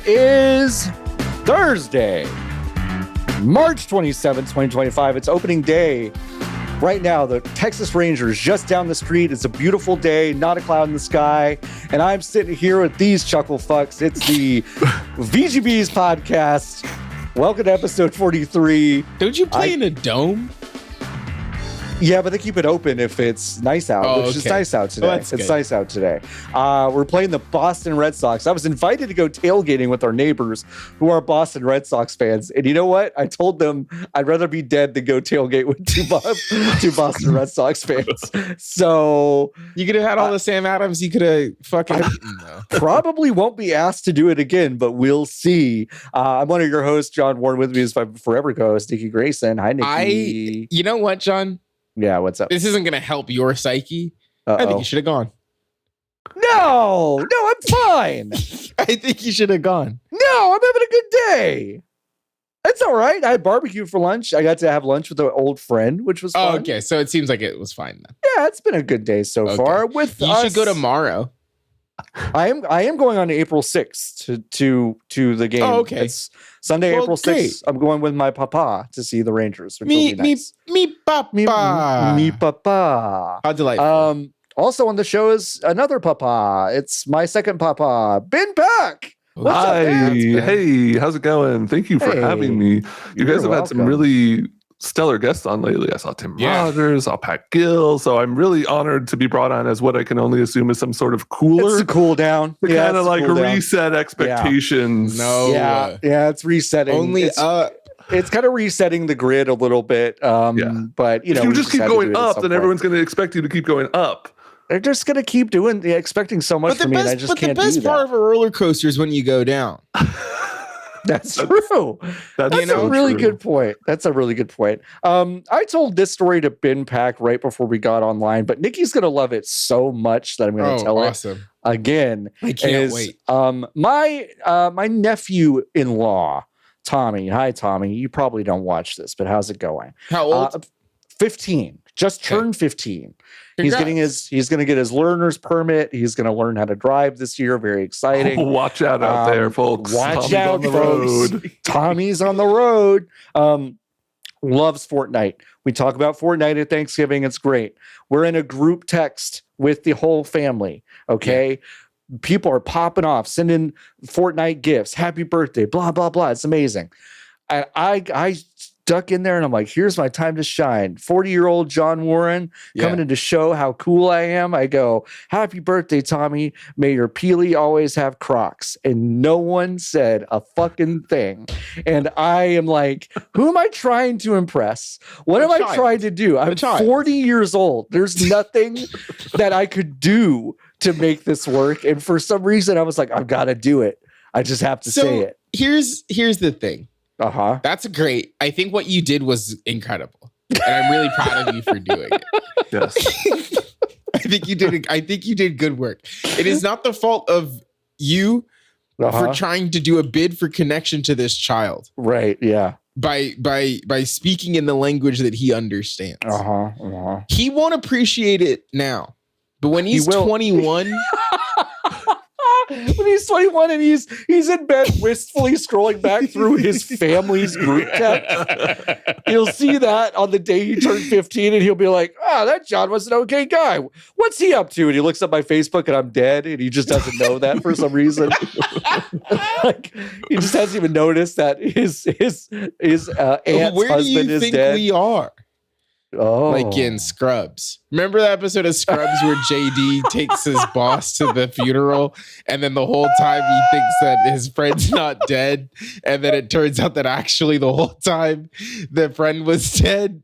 is Thursday, March 27th, 2025. It's opening day. Right now, the Texas Rangers just down the street. It's a beautiful day, not a cloud in the sky. And I'm sitting here with these chuckle fucks. It's the VGB's podcast. Welcome to episode 43. Don't you play in a dome? Yeah, but they keep it open if it's nice out, which is nice out today. It's nice out today. We're playing the Boston Red Sox. I was invited to go tailgating with our neighbors who are Boston Red Sox fans. And you know what? I told them I'd rather be dead than go tailgate with two Boston Red Sox fans. So you could have had all the Sam Adams. You could have fucking probably won't be asked to do it again, but we'll see. I'm one of your hosts, John Warren. With me is my forever co-host, Nikki Grayson. Hi, Nikki. You know what, John? Yeah, what's up? This isn't going to help your psyche. I think you should have gone. No, I'm fine. I think you should have gone. No, I'm having a good day. It's all right. I had barbecue for lunch. I got to have lunch with an old friend, which was fun. Oh, okay. So it seems like it was fine then. Yeah, it's been a good day so far. You should go tomorrow. I am going on April 6th to the game. Oh, okay. It's Sunday, April 6th. Great. I'm going with my papa to see the Rangers. Which will be nice. Me papa. Me papa. How delightful. Also on the show is another papa. It's my second papa, Ben Pack. Hi. Hey, how's it going? Thank you for having me. You guys have had some really stellar guests on lately. I saw Tim Rogers, saw Pat Gill. So I'm really honored to be brought on as what I can only assume is some sort of cooler. It's a cool down. To kind of like reset expectations. Yeah. No. It's resetting. It's kind of resetting the grid a little bit. But you know, if you just keep going up, then everyone's going to expect you to keep going up. They're just going to keep expecting so much from me, and I just can't do that. But the best part of a roller coaster is when you go down. That's true. That's a really good point. That's a really good point. I told this story to Ben Pack right before we got online, but Nikki's going to love it so much that I'm going to tell it again. I can't wait. My nephew-in-law, Tommy. Hi, Tommy. You probably don't watch this, but how's it going? How old? 15. Just turned 15. Congrats. He's going to get his learner's permit. He's going to learn how to drive this year. Very exciting. Oh, watch out out there, folks. Watch out, folks. Tommy's on the road. Loves Fortnite. We talk about Fortnite at Thanksgiving. It's great. We're in a group text with the whole family. Okay. Yeah. People are popping off, sending Fortnite gifts. Happy birthday, blah, blah, blah. It's amazing. I stuck in there and I'm like, here's my time to shine. 40-year-old John Warren coming in to show how cool I am. I go, happy birthday, Tommy. May your Peely always have Crocs. And no one said a fucking thing. And I am like, who am I trying to impress? What am I trying to do? I'm 40 years old. There's nothing that I could do to make this work. And for some reason, I was like, I've got to do it. I just have to say it. Here's the thing. That's great. I think what you did was incredible, and I'm really proud of you for doing it. Yes, I think you did good work. It is not the fault of you for trying to do a bid for connection to this child, right? Yeah, by speaking in the language that he understands. He won't appreciate it now, but when he's 21. When he's 21 and he's in bed wistfully scrolling back through his family's group text, you'll see that on the day he turned 15 and he'll be like, that John was an okay guy. What's he up to? And he looks at my Facebook and I'm dead and he just doesn't know that for some reason. Like, he just hasn't even noticed that his aunt's husband is dead. Where do you think we are? Oh. Like in Scrubs. Remember that episode of Scrubs where JD takes his boss to the funeral and then the whole time he thinks that his friend's not dead and then it turns out that actually the whole time the friend was dead?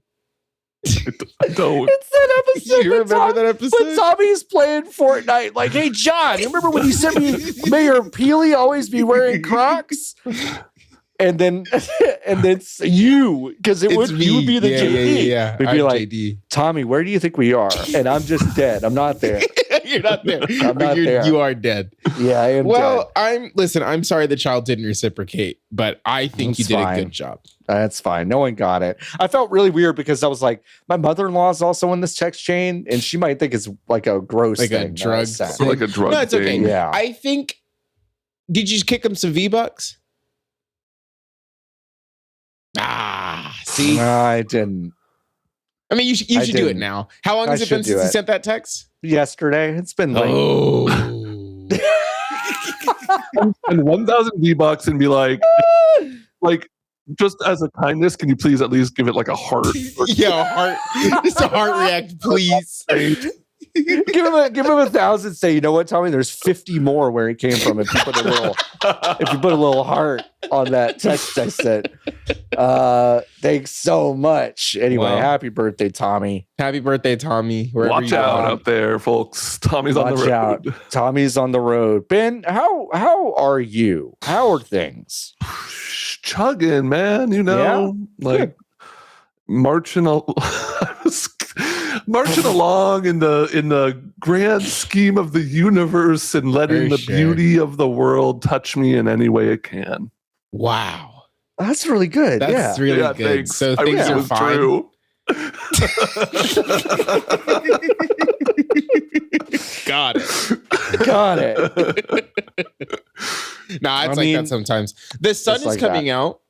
I don't. It's that episode. You remember that episode? When Tommy's playing Fortnite, like, hey, John, you remember when you said may your Peely always be wearing Crocs? And then it's you, because you would be the JD. Yeah. We'd be like, JD. Tommy, where do you think we are? And I'm just dead. I'm not there. You're not there. I'm not there. You are dead. Yeah, I am dead. I'm sorry the child didn't reciprocate, but I think you did a good job. That's fine. No one got it. I felt really weird because I was like, my mother-in-law is also in this text chain, and she might think it's like a gross like thing. A drug like a drug no, it's okay. thing. Yeah. I think Did you kick him some V-Bucks? See? I didn't. I mean, you should do it now. How long has it been since you sent that text? Yesterday. It's been like... Oh. And 1,000 V-Bucks and be like, just as a kindness, can you please at least give it like a heart? Yeah, a heart. Just a heart react, please. give him 1,000. Say, you know what, Tommy? There's 50 more where it came from. If you put a little heart on that text I sent. Thanks so much. Anyway, Happy birthday, Tommy. Happy birthday, Tommy. Watch out up there, folks. Tommy's on the road. Out. Tommy's on the road. Ben, how are you? How are things? Chugging, man. You know, like marching. Marching along in the grand scheme of the universe and letting the beauty of the world touch me in any way it can. Wow. That's really good. That's really good. Thanks. So things are fine. True. Got it. Nah, it's like that sometimes. The sun is coming out.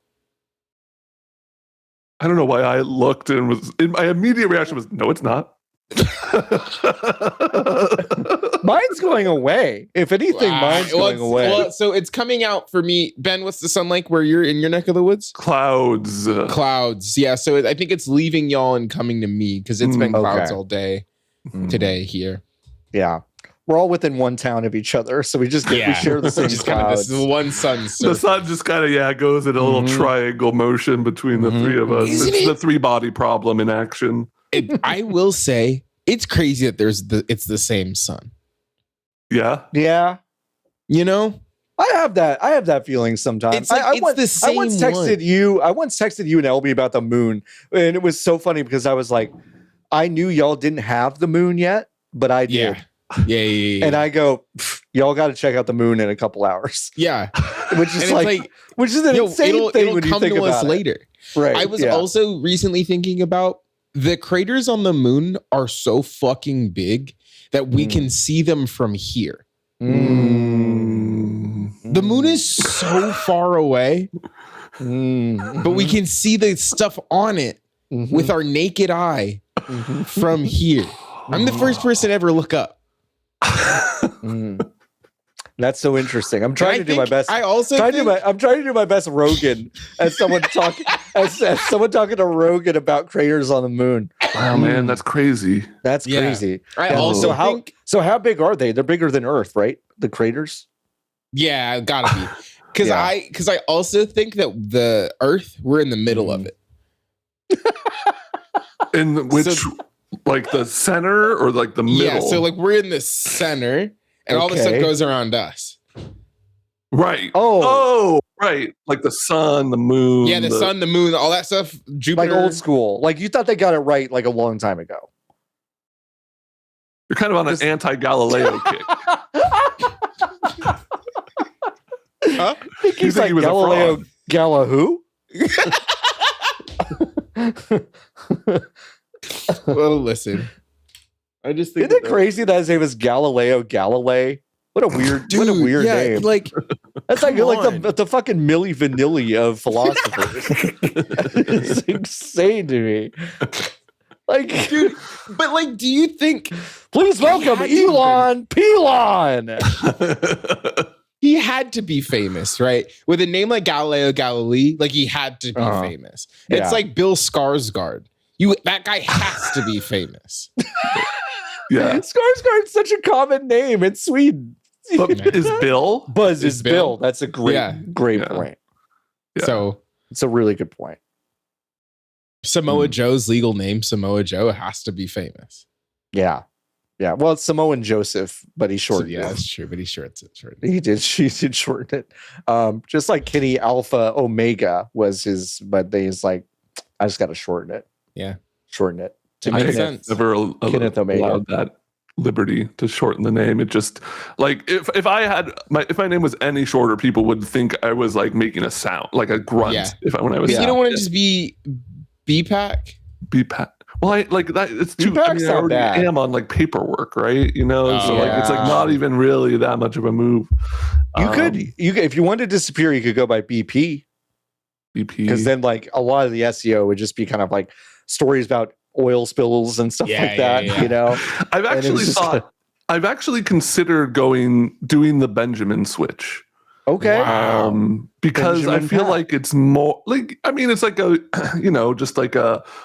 I don't know why I looked and my immediate reaction was, no, it's not. Mine's going away. If anything, mine's going away. Well, so it's coming out for me. Ben, what's the sun like where you're in your neck of the woods? Clouds. Yeah. So I think it's leaving y'all and coming to me because it's been clouds all day today here. Yeah. We're all within one town of each other, so we share the same clouds. This one sun. The sun just kind of goes in a little triangle motion between the three of us. It's the 3-body problem in action. I will say it's crazy that it's the same sun. Yeah. Yeah. You know, I have that feeling sometimes. It's like, I once texted you and LB about the moon, and it was so funny because I was like, I knew y'all didn't have the moon yet, but I did. Yeah. And I go, y'all got to check out the moon in a couple hours. Yeah. which is an insane thing when you think about it. Later. Right. I was also recently thinking about the craters on the moon are so fucking big that we can see them from here. The moon is so far away, but we can see the stuff on it with our naked eye from here. I'm the first person to ever look up. That's so interesting. I'm trying to do my best. I'm trying to do my best Rogan as someone talking to Rogan about craters on the moon. Oh man, that's crazy. That's crazy. So how big are they? They're bigger than Earth, right? The craters? Yeah, gotta be. Because I also think that the Earth, we're in the middle of it. In which like the center or like the middle? Yeah, so like we're in the center and all the stuff goes around us. Right. Oh, right. Like the sun, the moon. Yeah, the sun, the moon, all that stuff. Jupiter. Like old school. Like you thought they got it right like a long time ago. You're kind of on an anti-Galileo kick. Huh? I think he was Galileo. Galiwho? Well, listen. I just think isn't it crazy that his name is Galileo Galilei? What a weird name. Like that's like the fucking Milli Vanilli of philosophers. It's insane to me. Like, dude, but like, do you think? Please welcome Elon Pelon. He had to be famous, right? With a name like Galileo Galilei, like he had to be famous. It's like Bill Skarsgård. That guy has to be famous. Yeah, Skarsgård's such a common name in Sweden. But is Bill? Buzz is Bill. That's a great point. Yeah. So it's a really good point. Samoa Joe's legal name, Samoa Joe, has to be famous. Yeah. Yeah. Well, it's Samoan Joseph, but he shortened it. That's true, but he shortened it. He did shorten it. Just like Kenny Alpha Omega was his, but he's like, I just got to shorten it. Yeah. Shorten it. To make sense. Never allowed that liberty to shorten the name. It just like if my name was any shorter, people would think I was like making a sound, like a grunt. Yeah. When I was, you don't want to just be BPAC. BPAC. Well, I like that. It's too. I already am on like paperwork, right? You know, so like it's like not even really that much of a move. You could if you wanted to disappear, you could go by BP. Because then like a lot of the SEO would just be kind of like stories about oil spills and stuff like that. You know, I've actually considered doing the Benjamin switch. Okay. Wow. Because Benjamin I feel like it's more like, I mean, it's like just like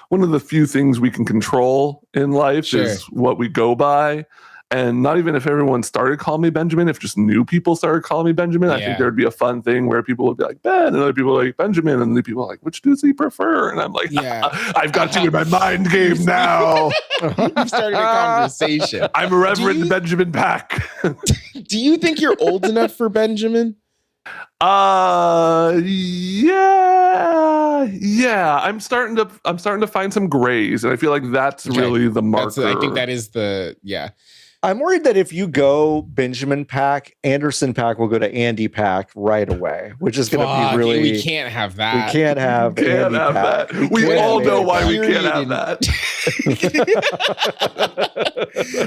one of the few things we can control in life is what we go by. And not even if everyone started calling me Benjamin, if just new people started calling me Benjamin, I think there'd be a fun thing where people would be like Ben, and other people are like Benjamin, and the people are like, which does he prefer? And I'm like, I've got you in my mind game now. You started a conversation. I'm a Reverend Benjamin Pack. Do you think you're old enough for Benjamin? Yeah. I'm starting to find some grays, and I feel like that's really the marker. I think that is I'm worried that if you go Benjamin Pack, Anderson Pack will go to Andy Pack right away, which is going to be really. We can't have that. We can't have Andy Pack. That. We all know why we can't have that.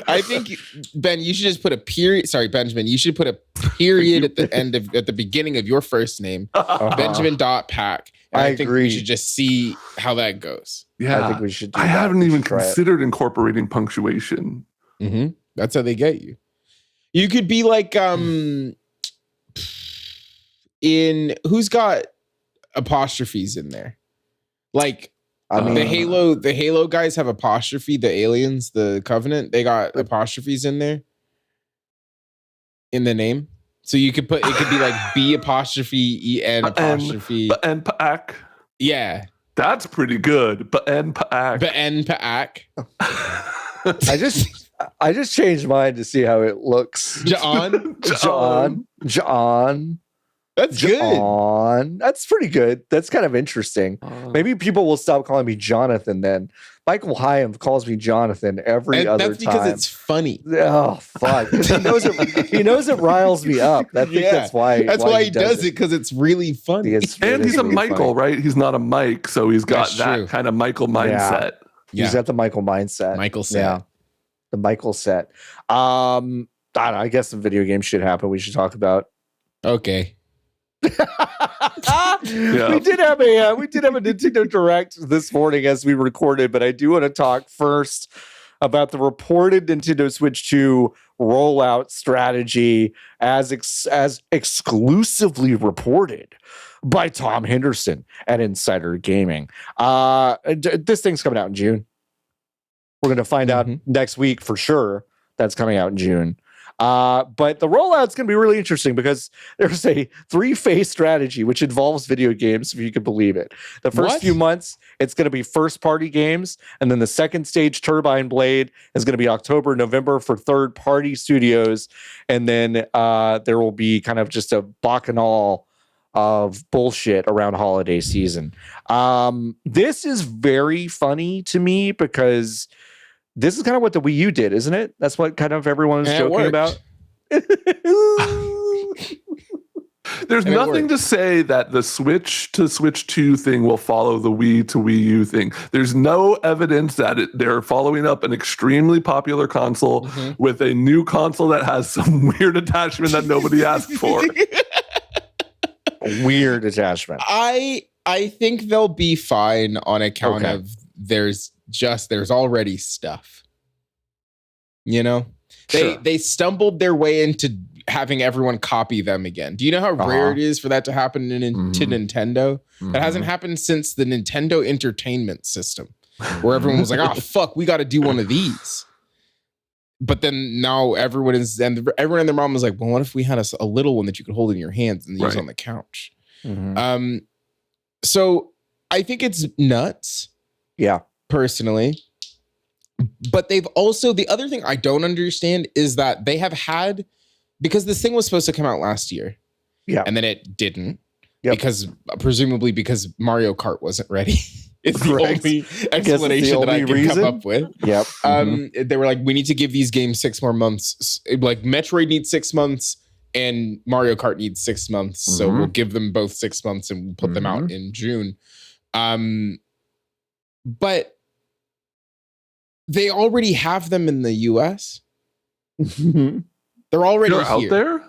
I think Ben, you should just put a period. Sorry, Benjamin, you should put a period at the beginning of your first name, Benjamin.Pack. I think we should just see how that goes. Yeah, I think we should. I haven't even considered incorporating punctuation. Mm-hmm. That's how they get you. You could be like in who's got apostrophes in there? Like I mean, the Halo guys have apostrophe, the aliens, the Covenant, they got apostrophes in there in the name. So you could put it could be like B apostrophe EN apostrophe and Pack. Yeah. That's pretty good. Pack. Pack. I just changed mine to see how it looks. John. That's good. That's pretty good. That's kind of interesting. Maybe people will stop calling me Jonathan then. Michael Hyam calls me Jonathan every other time. That's because it's funny. Oh, fuck. He knows it riles me up. That's why. That's why he does it, because it's really funny. And he's a Michael, right? He's not a Mike, so he's got that kind of Michael mindset. Yeah. He's got the Michael mindset. Michael set. Yeah. The Michael set. I don't know, I guess some video game shit happened we should talk about. Okay. We did have a Nintendo Direct this morning as we recorded, but I do want to talk first about the reported Nintendo Switch 2 rollout strategy as exclusively reported by Tom Henderson at Insider Gaming. This thing's coming out in June. We're going to find out next week for sure. That's coming out in June. But the rollout's going to be really interesting because there's a 3-phase strategy which involves video games, if you can believe it. The first few months, it's going to be first-party games, and then the second stage, Turbine Blade, is going to be October, November for third-party studios, and then there will be kind of just a bacchanal of bullshit around holiday season. This is very funny to me because this is kind of what the Wii U did, isn't it? That's what kind of everyone is joking about. There's nothing to say that the Switch to Switch 2 thing will follow the Wii to Wii U thing. There's no evidence that they're following up an extremely popular console with a new console that has some weird attachment that nobody asked for. Weird attachment. I think they'll be fine on account of there's already stuff. You know? They stumbled their way into having everyone copy them again. Do you know how rare it is for that to happen to Nintendo? That hasn't happened since the Nintendo Entertainment System, where everyone was like, "Oh fuck, we got to do one of these." But then now everyone and their mom was like, "Well, what if we had a little one that you could hold in your hands and use on the couch?" So I think it's nuts. Yeah, personally. But they've also, the other thing I don't understand is that they have had, because this thing was supposed to come out last year. Yeah. And then it didn't. Presumably because Mario Kart wasn't ready. It's the only explanation that I can come up with. Yep. They were like, we need to give these games 6 more months. Like Metroid needs 6 months and Mario Kart needs 6 months. So we'll give them both 6 months and we'll put them out in June. But they already have them in the US. They're already out there.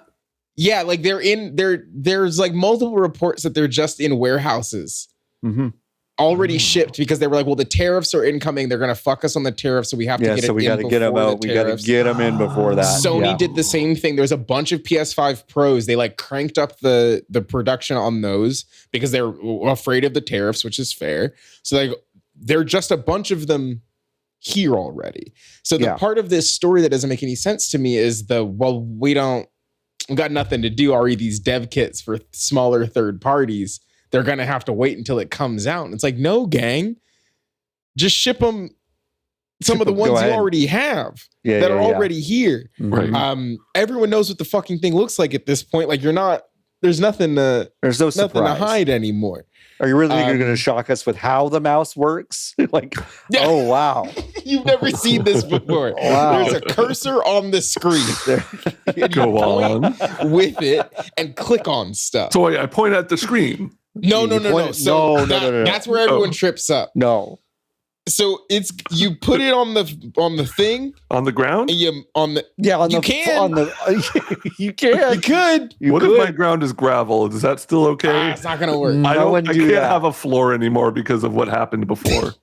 Yeah, like there's like multiple reports that they're just in warehouses already shipped because they were like, well, the tariffs are incoming. They're going to fuck us on the tariffs. So we have to get it in before the tariffs. We got to get them in before that. Sony did the same thing. There's a bunch of PS5 Pros. They like cranked up the production on those because they're afraid of the tariffs, which is fair. So like they're just a bunch of them here already. So the part of this story that doesn't make any sense to me is we got nothing to do. These dev kits for smaller third parties. They're going to have to wait until it comes out. And it's like, no, gang, just ship them some of the ones you already have that are already here. Right. Everyone knows what the fucking thing looks like at this point. Like there's nothing to hide anymore. Are you really going to shock us with how the mouse works? Like, oh, wow. You've never seen this before. Wow. There's a cursor on the screen. Go on. With it and click on stuff. So I point at the screen. No. So that's where everyone trips up. No. So you put it on the thing on the ground. And you could. You could. If my ground is gravel? Is that still okay? It's not gonna work. I can't have a floor anymore because of what happened before.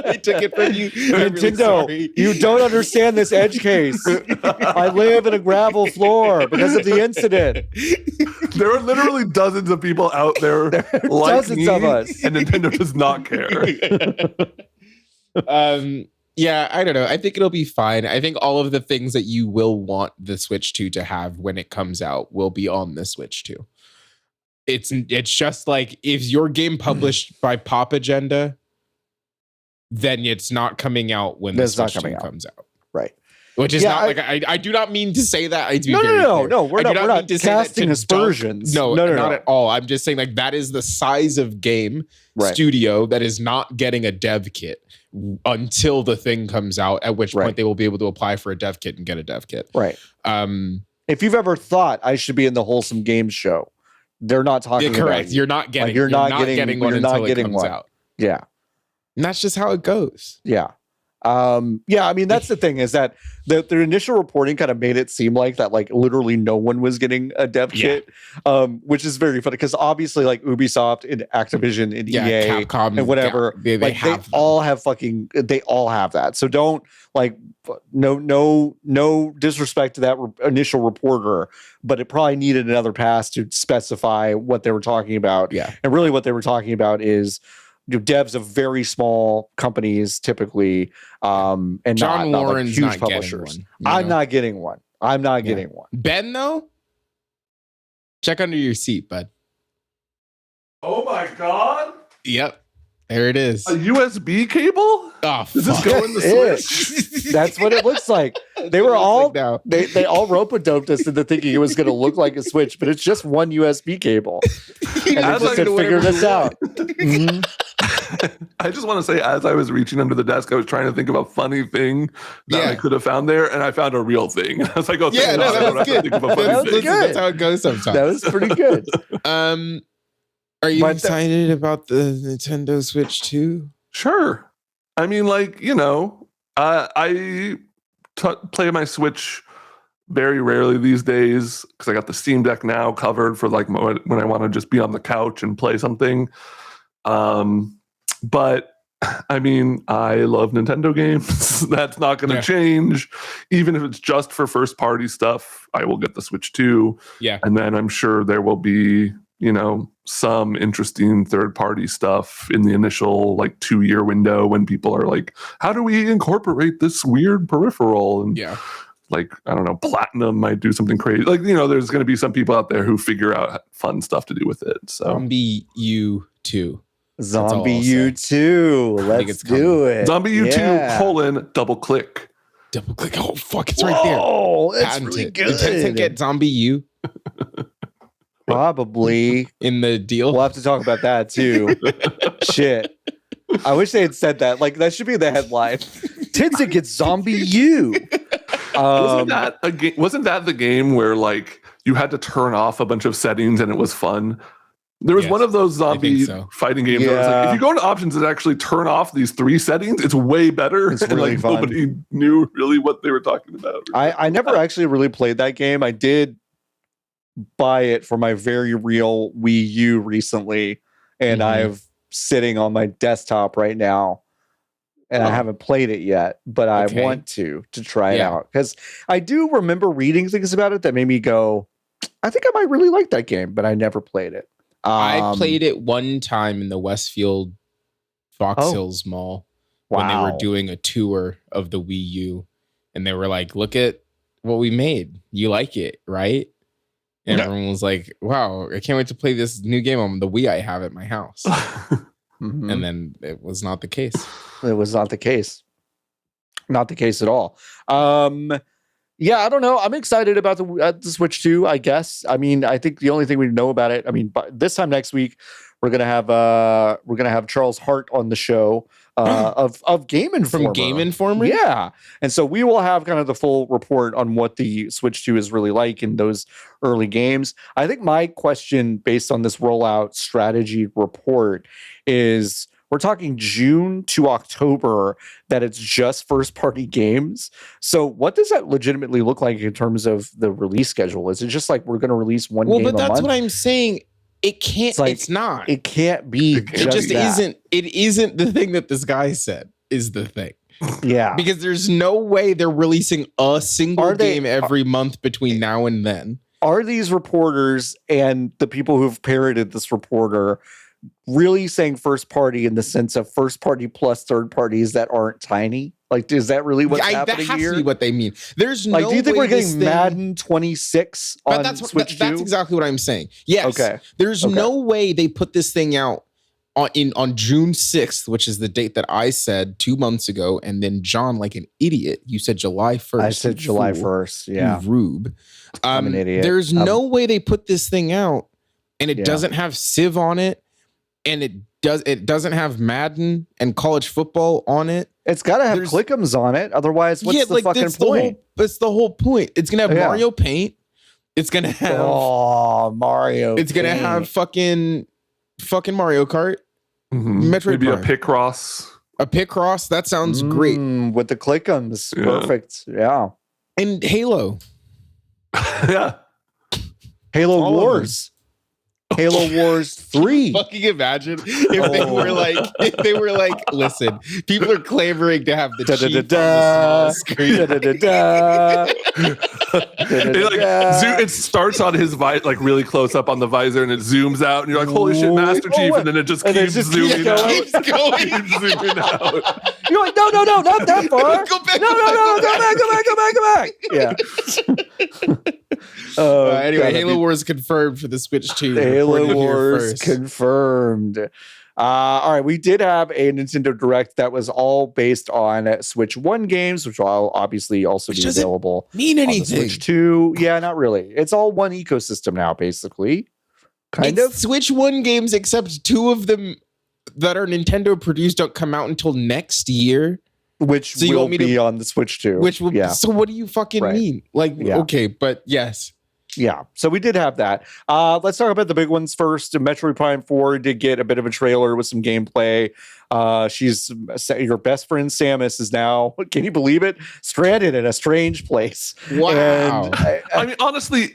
They took it from you. Nintendo, you don't understand this edge case. I live in a gravel floor because of the incident. There are literally dozens of people out there like dozens me, of us. and Nintendo does not care. Yeah, I don't know. I think it'll be fine. I think all of the things that you will want the Switch 2 to have when it comes out will be on the Switch 2. It's just like if your game published by Pop Agenda, then it's not coming out when the Switch 2 comes out. Right. Which is not like I do not mean to say that. No. We're not casting aspersions. No, not at all. I'm just saying like that is the size of game studio that is not getting a dev kit until the thing comes out, at which point they will be able to apply for a dev kit and get a dev kit. Right. If you've ever thought I should be in the Wholesome Games show, they're not talking about correct. you. You're not getting one until it comes out. Yeah. And that's just how it goes. Yeah. I mean, that's the thing is that the initial reporting kind of made it seem like that, like literally no one was getting a dev kit, which is very funny because obviously like Ubisoft and Activision and EA Capcom and whatever, they all have that. So don't like, no disrespect to that initial reporter, but it probably needed another pass to specify what they were talking about. Yeah. And really what they were talking about is devs of very small companies typically, and John not Warren's like not huge publishers. Getting one, I'm not getting one. I'm not getting one. Ben, though, check under your seat, bud. Oh my god! Yep, there it is. A USB cable? Oh, does this go in the Switch? That's what it looks like. They were all they all rope-a-doped us into thinking it was going to look like a Switch, but it's just one USB cable. And they just said, figure this out. Mm-hmm. I just want to say, as I was reaching under the desk, I was trying to think of a funny thing that I could have found there, and I found a real thing. I was like, "Oh, yeah, that was good. That's how it goes sometimes." That was pretty good. Are you excited about the Nintendo Switch 2? Sure. I mean, like, I play my Switch very rarely these days because I got the Steam Deck now covered for like when I want to just be on the couch and play something. But I mean, I love Nintendo games. That's not going to change. Even if it's just for first party stuff, I will get the Switch 2. Yeah. And then I'm sure there will be, some interesting third party stuff in the initial like 2-year window when people are like, how do we incorporate this weird peripheral? And like, I don't know, Platinum might do something crazy. Like, there's going to be some people out there who figure out fun stuff to do with it. So Zombie U2. Zombie U2. Let's do it. Zombie U2 : double click. Double click. Oh, fuck. It's right there. Oh, that's really good. Did Tencent get Zombie U? Probably. In the deal? We'll have to talk about that too. Shit. I wish they had said that. Like, that should be the headline. Tencent gets Zombie U. Wasn't that the game where like you had to turn off a bunch of settings and it was fun? There was one of those zombie fighting games. Where like, if you go into options and actually turn off these 3 settings, it's way better. It's really fun. Nobody knew really what they were talking about. I never actually really played that game. I did buy it for my very real Wii U recently, and I've sitting on my desktop right now, and I haven't played it yet, but I want to try it out because I do remember reading things about it that made me go, I think I might really like that game, but I never played it. I played it one time in the Westfield Fox Hills Mall when they were doing a tour of the Wii U, and they were like, "Look at what we made. You like it, right?" And everyone was like, "Wow, I can't wait to play this new game on the Wii I have at my house." And then it was not the case. It was not the case. Not the case at all. Yeah, I don't know. I'm excited about the Switch 2, I guess. I mean, I think the only thing we know about it, I mean, this time next week, we're gonna have Charles Hart on the show of Game Informer. From Game Informer? Yeah. And so we will have kind of the full report on what the Switch 2 is really like in those early games. I think my question based on this rollout strategy report is, we're talking June to October that it's just first party games. So what does that legitimately look like in terms of the release schedule? Is it just like we're going to release one game a month? Well, but that's what I'm saying. It can't, it's not. It can't be. It just isn't. It isn't the thing that this guy said is the thing. Yeah. Because there's no way they're releasing a single game every month between now and then. Are these reporters and the people who've parroted this reporter really saying first party in the sense of first party plus third parties that aren't tiny? Like, is that really what's happening here? That has to be what they mean. There's no do you think we're getting Madden 26 on Switch 2? That's exactly what I'm saying. Yes. Okay. There's no way they put this thing out on June 6th, which is the date that I said 2 months ago. And then John, like an idiot, you said July 1st. I said July 1st. Yeah. You rube. I'm an idiot. There's no way they put this thing out and it doesn't have Civ on it. And it doesn't have Madden and college football on it. It's got to have click'ems on it. Otherwise, what's the fucking point? That's the whole point. It's going to have Mario Paint. It's going to have... Oh, Mario It's going to have fucking Mario Kart. Metroid Maybe Prime. a Picross. A Picross. That sounds great. With the click'ems. Yeah. Perfect. Yeah. And Halo. Yeah. Halo Wars. Halo Wars 3. Fucking imagine if they were like, listen, people are clamoring to have the chief on the small screen. It starts on his visor, like really close up on the visor, and it zooms out, and you're like, "Holy shit, Master Chief!" And then it just keeps zooming out. Keeps going. Keeps zooming out. You're like, no, not that far. Go back. Yeah. Anyway, Halo Wars confirmed for the Switch 2. Halo Wars confirmed. All right, we did have a Nintendo Direct that was all based on Switch 1 games, which will obviously also be available. Mean anything? On the Switch 2. Yeah, not really. It's all one ecosystem now, basically. Kind of. Switch 1 games, except 2 of them that are Nintendo produced don't come out until next year. Which will be on the Switch 2. So what do you fucking mean? Like, okay, but yes. Yeah, so we did have that. Let's talk about the big ones first. Metroid Prime 4 did get a bit of a trailer with some gameplay. Your best friend Samus is now, can you believe it? Stranded in a strange place. Wow. And I mean, honestly,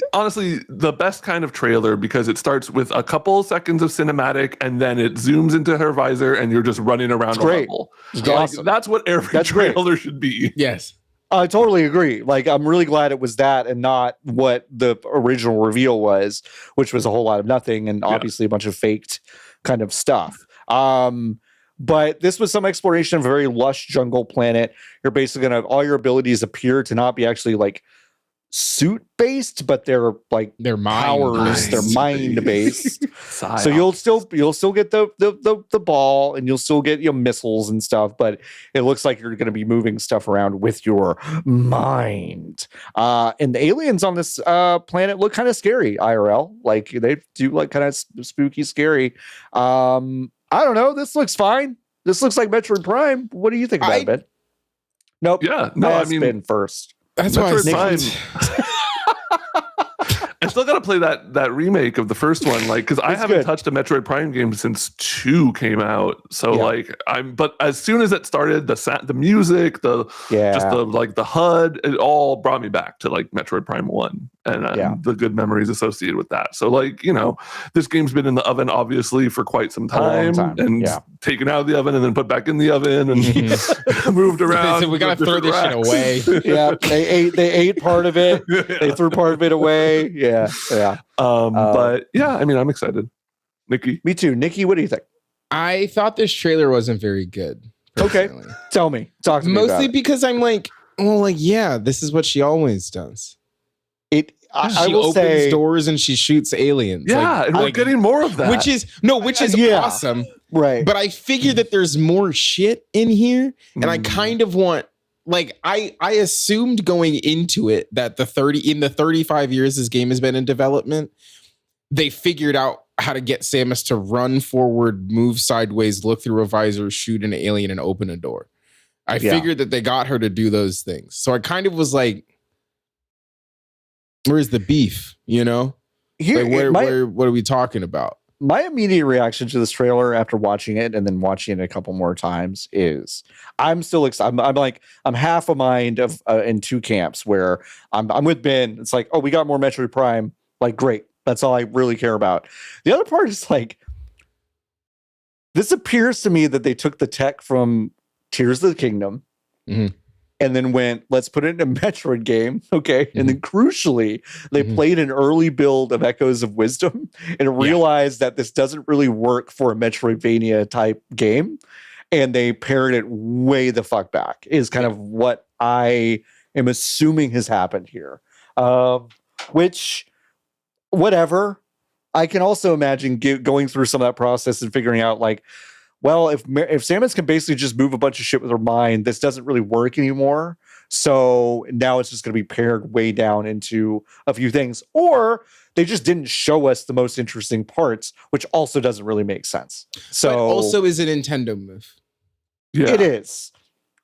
the best kind of trailer, because it starts with a couple seconds of cinematic and then it zooms into her visor and you're just running around a level. Awesome. That's what every trailer should be. Yes. I totally agree. Like, I'm really glad it was that and not what the original reveal was, which was a whole lot of nothing and obviously a bunch of faked kind of stuff. But this was some exploration of a very lush jungle planet. You're basically going to have all your abilities appear to not be actually like suit based, but they're like their powers, they're mind based. So you'll still get the ball and you'll still get missiles and stuff, but it looks like you're going to be moving stuff around with your mind. And the aliens on this planet look kind of scary IRL. Like they do like kind of spooky, scary. I don't know. This looks fine. This looks like Metroid Prime. What do you think about it, Ben? Nope. Yeah. No, I mean, Ben first. That's why Metroid Prime. still got to play that remake of the first one, like, because I haven't touched a Metroid Prime game since 2 came out. So but as soon as it started, the music, just the HUD, it all brought me back to like Metroid Prime 1 and the good memories associated with that. So like, this game's been in the oven obviously for quite some time, and taken out of the oven and then put back in the oven and moved around. So we gotta throw this shit away. Yeah, they ate part of it. They threw part of it away. Yeah. But yeah, I mean, I'm excited. Nikki, me too. Nikki, what do you think? I thought this trailer wasn't very good. Personally. Okay, tell me. Talk to me. Mostly because I'm like, this is what she always does. She opens doors and she shoots aliens. Yeah, and we're getting more of that. Which is awesome. Right. But I figure that there's more shit in here. And I kind of want, like, I assumed going into it that in the 35 years this game has been in development, they figured out how to get Samus to run forward, move sideways, look through a visor, shoot an alien, and open a door. I figured that they got her to do those things. So I kind of was like, where's the beef? Here, what are we talking about? My immediate reaction to this trailer after watching it and then watching it a couple more times is I'm still excited. I'm half a mind of in two camps where I'm with Ben. It's like, oh, we got more Metroid Prime. Like, great. That's all I really care about. The other part is like, this appears to me that they took the tech from Tears of the Kingdom and then went, let's put it in a Metroid game. Okay. And then crucially, they played an early build of Echoes of Wisdom and realized that this doesn't really work for a Metroidvania type game. And they pared it way the fuck back is kind of what I am assuming has happened here. Which, whatever. I can also imagine going through some of that process and figuring out like, well, if Samus can basically just move a bunch of shit with her mind, this doesn't really work anymore. So now it's just going to be pared way down into a few things. Or they just didn't show us the most interesting parts, which also doesn't really make sense. So but also is a Nintendo move. Yeah. It is.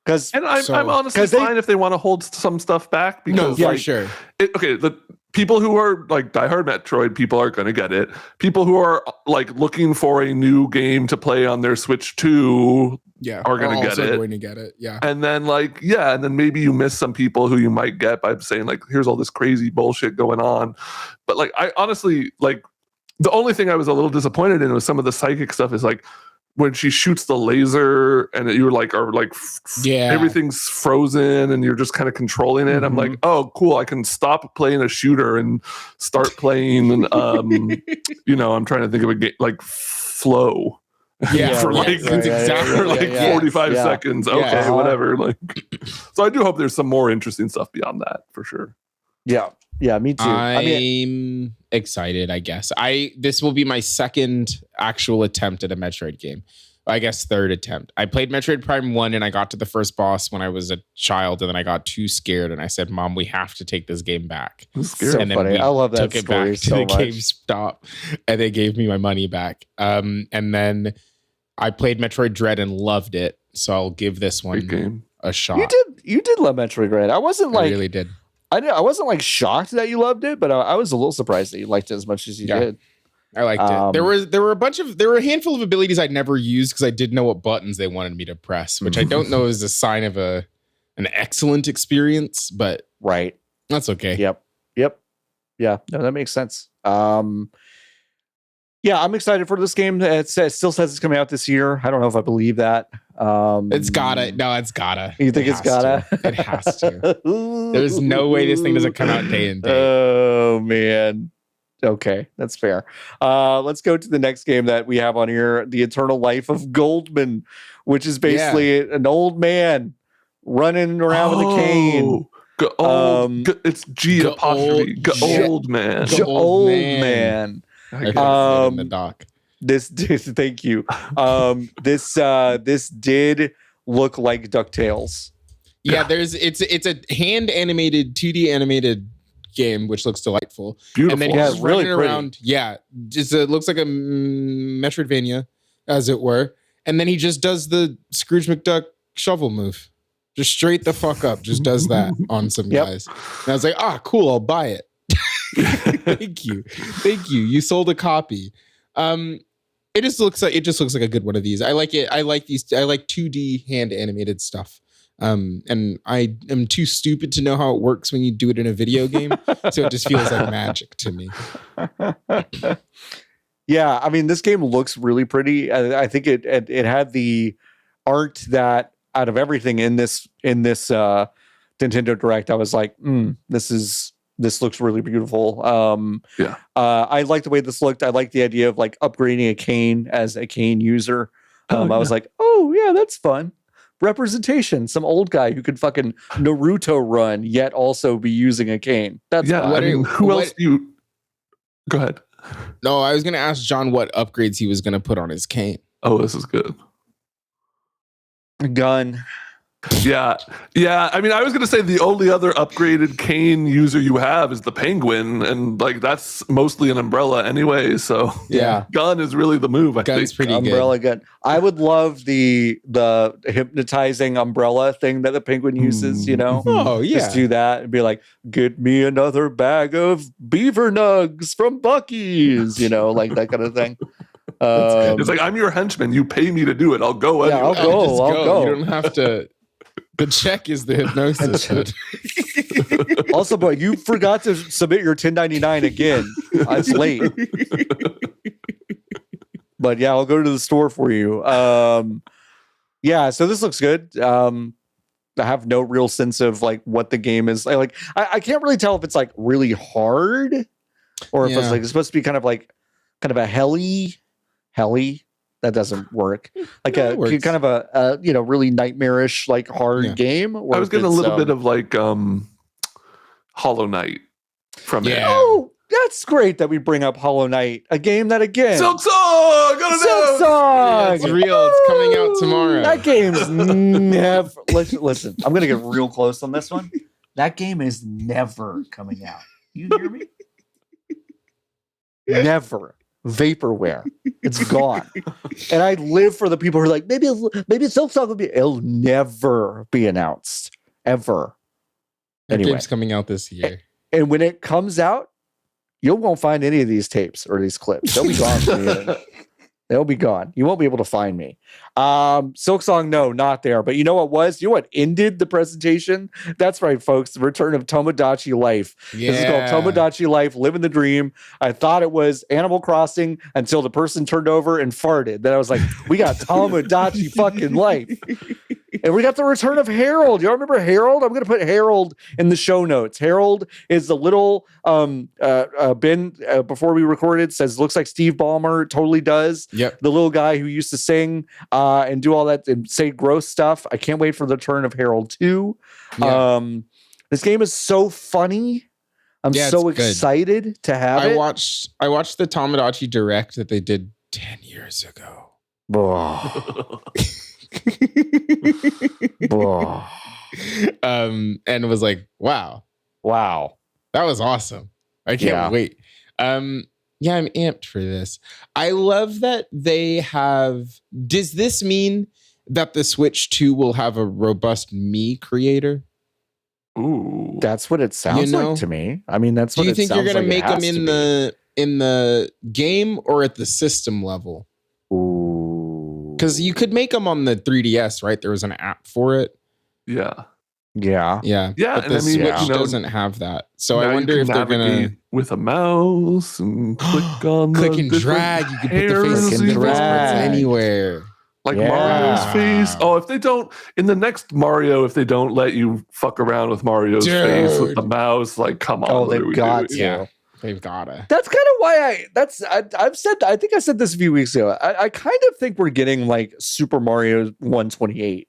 And I'm honestly fine if they want to hold some stuff back. Because, for sure. The people who are like diehard Metroid people are going to get it. People who are like looking for a new game to play on their Switch 2 are going to get it. Going to get it. Yeah. And then and then maybe you miss some people who you might get by saying like, here's all this crazy bullshit going on. But like, I honestly like the only thing I was a little disappointed in was some of the psychic stuff is like, when she shoots the laser and you're like, everything's frozen and you're just kind of controlling it. I'm like, oh, cool. I can stop playing a shooter and start playing. I'm trying to think of a game like Flow. For 45 seconds. Okay, whatever. Like, so I do hope there's some more interesting stuff beyond that for sure. Yeah, me too. I'm excited, I guess. This will be my second actual attempt at a Metroid game. I guess third attempt. I played Metroid Prime 1 and I got to the first boss when I was a child and then I got too scared and I said, Mom, we have to take this game back. So and then funny. I love that took story it back to so the much. GameStop and they gave me my money back. And then I played Metroid Dread and loved it. So I'll give this one a shot. You did love Metroid Dread. I really did. I wasn't like shocked that you loved it, but I was a little surprised that you liked it as much as you did. I liked it. There were a handful of abilities I'd never used because I didn't know what buttons they wanted me to press, which I don't know is a sign of an excellent experience, but that's okay. Yep. Yeah, no, that makes sense. Yeah, I'm excited for this game. It still says it's coming out this year. I don't know if I believe that. It's gotta. No, it's gotta. You think it's gotta? It has to. There's no way this thing doesn't come out day and day. Oh, man. Okay, that's fair. Let's go to the next game that we have on here, The Eternal Life of Goldman, which is basically an old man running around with a cane. It's G apostrophe. Old man. Old man. In the dock. Thank you. This did look like DuckTales. Yeah, it's a hand animated 2D animated game which looks delightful. Beautiful. And then he's running around. Yeah, it looks like a Metroidvania, as it were. And then he just does the Scrooge McDuck shovel move. Just straight the fuck up. Just does that on some guys. And I was like, cool, I'll buy it. Thank you. You sold a copy. It just looks like a good one of these. I like it. I like 2D hand animated stuff. And I am too stupid to know how it works when you do it in a video game. So it just feels like magic to me. Yeah, I mean, this game looks really pretty. I think it had the art that out of everything in this Nintendo Direct, I was like, this looks really beautiful. I like the way this looked. I like the idea of like upgrading a cane as a cane user. I was like, oh yeah, that's fun. Representation. Some old guy who could fucking Naruto run yet also be using a cane. That's fun. I mean, who else do you? Go ahead. No, I was going to ask John what upgrades he was going to put on his cane. Oh, this is good. A gun. Yeah. I mean, I was going to say the only other upgraded cane user you have is the penguin, and like that's mostly an umbrella anyway. So yeah, gun is really the move. Gun's pretty umbrella good. Gun. I would love the hypnotizing umbrella thing that the penguin uses. You know, oh yeah, just do that and be like, "Get me another bag of beaver nugs from Buc-ee's," you know, like that kind of thing. It's like, I'm your henchman. You pay me to do it. I'll go. Yeah, anyway. I'll go. You don't have to. The check is the hypnosis. Also, boy, you forgot to submit your 1099 again. It's late. But yeah, I'll go to the store for you. Yeah, so this looks good. I have no real sense of like what the game is. I can't really tell if it's like really hard or if it's supposed to be kind of a heli. That doesn't work. Like kind of a really nightmarish, like hard game. I was getting a little bit of like Hollow Knight from it. Oh, that's great that we bring up Hollow Knight, a game that again. Silk Song! Silk Song! Yeah, it's real. It's coming out tomorrow. That game's never. Listen, I'm gonna get real close on this one. That game is never coming out. You hear me? Never. Vaporware. It's gone. And I live for the people who are like, maybe Silk Song will be. It'll never be announced. Ever. Anyway. Game's coming out this year. And when it comes out, you won't find any of these tapes or these clips. They'll be gone from the internet. They'll be gone. You won't be able to find me. Silk Song, no, not there. But you know what was? You know what ended the presentation? That's right, folks. The return of Tomodachi Life. Yeah. This is called Tomodachi Life, Living the Dream. I thought it was Animal Crossing until the person turned over and farted. Then I was like, we got Tomodachi fucking Life. And we got the return of Harold. Y'all remember Harold? I'm going to put Harold in the show notes. Harold is the little Ben before we recorded says looks like Steve Ballmer. Totally does. Yep. The little guy who used to sing and do all that and say gross stuff. I can't wait for the return of Harold 2. Yeah. This game is so funny. I'm so excited to have it. I watched the Tomodachi Direct that they did 10 years ago. And was like, wow, that was awesome. I can't wait. I'm amped for this. I love that they have. Does this mean that the Switch 2 will have a robust Mii creator? Ooh, that's what it sounds like to me. I mean, that's what. Do you think you're gonna like make them in the game or at the system level? Ooh, because you could make them on the 3DS, right? There was an app for it. Yeah. But the Switch doesn't have that. So I wonder if they're gonna with a mouse and click on click and drag. You can put the face and drag anywhere. Like Mario's face. Oh, if they don't in the next Mario, if they don't let you fuck around with Mario's face with the mouse, like come on. Oh, they've got to. Yeah. They've gotta. That's kind of why I've said I think I said this a few weeks ago. I kind of think we're getting like Super Mario 128.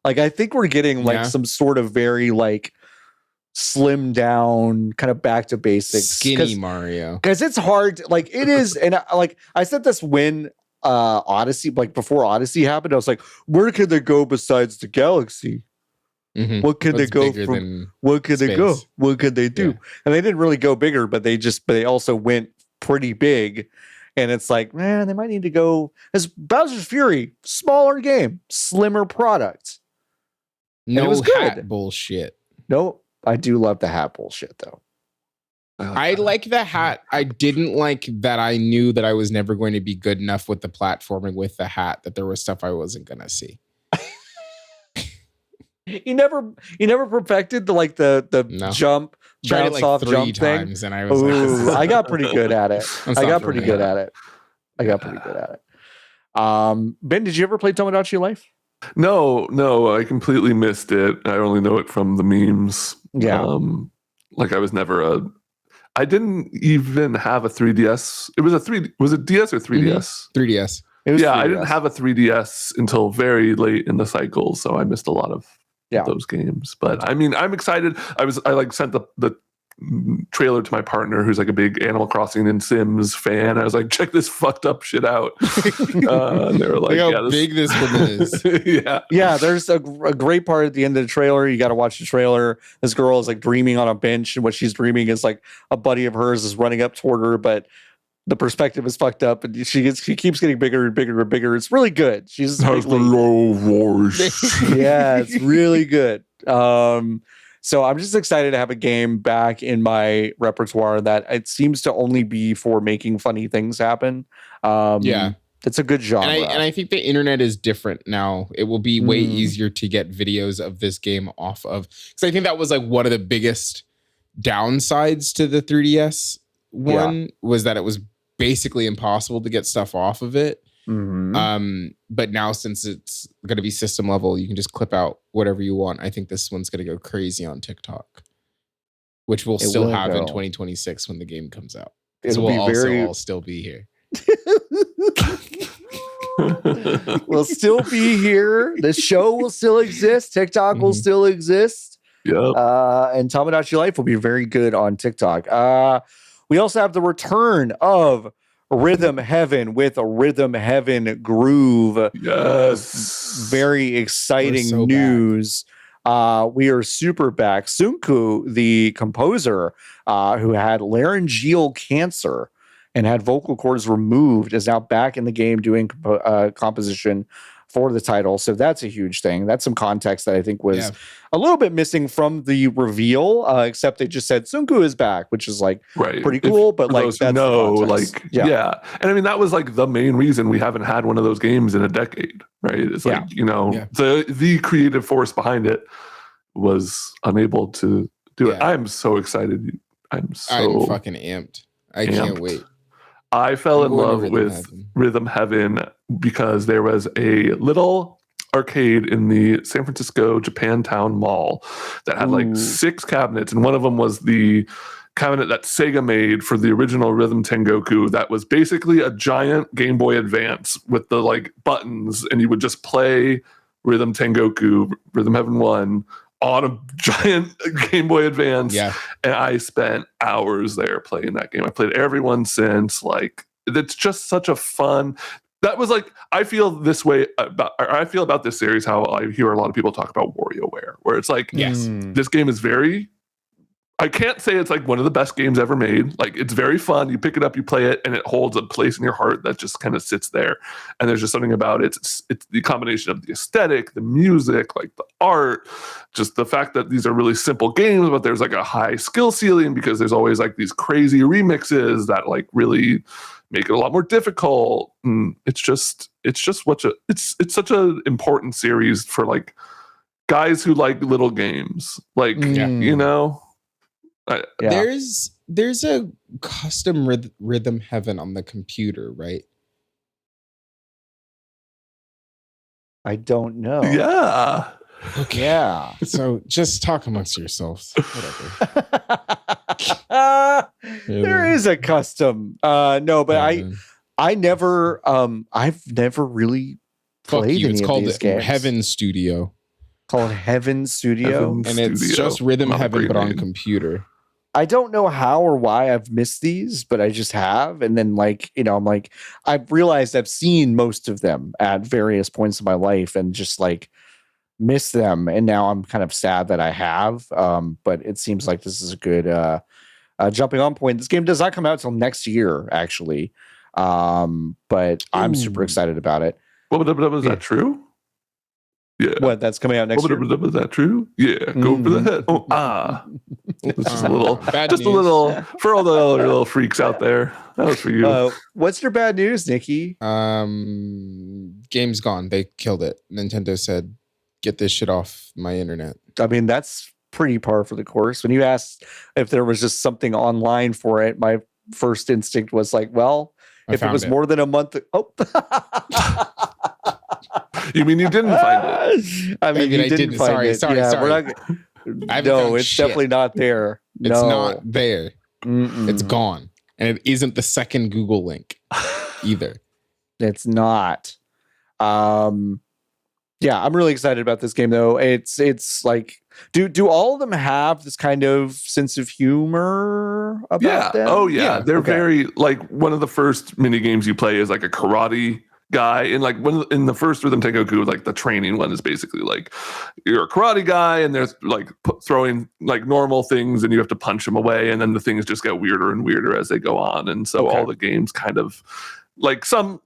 Like I think we're getting like some sort of very like slim down kind of back to basics skinny Mario. Because it's hard like it is, and I said this when Odyssey, like before Odyssey happened, I was like, where could they go besides the galaxy? Mm-hmm. What could they go from? What could they go? What could they do? Yeah. And they didn't really go bigger, but they also went pretty big. And it's like, man, they might need to go. As Bowser's Fury, smaller game, slimmer product. No hat bullshit. No, I do love the hat bullshit though. I like the hat. I didn't like that I knew that I was never going to be good enough with the platforming with the hat, that there was stuff I wasn't going to see. You never perfected the No. jump, Tried bounce it like off 3 jump times thing. and I was Ooh, like, I got pretty good at it. I got pretty good at it. Ben, did you ever play Tomodachi Life? No, I completely missed it. I only know it from the memes. Yeah. Like I didn't even have a 3DS. Was it DS or 3DS? 3DS. It was 3DS. I didn't have a 3DS until very late in the cycle, so I missed a lot of those games. But I mean, I'm excited. I sent the trailer to my partner, who's like a big Animal Crossing and Sims fan. I was like, check this fucked up shit out. And they were like, look how big this one is. Yeah, there's a great part at the end of the trailer. You got to watch the trailer. This girl is like dreaming on a bench, and what she's dreaming is like a buddy of hers is running up toward her, but the perspective is fucked up, and she keeps getting bigger and bigger and bigger. It's really good. She's has the low voice. Yeah, it's really good. So I'm just excited to have a game back in my repertoire that it seems to only be for making funny things happen. It's a good genre. And I think the internet is different now. It will be way easier to get videos of this game off of. Because I think that was like one of the biggest downsides to the 3DS one, was that it was basically impossible to get stuff off of it. But now, since it's going to be system level, you can just clip out whatever you want. I think this one's going to go crazy on TikTok, which we'll still have in 2026 when the game comes out. So we'll all still be here. We'll still be here. The show will still exist. TikTok will still exist. Yep. And Tomodachi Life will be very good on TikTok. We also have the return of Rhythm Heaven with a Rhythm Heaven Groove. Yes. Very exciting news. We are super back. Sunku, the composer, who had laryngeal cancer and had vocal cords removed, is now back in the game doing composition for the title. So that's a huge thing. That's some context that I think was a little bit missing from the reveal, except they just said Sunku is back, which is like pretty cool. But like, that's yeah. And I mean, that was like the main reason we haven't had one of those games in a decade, right? It's like, the creative force behind it was unable to do it. I'm so excited. I'm fucking amped. I can't wait. I fell in love with Rhythm Heaven because there was a little arcade in the San Francisco Japantown Mall that had like 6 cabinets, and one of them was the cabinet that Sega made for the original Rhythm Tengoku that was basically a giant Game Boy Advance with the like buttons, and you would just play Rhythm Tengoku, Rhythm Heaven 1 on a giant Game Boy Advance. Yeah. And I spent hours there playing that game. I played every one since. Like, it's just such a fun. That was like, I feel this way about, or I feel about this series how I hear a lot of people talk about WarioWare, where it's like, this game is very, I can't say it's like one of the best games ever made. Like, it's very fun. You pick it up, you play it, and it holds a place in your heart that just kind of sits there. And there's just something about it. It's the combination of the aesthetic, the music, like the art, just the fact that these are really simple games, but there's like a high skill ceiling because there's always like these crazy remixes that like really make it a lot more difficult. And it's such an important series for like guys who like little games. Like, you know. There's a custom Rhythm Heaven on the computer, right? I don't know. Yeah. Okay. Yeah. So just talk amongst yourselves. Whatever. There is a custom. No, but I've never really played any of these games. Heaven Studio. Called Heaven Studio. And it's just Rhythm Heaven, but on computer. I don't know how or why I've missed these, but I just have. And then I'm like, I've realized I've seen most of them at various points in my life and just like miss them. And now I'm kind of sad that I have. But it seems like this is a good jumping on point. This game does not come out until next year, actually. But I'm super excited about it. Well, but is that true? Yeah. What, that's coming out next year? Was that true? Yeah. Go over the head. It's just a little, for all the other little freaks out there. That was for you. What's your bad news, Nikki? Game's gone. They killed it. Nintendo said, "Get this shit off my internet." I mean, that's pretty par for the course. When you asked if there was just something online for it, my first instinct was like, well, if it was more than a month. You mean you didn't find it? I mean, you didn't find it. Sorry. No, it's definitely not there. It's not there. It's gone. And it isn't the second Google link either. It's not. Yeah, I'm really excited about this game though. It's like, do all of them have this kind of sense of humor about them? Oh yeah. They're very, like, one of the first mini games you play is like a karate guy, and like in the first Rhythm Tengoku, like the training one is basically like you're a karate guy and there's like throwing like normal things and you have to punch them away, and then the things just get weirder and weirder as they go on. And so all the games kind of like some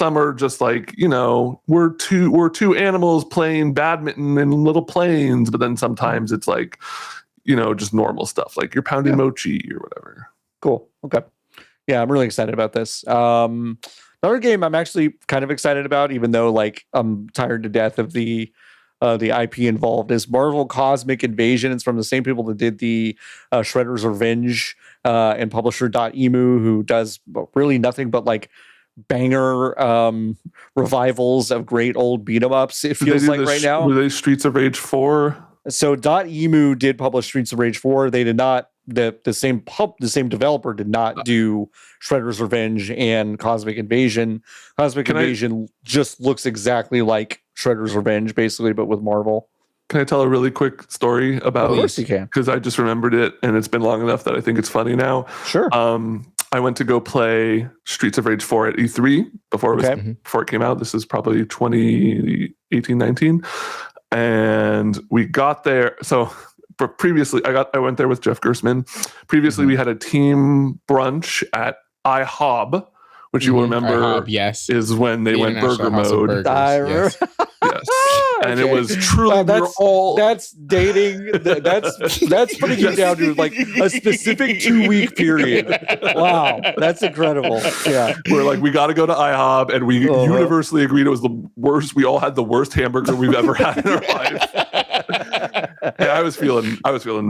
are just like, you know, we're two animals playing badminton in little planes, but then sometimes it's like, you know, just normal stuff like you're pounding mochi or whatever. Cool. Okay. Yeah, I'm really excited about this. Another game I'm actually kind of excited about, even though like I'm tired to death of the IP involved, is Marvel Cosmic Invasion. It's from the same people that did the Shredder's Revenge and publisher .emu, who does really nothing but like banger revivals of great old beat 'em ups. It feels like right now. Were they Streets of Rage 4? So .emu did publish Streets of Rage 4. They did not. The same developer did not do Shredder's Revenge and Cosmic Invasion. Cosmic Invasion just looks exactly like Shredder's Revenge, basically, but with Marvel. Can I tell a really quick story about? Of course you can. Because I just remembered it, and it's been long enough that I think it's funny now. Sure. I went to go play Streets of Rage 4 at E3 before it came out. This is probably 2018, 19, and we got there. So. But previously, I went there with Jeff Gersman. Previously, we had a team brunch at IHOB, which you will remember IHOB, is when they went burger mode. Yes. And it was truly that's dating. That's putting it down to like a specific 2-week period. Wow, that's incredible. Yeah, we're like, we got to go to IHOB, and we universally agreed it was the worst. We all had the worst hamburger we've ever had in our life. Yeah, I was feeling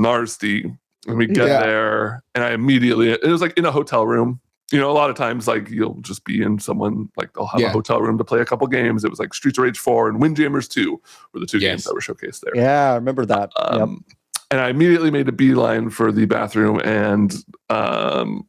nasty when we get there, and I immediately, it was like in a hotel room. You know, a lot of times, like, you'll just be in someone, like, they'll have a hotel room to play a couple games. It was like Streets of Rage 4 and Windjammers 2 were the two games that were showcased there. Yeah, I remember that. And I immediately made a beeline for the bathroom. And are we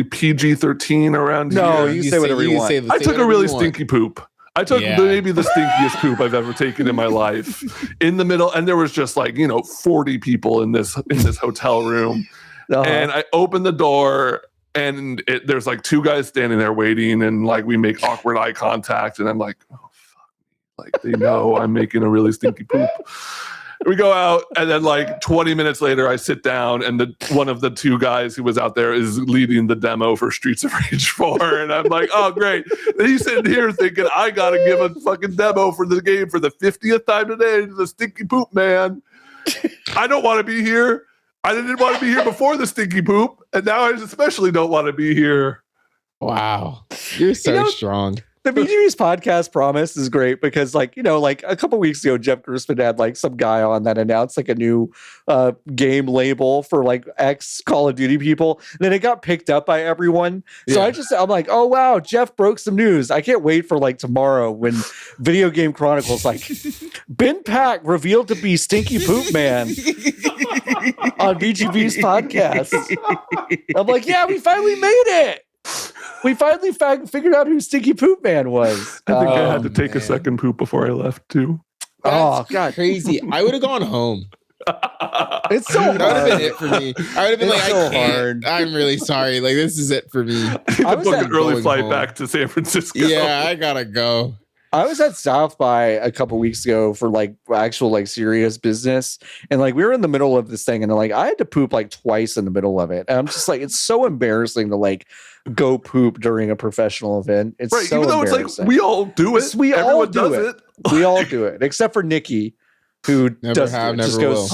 PG-13 around here? No, you say whatever you want. I took a really stinky poop. I took maybe the stinkiest poop I've ever taken in my life in the middle. And there was just like, 40 people in this hotel room. And I opened the door, and there's like two guys standing there waiting, and like we make awkward eye contact, and I'm like, oh fuck, like they know I'm making a really stinky poop. We go out, and then like 20 minutes later, I sit down, and one of the two guys who was out there is leading the demo for Streets of Rage 4, and I'm like, oh great. And he's sitting here thinking I gotta give a fucking demo for the game for the 50th time today to the stinky poop man. I don't want to be here. I didn't want to be here before the stinky poop, and now I especially don't want to be here. Wow. You're so strong. The BGB's podcast promise is great because, like, like a couple weeks ago, Jeff Gersman had like some guy on that announced like a new game label for like ex Call of Duty people. And then it got picked up by everyone. So I'm like, oh wow, Jeff broke some news. I can't wait for like tomorrow when Video Game Chronicles like Ben Pack revealed to be Stinky Poop Man on BGB's podcast. I'm like, yeah, we finally made it. We finally figured out who Stinky Poop Man was. I think I had to take a second poop before I left too. That's God, crazy! I would have gone home. It's so hard. That would have been it for me. I would have been like, I can't. I'm really sorry. Like, this is it for me. I booked an early flight back to San Francisco. Yeah, I gotta go. I was at South by a couple weeks ago for like actual like serious business, and like we were in the middle of this thing, and like I had to poop like twice in the middle of it. And I'm just like, it's so embarrassing to like go poop during a professional event. It's right, so even though it's like we all do it. Everyone does it. We all do it, except for Nikki, who just goes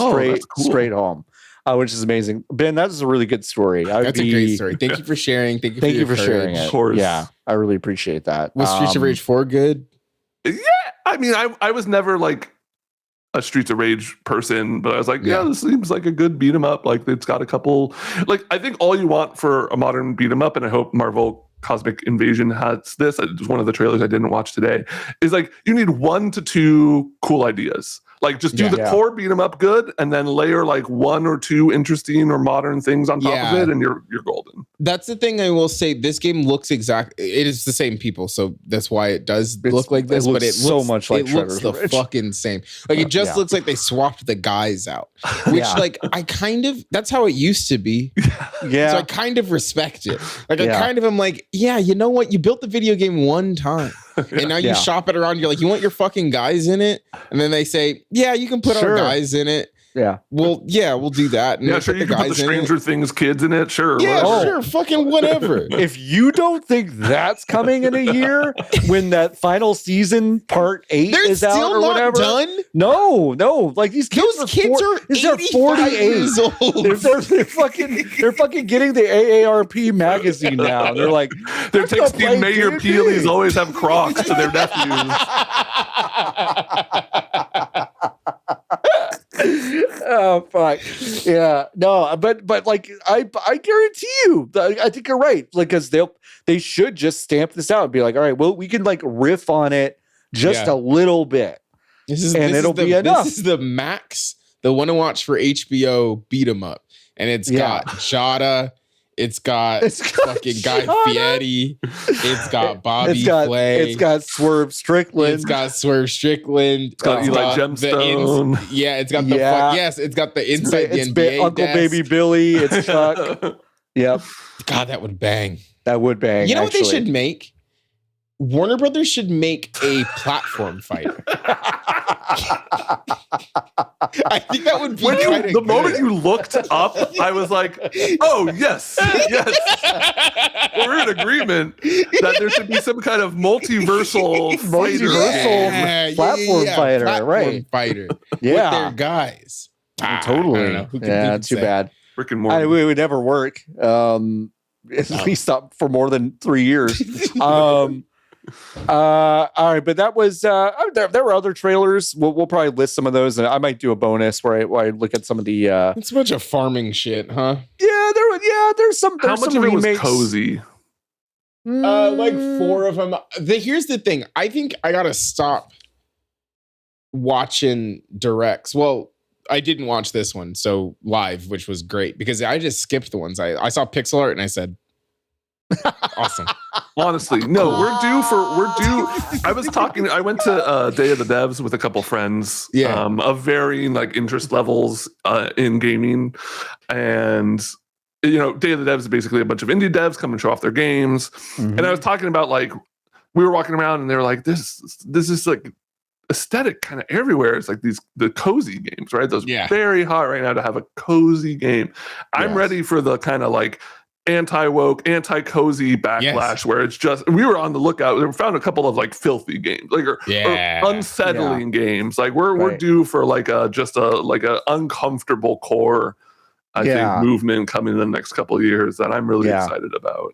straight home. Which is amazing. Ben, that was a really good story. That's a great story. Thank you for sharing. Thank you for sharing it. Of course. Yeah, I really appreciate that. Was Streets of Rage 4 good? Yeah, I mean, I was never like a Streets of Rage person, but I was like, yeah, this seems like a good beat 'em up. Like it's got a couple. Like I think all you want for a modern beat 'em up, and I hope Marvel Cosmic Invasion has this. It's one of the trailers I didn't watch today. Is like you need 1 to 2 cool ideas. Like just do the core beat 'em up good, and then layer like 1 or 2 interesting or modern things on top of it, and you're golden. That's the thing I will say. This game looks it is the same people, so that's why it does look like this. But it looks so much like it looks the fucking same. Like it just looks like they swapped the guys out. Which like I kind of that's how it used to be. Yeah. So I kind of respect it. Like I kind of am like, yeah, you know what? You built the video game one time. And now you shop it around. You're like, you want your fucking guys in it? And then they say, yeah, you can put our guys in it. Yeah. Well, yeah, we'll do that. And sure. You can put the Stranger Things kids in it. Sure. Yeah, sure. Fucking whatever. If you don't think that's coming in a year when that final season part 8 is out or whatever. Done? No. Like these kids are 48 years old. They're fucking getting the AARP magazine now. They're like, they're texting Mayor Peely's always have Crocs to their nephews. Oh fuck. Yeah. No, but like I guarantee you, I think you're right. Like, because they should just stamp this out and be like, all right, well, we can like riff on it just a little bit. It'll be enough. This is the max, the one to watch for HBO beat 'em up. And it's got Jada. It's got fucking Guy Fieri. It's got Bobby Flay. It's got Swerve Strickland. It's got Eli Gemstone. It's got the it's got the inside the NBA Uncle desk. Baby Billy. It's Chuck. Yep. God, that would bang. That would bang. You know what they should make? Warner Brothers should make a platform fighter. I think that would be the moment you looked up, I was like, oh, yes. We're in agreement that there should be some kind of multiversal platform fighter, right? Fighter. With their guys. Totally. Who too bad. Rick and Morty. It would never work. At least not for more than 3 years. All right, but that was there were other trailers. We'll probably list some of those, and I might do a bonus where I look at some of the it's a bunch of farming shit, huh? There's some how much of it was cozy? Like 4 of them. Here's the thing. I think I gotta stop watching directs. Well, I didn't watch this one so live, which was great because I just skipped the ones I saw pixel art and I said awesome. Honestly, no, we're due. I went to Day of the Devs with a couple friends of varying like interest levels in gaming. And, you know, Day of the Devs is basically a bunch of indie devs come and show off their games. Mm-hmm. And I was talking about like, we were walking around and they were like, this is like aesthetic kind of everywhere. It's like the cozy games, right? Those very hot right now to have a cozy game. I'm ready for the kind of like anti-woke, anti-cozy backlash where it's just, we were on the lookout. We found a couple of like filthy games, like or unsettling games. Like we're due for like a uncomfortable core, I think, movement coming in the next couple of years that I'm really excited about.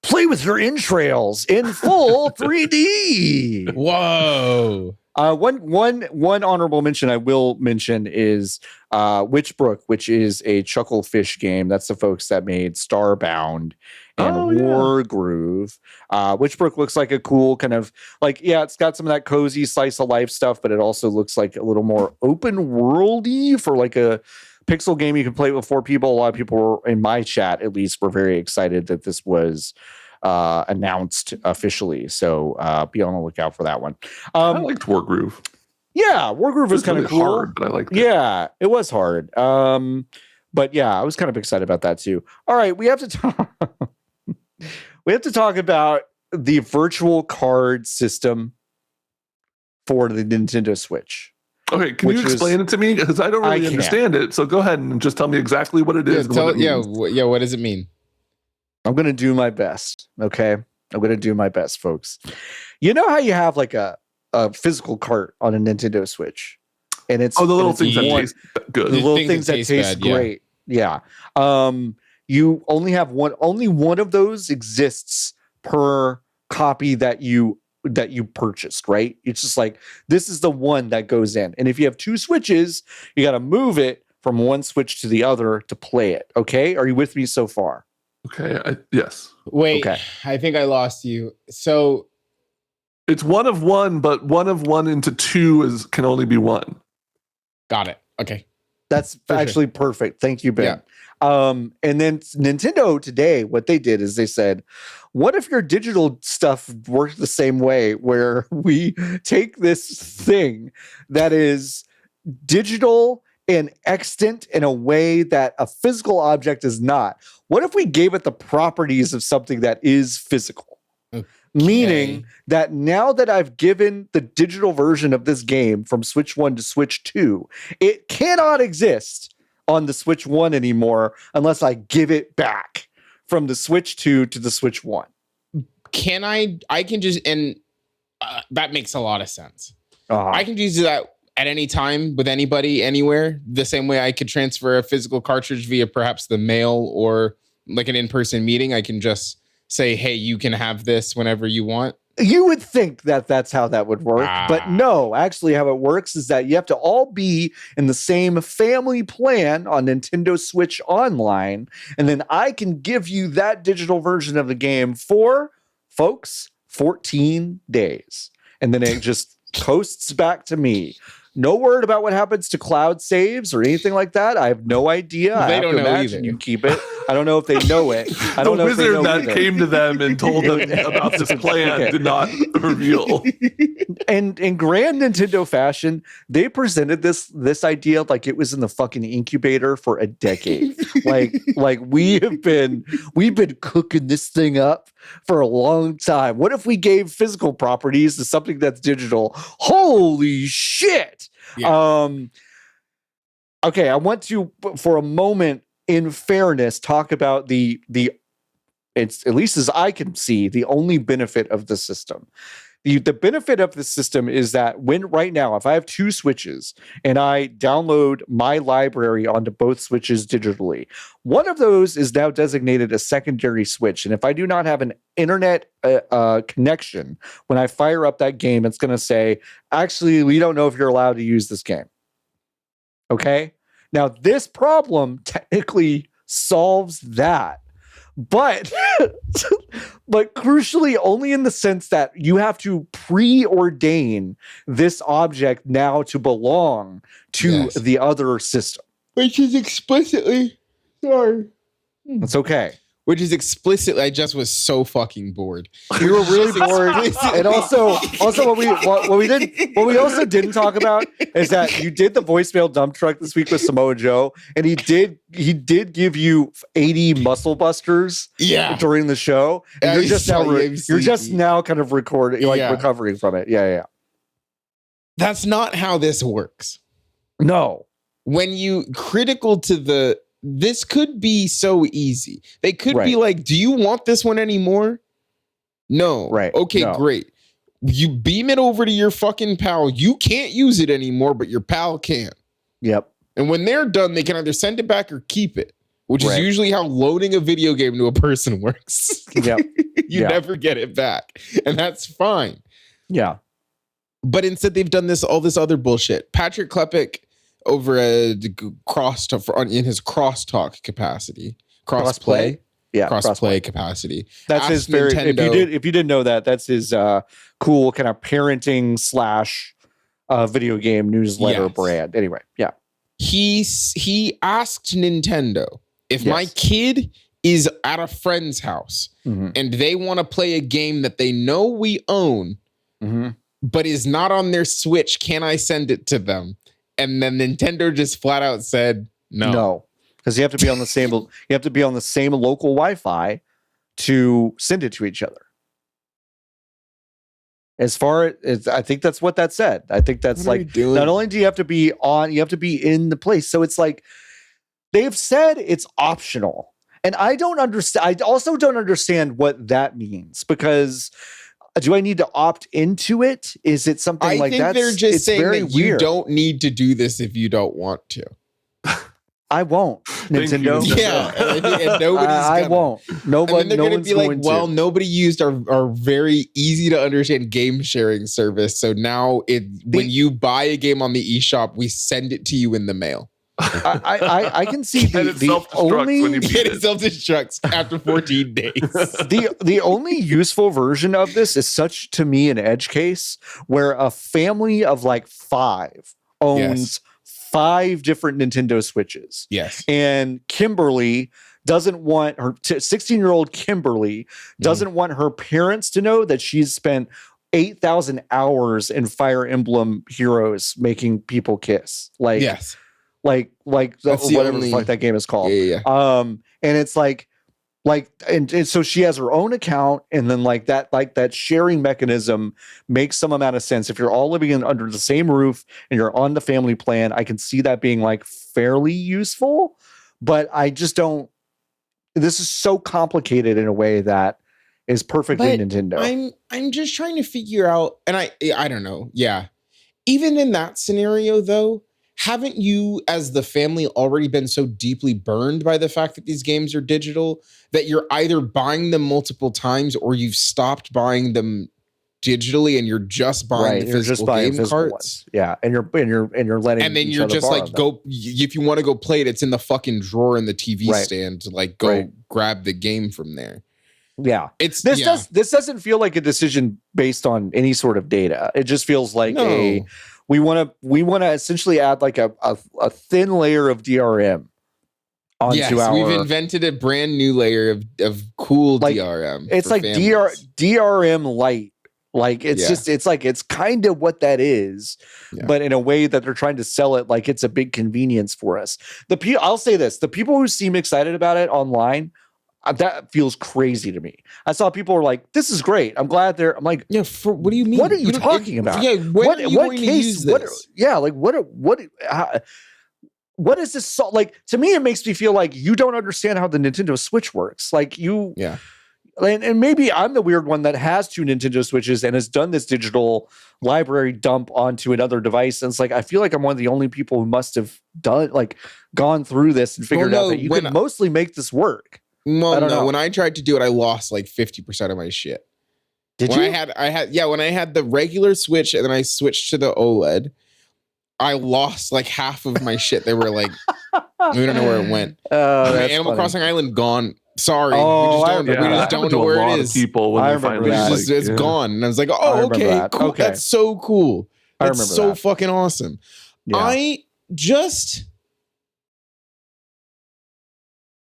Play with your entrails in full 3D. Whoa. One honorable mention I will mention is Witchbrook, which is a Chucklefish game. That's the folks that made Starbound and Wargroove. Witchbrook looks like a cool kind of like, it's got some of that cozy slice of life stuff, but it also looks like a little more open worldy for like a pixel game you can play with 4 people. A lot of people were, in my chat at least, were very excited that this was announced officially. So be on the lookout for that one. I liked Wargroove. Yeah, Wargroove was kind of really cool. Hard, but I liked it. Yeah, it was hard. But yeah, I was kind of excited about that too. All right, we have to talk. We have to talk about the virtual card system for the Nintendo Switch. Okay, can you explain it to me? Because I don't really understand it. So go ahead and just tell me exactly what it is. What does it mean? I'm going to do my best. Okay. I'm going to do my best, folks. You know how you have like a physical cart on a Nintendo Switch? And it's the little things that taste good. The little things that taste great. Yeah. You only have one. Only one of those exists per copy that you purchased, right? It's just like, this is the one that goes in. And if you have two Switches, you got to move it from one Switch to the other to play it. Okay. Are you with me so far? Okay. Yes. Wait, okay. I think I lost you. So it's one of one, but one of one into two can only be one. Got it. Okay. That's actually perfect. Thank you, Ben. Yeah. And then Nintendo today, what they did is they said, what if your digital stuff worked the same way, where we take this thing that is digital and extant in a way that a physical object is not? What if we gave it the properties of something that is physical? Okay. Meaning that now that I've given the digital version of this game from Switch 1 to Switch 2, it cannot exist on the Switch 1 anymore unless I give it back from the Switch 2 to the Switch 1. Can I can just, and that makes a lot of sense. I can just do that at any time with anybody, anywhere, the same way I could transfer a physical cartridge via perhaps the mail or like an in-person meeting. I can just say, hey, you can have this whenever you want. You would think that that's how that would work, but no, actually how it works is that you have to all be in the same family plan on Nintendo Switch Online, and then I can give you that digital version of the game for, folks, 14 days. And then it just coasts back to me. No word about what happens to cloud saves or anything like that. I have no idea. They don't know either. You keep it. I don't know if they know it. I don't know if they know the wizard that came to them and told them about this plan did not reveal. And in grand Nintendo fashion, they presented this idea like it was in the fucking incubator for a decade. like we've been cooking this thing up for a long time. What if we gave physical properties to something that's digital? Holy shit. Yeah. Okay, I want to, for a moment, in fairness, talk about the it's, at least as I can see, the only benefit of the system. The benefit of the system is that right now, if I have two Switches and I download my library onto both Switches digitally, one of those is now designated a secondary Switch. And if I do not have an internet connection, when I fire up that game, it's going to say, actually, we don't know if you're allowed to use this game. Okay? Now, this problem technically solves that. But crucially only in the sense that you have to preordain this object now to belong to the other system. Which is explicitly, sorry. It's okay. Which is explicitly, I just was so fucking bored. We were really bored. And also what we also didn't talk about is that you did the voicemail dump truck this week with Samoa Joe, and he did give you 80 muscle busters during the show. And you're just now kind of recording, recovering from it. Yeah. That's not how this works. No. When you critical to this could be so easy. They could be like, do you want this one anymore? No. Right. Okay, great. You beam it over to your fucking pal. You can't use it anymore, but your pal can. Yep. And when they're done, they can either send it back or keep it, which is usually how loading a video game to a person works. Yep. You never get it back. And that's fine. Yeah. But instead, they've done all this other bullshit. Patrick Klepek, over in his crosstalk capacity, crossplay capacity. That's his very. If you didn't know that, that's his cool kind of parenting / video game newsletter brand. Anyway, yeah. He asked Nintendo if my kid is at a friend's house and they want to play a game that they know we own, but is not on their Switch, can I send it to them? And then Nintendo just flat out said no. No, because you have to be on the same. You have to be on the same local Wi-Fi to send it to each other. As far as I think that's what that said. I think that's like not only do you have to be on, you have to be in the place. So it's like they've said it's optional. And I don't understand. I also don't understand what that means because do I need to opt into it? Is it something like that? I think they're just saying that you don't need to do this if you don't want to. I won't. Nintendo. Yeah, and nobody's I won't. Nobody. And then they're going to be like, well, nobody used our very easy to understand game sharing service. So now when you buy a game on the eShop, we send it to you in the mail. I can see the only it self-destructs after 14 days. The only useful version of this is such to me an edge case where a family of like 5 owns 5 different Nintendo Switches. Yes. And Kimberly doesn't want her 16-year-old Kimberly doesn't want her parents to know that she's spent 8,000 hours in Fire Emblem Heroes making people kiss. Like, yes. Like whatever the fuck that game is called. Yeah. And it's like and so she has her own account, and then that sharing mechanism makes some amount of sense. If you're all living under the same roof and you're on the family plan, I can see that being like fairly useful, but I just don't. This is so complicated in a way that is perfectly Nintendo. I'm just trying to figure out, and I don't know. Yeah. Even in that scenario though, haven't you as the family already been so deeply burned by the fact that these games are digital that you're either buying them multiple times or you've stopped buying them digitally and you're just buying the physical game carts? Ones. Yeah, and you're letting, and then you're just like go if you want to go play it, it's in the fucking drawer in the TV stand to like go grab the game from there. Yeah, this doesn't feel like a decision based on any sort of data. It just feels like we want to essentially add like a thin layer of DRM onto our. We've invented a brand new layer of cool DRM. It's like DRM light. Like it's kind of what that is, but in a way that they're trying to sell it like it's a big convenience for us. I'll say this: the people who seem excited about it online. That feels crazy to me. I saw people were like, "This is great. I'm glad they're." I'm like, what do you mean? What are you talking about? Yeah, what case? What is this? Like to me, it makes me feel like you don't understand how the Nintendo Switch works. Like and maybe I'm the weird one that has 2 Nintendo Switches and has done this digital library dump onto another device. And it's like I feel like I'm one of the only people who must have gone through this and figured out that you can mostly make this work. Well, no. When I tried to do it, I lost like 50% of my shit. Did you? When I had the regular Switch and then I switched to the OLED, I lost like half of my shit. They were like, we don't know where it went. Animal Crossing Island gone. Sorry, we just don't know where it is. People, when it's gone, and I was like, oh, okay, cool. Okay. That's so cool. That's so fucking awesome. Yeah.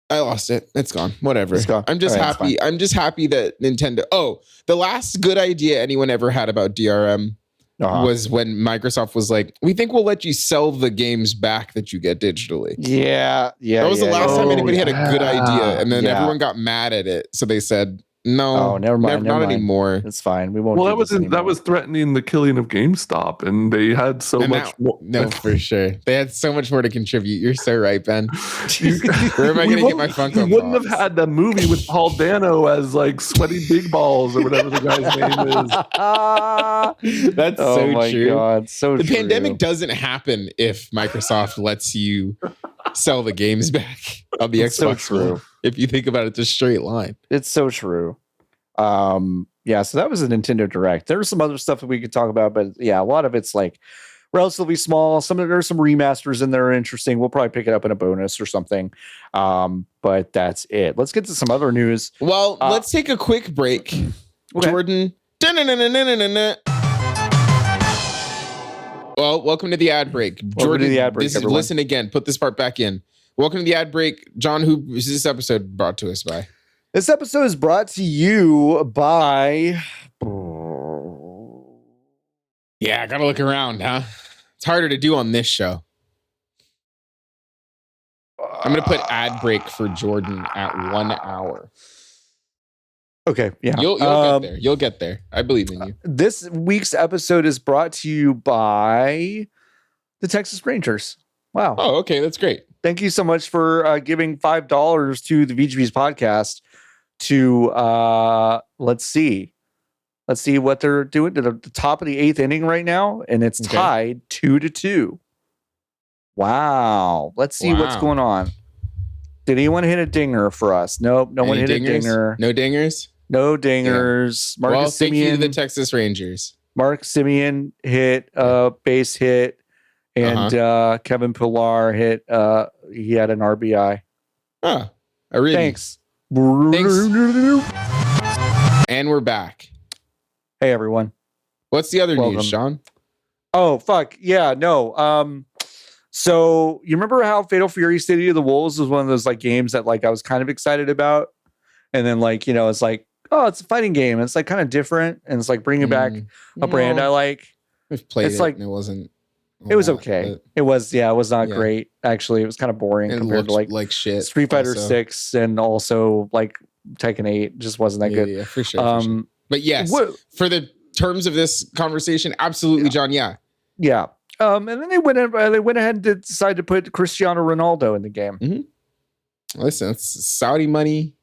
I lost it. It's gone. Whatever. It's gone. I'm just happy. I'm just happy that Nintendo. Oh, the last good idea anyone ever had about DRM was when Microsoft was like, "We think we'll let you sell the games back that you get digitally." Yeah. That was the last time anybody had a good idea, and then everyone got mad at it. So they said, "No, never mind. Not anymore. It's fine. We won't." Well, that was threatening the killing of GameStop, and they had so much more. No, for sure, they had so much more to contribute. You're so right, Ben. Where am I going to get my Funko? You wouldn't have had the movie with Paul Dano as like sweaty big balls or whatever the guy's name is. That's so my true. God, so the true. pandemic doesn't happen if Microsoft lets you sell the games back on the Xbox. So true. If you think about it, it's a straight line. It's so true. So that was a Nintendo Direct. There's some other stuff that we could talk about, but a lot of it's like relatively small. There's some remasters in there interesting. We'll probably pick it up in a bonus or something. But that's it. Let's get to some other news. Well, let's take a quick break. Okay. Jordan. Well, welcome to the ad break. Jordan, listen again. Put this part back in. Welcome to the ad break. John, who is this episode brought to us by? This episode is brought to you by... Yeah, I gotta look around, huh? It's harder to do on this show. I'm gonna put ad break for Jordan at 1 hour. Okay, yeah. You'll get there. You'll get there. I believe in you. This week's episode is brought to you by the Texas Rangers. Wow. Oh, okay. That's great. Thank you so much for giving $5 to the VGB's podcast to let's see what they're doing to the top of the 8th inning right now, and it's tied 2-2. Wow. Let's see what's going on. Did anyone hit a dinger for us? Nope. No one hit a dinger. No dingers? No dingers. Yeah. Marcus Simeon, thank you to the Texas Rangers. Mark Simeon hit a base hit, and Kevin Pillar hit he had an RBI. Ah, really? Thanks. And we're back. Hey everyone. What's the other news, Sean? Oh fuck. Yeah, no. So you remember how Fatal Fury City of the Wolves was one of those like games that like I was kind of excited about, and then like it's like, oh, it's a fighting game. It's like kind of different, and it's like bringing back a brand I like. We've played it, like, and it wasn't. It was okay. It was not great. Actually, it was kind of boring compared to like shit. Street Fighter 6 and also like Tekken 8. Just wasn't that good. Yeah, for sure. But yes, for the terms of this conversation, absolutely, John. Yeah. And then they went ahead and decided to put Cristiano Ronaldo in the game. Mm-hmm. Listen, it's Saudi money,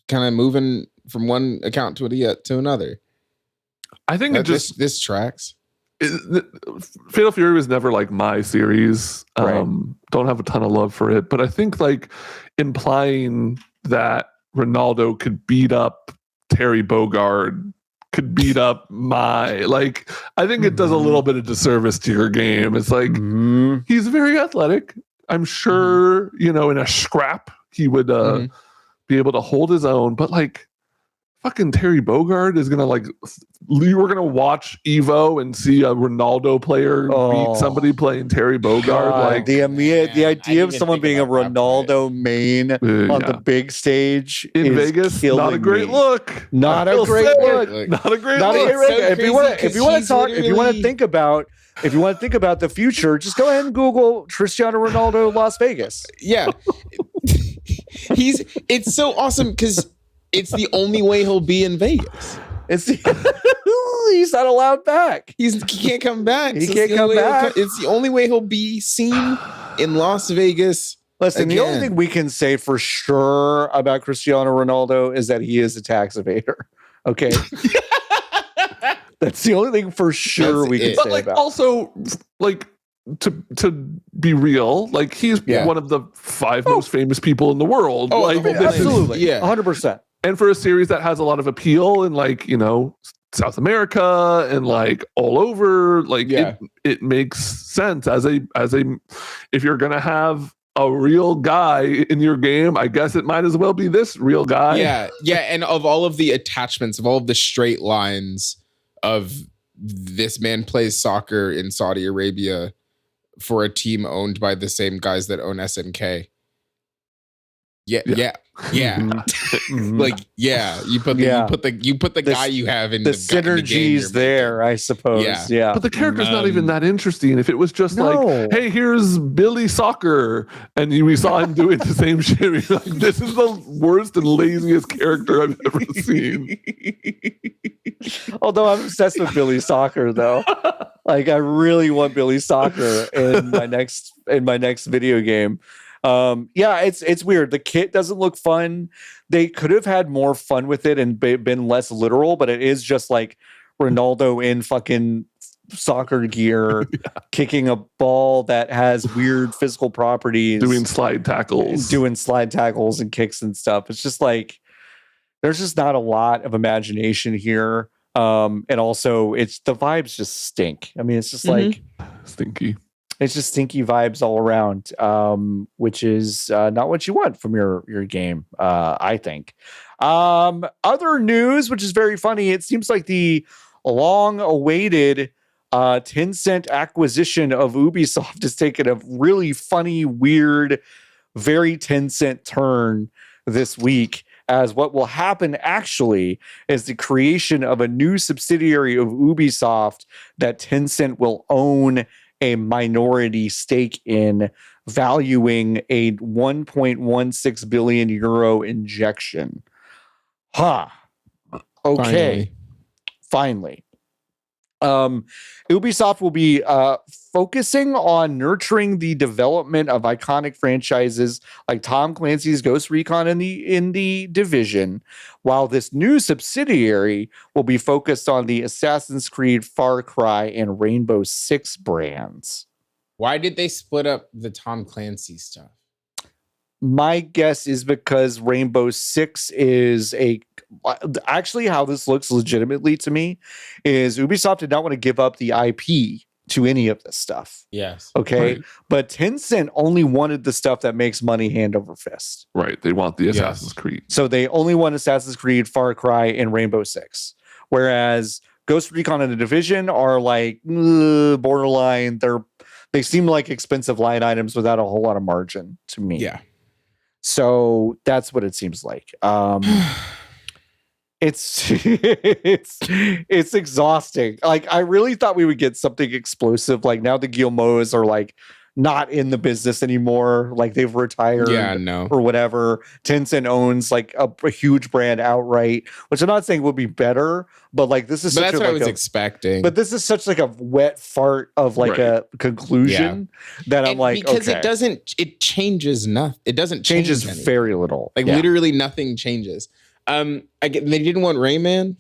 kind of moving from one account to another. I think this tracks. Fatal Fury was never like my series. Don't have a ton of love for it, but I think like implying that Ronaldo could beat up Terry Bogard, could beat up I think it does a little bit of disservice to your game. It's like he's very athletic. I'm sure in a scrap he would be able to hold his own, but like fucking Terry Bogard is gonna you were gonna watch Evo and see a Ronaldo player beat somebody playing Terry Bogard. God, the idea of someone being a Ronaldo main on the big stage in Vegas, not a great look. Not a great look. If you want to think about the future, just go ahead and Google Cristiano Ronaldo Las Vegas. Yeah, it's so awesome because it's the only way he'll be in Vegas. He's not allowed back. He can't come back. He can't come back. It's the only way he'll be seen in Las Vegas. Listen, the only thing we can say for sure about Cristiano Ronaldo is that he is a tax evader. Okay. That's the only thing for sure we can say about. Also, to be real, like he's one of the 5 most famous people in the world. Absolutely. 100%. And for a series that has a lot of appeal in South America and all over, it makes sense as a if you're gonna have a real guy in your game, I guess it might as well be this real guy. Yeah, and of all of the attachments, of all of the straight lines of this man plays soccer in Saudi Arabia for a team owned by the same guys that own SNK. Yeah. You put the guy you have in the synergies there, I suppose. Yeah. But the character's not even that interesting. If it was just hey, here's Billy Soccer, and we saw him doing the same shit, this is the worst and laziest character I've ever seen. Although I'm obsessed with Billy Soccer, though. I really want Billy Soccer in my next video game. It's weird. The kit doesn't look fun. They could have had more fun with it and been less literal, but it is just like Ronaldo in fucking soccer gear kicking a ball that has weird physical properties, doing slide tackles and kicks and stuff. It's just like there's just not a lot of imagination here. And also the vibes just stink. I mean, it's just stinky. It's just stinky vibes all around, which is not what you want from your game, I think. Other news, which is very funny, it seems like the long-awaited Tencent acquisition of Ubisoft has taken a really funny, weird, very Tencent turn this week, as what will happen actually is the creation of a new subsidiary of Ubisoft that Tencent will own a minority stake in, valuing a 1.16 billion euro injection. Okay. Finally. Ubisoft will be focusing on nurturing the development of iconic franchises like Tom Clancy's Ghost Recon in the Division, while this new subsidiary will be focused on the Assassin's Creed, Far Cry, and Rainbow Six brands. Why did they split up the Tom Clancy stuff? My guess is because Rainbow Six is actually how this looks legitimately to me is Ubisoft did not want to give up the IP to any of this stuff. Yes. Okay. Right. But Tencent only wanted the stuff that makes money hand over fist. Right. They want the Assassin's Creed. So they only want Assassin's Creed, Far Cry, and Rainbow Six. Whereas Ghost Recon and the Division are like borderline. They seem like expensive line items without a whole lot of margin to me. Yeah. So that's what it seems like. It's exhausting. Like I really thought we would get something explosive. Like now the Guillemets are like not in the business anymore. Like they've retired. Yeah, no. Or whatever. Tencent owns like a huge brand outright, which I'm not saying would be better, but like this is. But that's what I was expecting. But this is such like a wet fart of like a conclusion that I'm like, because okay. it changes nothing. It doesn't changes change very little. Like literally nothing changes. They didn't want Rayman.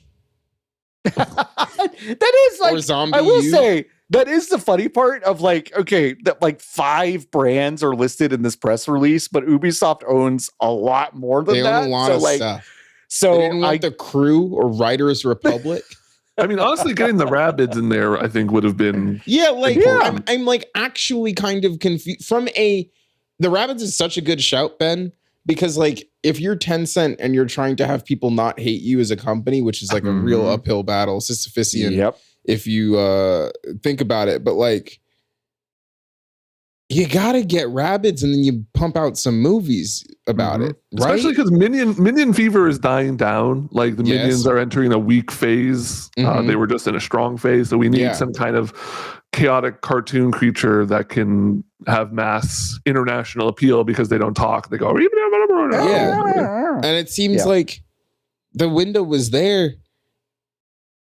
That is like or Zombie. I will say that is the funny part of like, okay, that like 5 brands are listed in this press release, but Ubisoft owns a lot more than that. They own a lot of stuff. So they didn't want the Crew or Writers Republic. I mean, honestly, getting the Rabbids in there, I think would have been I'm like actually kind of confused the Rabbids is such a good shout, Ben, because like if you're Tencent and you're trying to have people not hate you as a company, which is like a real uphill battle, Sisyphusian, if you think about it, but like you gotta get Rabbids and then you pump out some movies about it, right? Especially because Minion Fever is dying down. Like the Minions are entering a weak phase. They were just in a strong phase, so we need some kind of chaotic cartoon creature that can have mass international appeal because they don't talk. They go, and it seems like the window was there.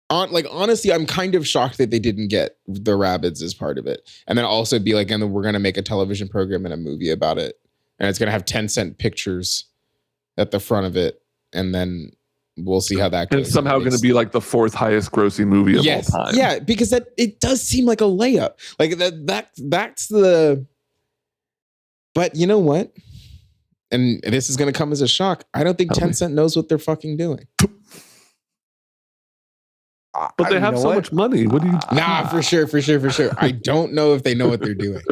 Honestly, I'm kind of shocked that they didn't get the Rabbids as part of it. And then also be like, and then we're going to make a television program and a movie about it. And it's going to have Tencent Pictures at the front of it. And then we'll see how that goes. And it's somehow going to be like the 4th highest grossing movie of all time. Yeah, because it does seem like a layup. Like that's the... But you know what? And this is going to come as a shock. I don't think Tencent knows what they're fucking doing. But they have so much money. What do you? Nah, for sure. I don't know if they know what they're doing.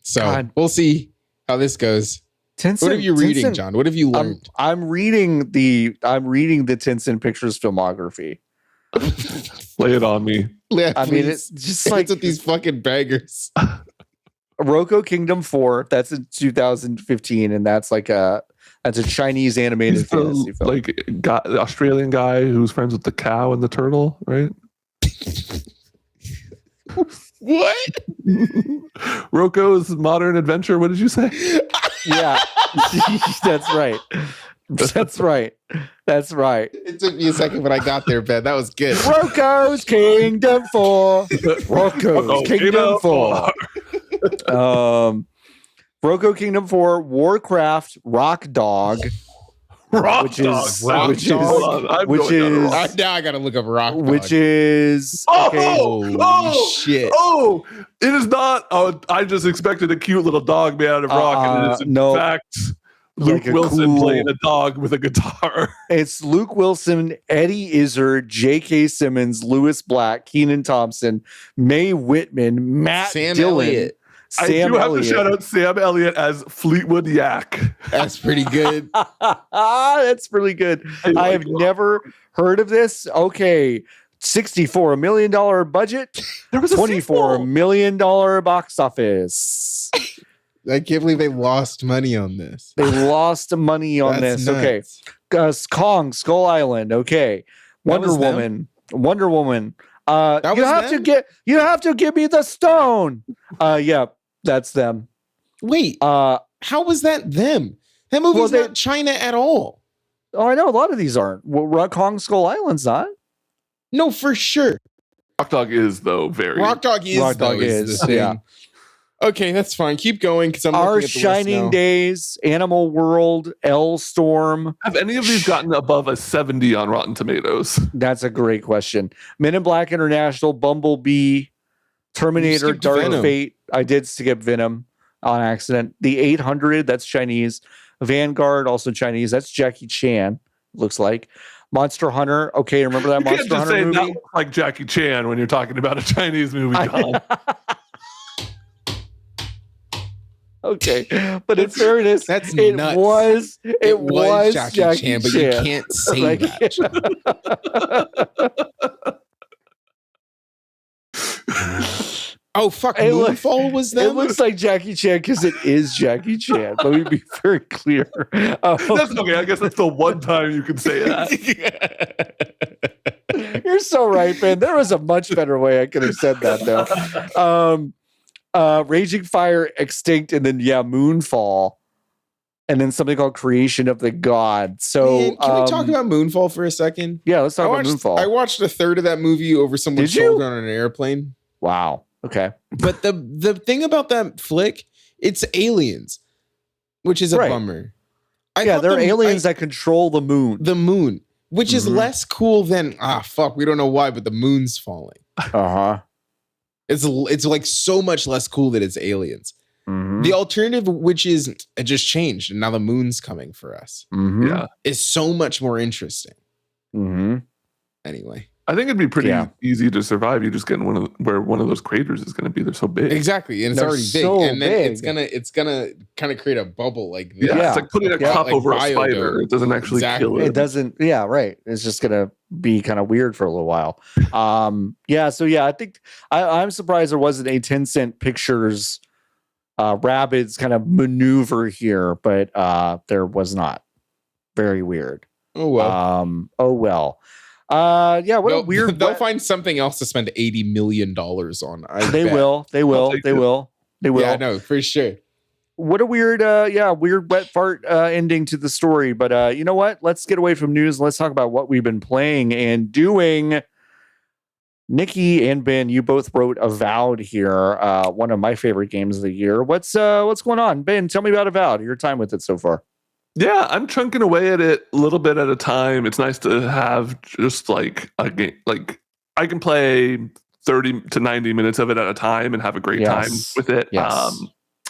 So we'll see how this goes. Tencent, what are you reading, John? What have you learned? I'm reading the Tencent Pictures filmography. Lay it on me. Yeah, I mean, it's just like with these fucking beggars. Roko Kingdom 4. That's in 2015, and that's a Chinese animated fantasy film. Like the Australian guy who's friends with the cow and the turtle, right? What? Roko's Modern Adventure. What did you say? Yeah, that's right. That's right. It took me a second, but I got there, Ben. That was good. Roko's Kingdom 4. Roko's Kingdom 4. Roko Kingdom 4, Warcraft, Rock Dog. Now I gotta look up Rock Dog. Which is shit. Oh, it is not. Oh, I just expected a cute little dog made out of rock, and it is in fact Luke Wilson playing a dog with a guitar. It's Luke Wilson, Eddie Izzard, J.K. Simmons, Lewis Black, Keenan Thompson, Mae Whitman, Matt Dillon. Elliott. I do have to shout out Sam Elliott as Fleetwood Yak. That's pretty good. That's really good. I have never heard of this. Okay. $64 million budget. There was a $24 million box office. I can't believe they lost money on this. They lost money on this. Nuts. Okay. Kong, Skull Island. Okay. Wonder Woman. You have to give me the stone. Yeah, that's them. Wait, how was that them? That movie's not China at all. Oh, I know a lot of these aren't. Well, Kong Skull Island's not. No, for sure. Rock Dog is though very. Rock Dog is the thing. Yeah. Okay, that's fine. Keep going because I'm Our looking at the Shining list now. Days, Animal World, L Storm. Have any of these gotten above a 70 on Rotten Tomatoes? That's a great question. Men in Black International, Bumblebee, Terminator, Dark Venom. Fate. I did skip Venom on accident. The 800, that's Chinese. Vanguard, also Chinese. That's Jackie Chan, looks like. Monster Hunter. Okay, remember that You Monster can't just Hunter say movie? that looks like Jackie Chan when you're talking about a Chinese movie, John. Okay, but in fairness, That's it nuts. was Jackie Chan, but you can't say Like, that. Oh fuck! Hey, look, Moonfall was it them. looks like Jackie Chan because it is Jackie Chan. Let me be very clear. That's okay. I guess that's the one time you can say that. You're so right, Ben. There was a much better way I could have said that, though. Raging Fire, Extinct, and then Moonfall, and then something called Creation of the God. So, Man, can we talk about Moonfall for a second? Yeah, let's talk about Moonfall. I watched a third of that movie over someone's shoulder on an airplane. Wow. Okay. But the thing about that flick, it's aliens, which is a bummer. They're aliens that control the moon. The moon, which is less cool than we don't know why, but the moon's falling. Uh-huh. It's like so much less cool that it's aliens. The alternative, which is it just changed and now the moon's coming for us, is so much more interesting. Anyway, I think it'd be pretty easy to survive. You just get in where one of those craters is going to be. They're so big. Exactly, and it's already big, and then it's gonna kind of create a bubble like this. Yeah, it's like putting a cup over a spider. It doesn't actually kill it. It doesn't. Yeah, right. It's just gonna be kind of weird for a little while. I think I'm surprised there wasn't a Tencent Pictures Rabbids kind of maneuver here, but there was not. Very weird. Oh well. What a weird. They'll find something else to spend $80 million on. They will. Yeah, no, for sure. What a weird, weird wet fart ending to the story. But you know what? Let's get away from news. Let's talk about what we've been playing and doing. Nikki and Ben, you both wrote Avowed here. One of my favorite games of the year. What's going on? Ben, tell me about Avowed. Your time with it so far. Yeah, I'm chunking away at it a little bit at a time. It's nice to have just like a game. Like I can play 30 to 90 minutes of it at a time and have a great time with it. Yes.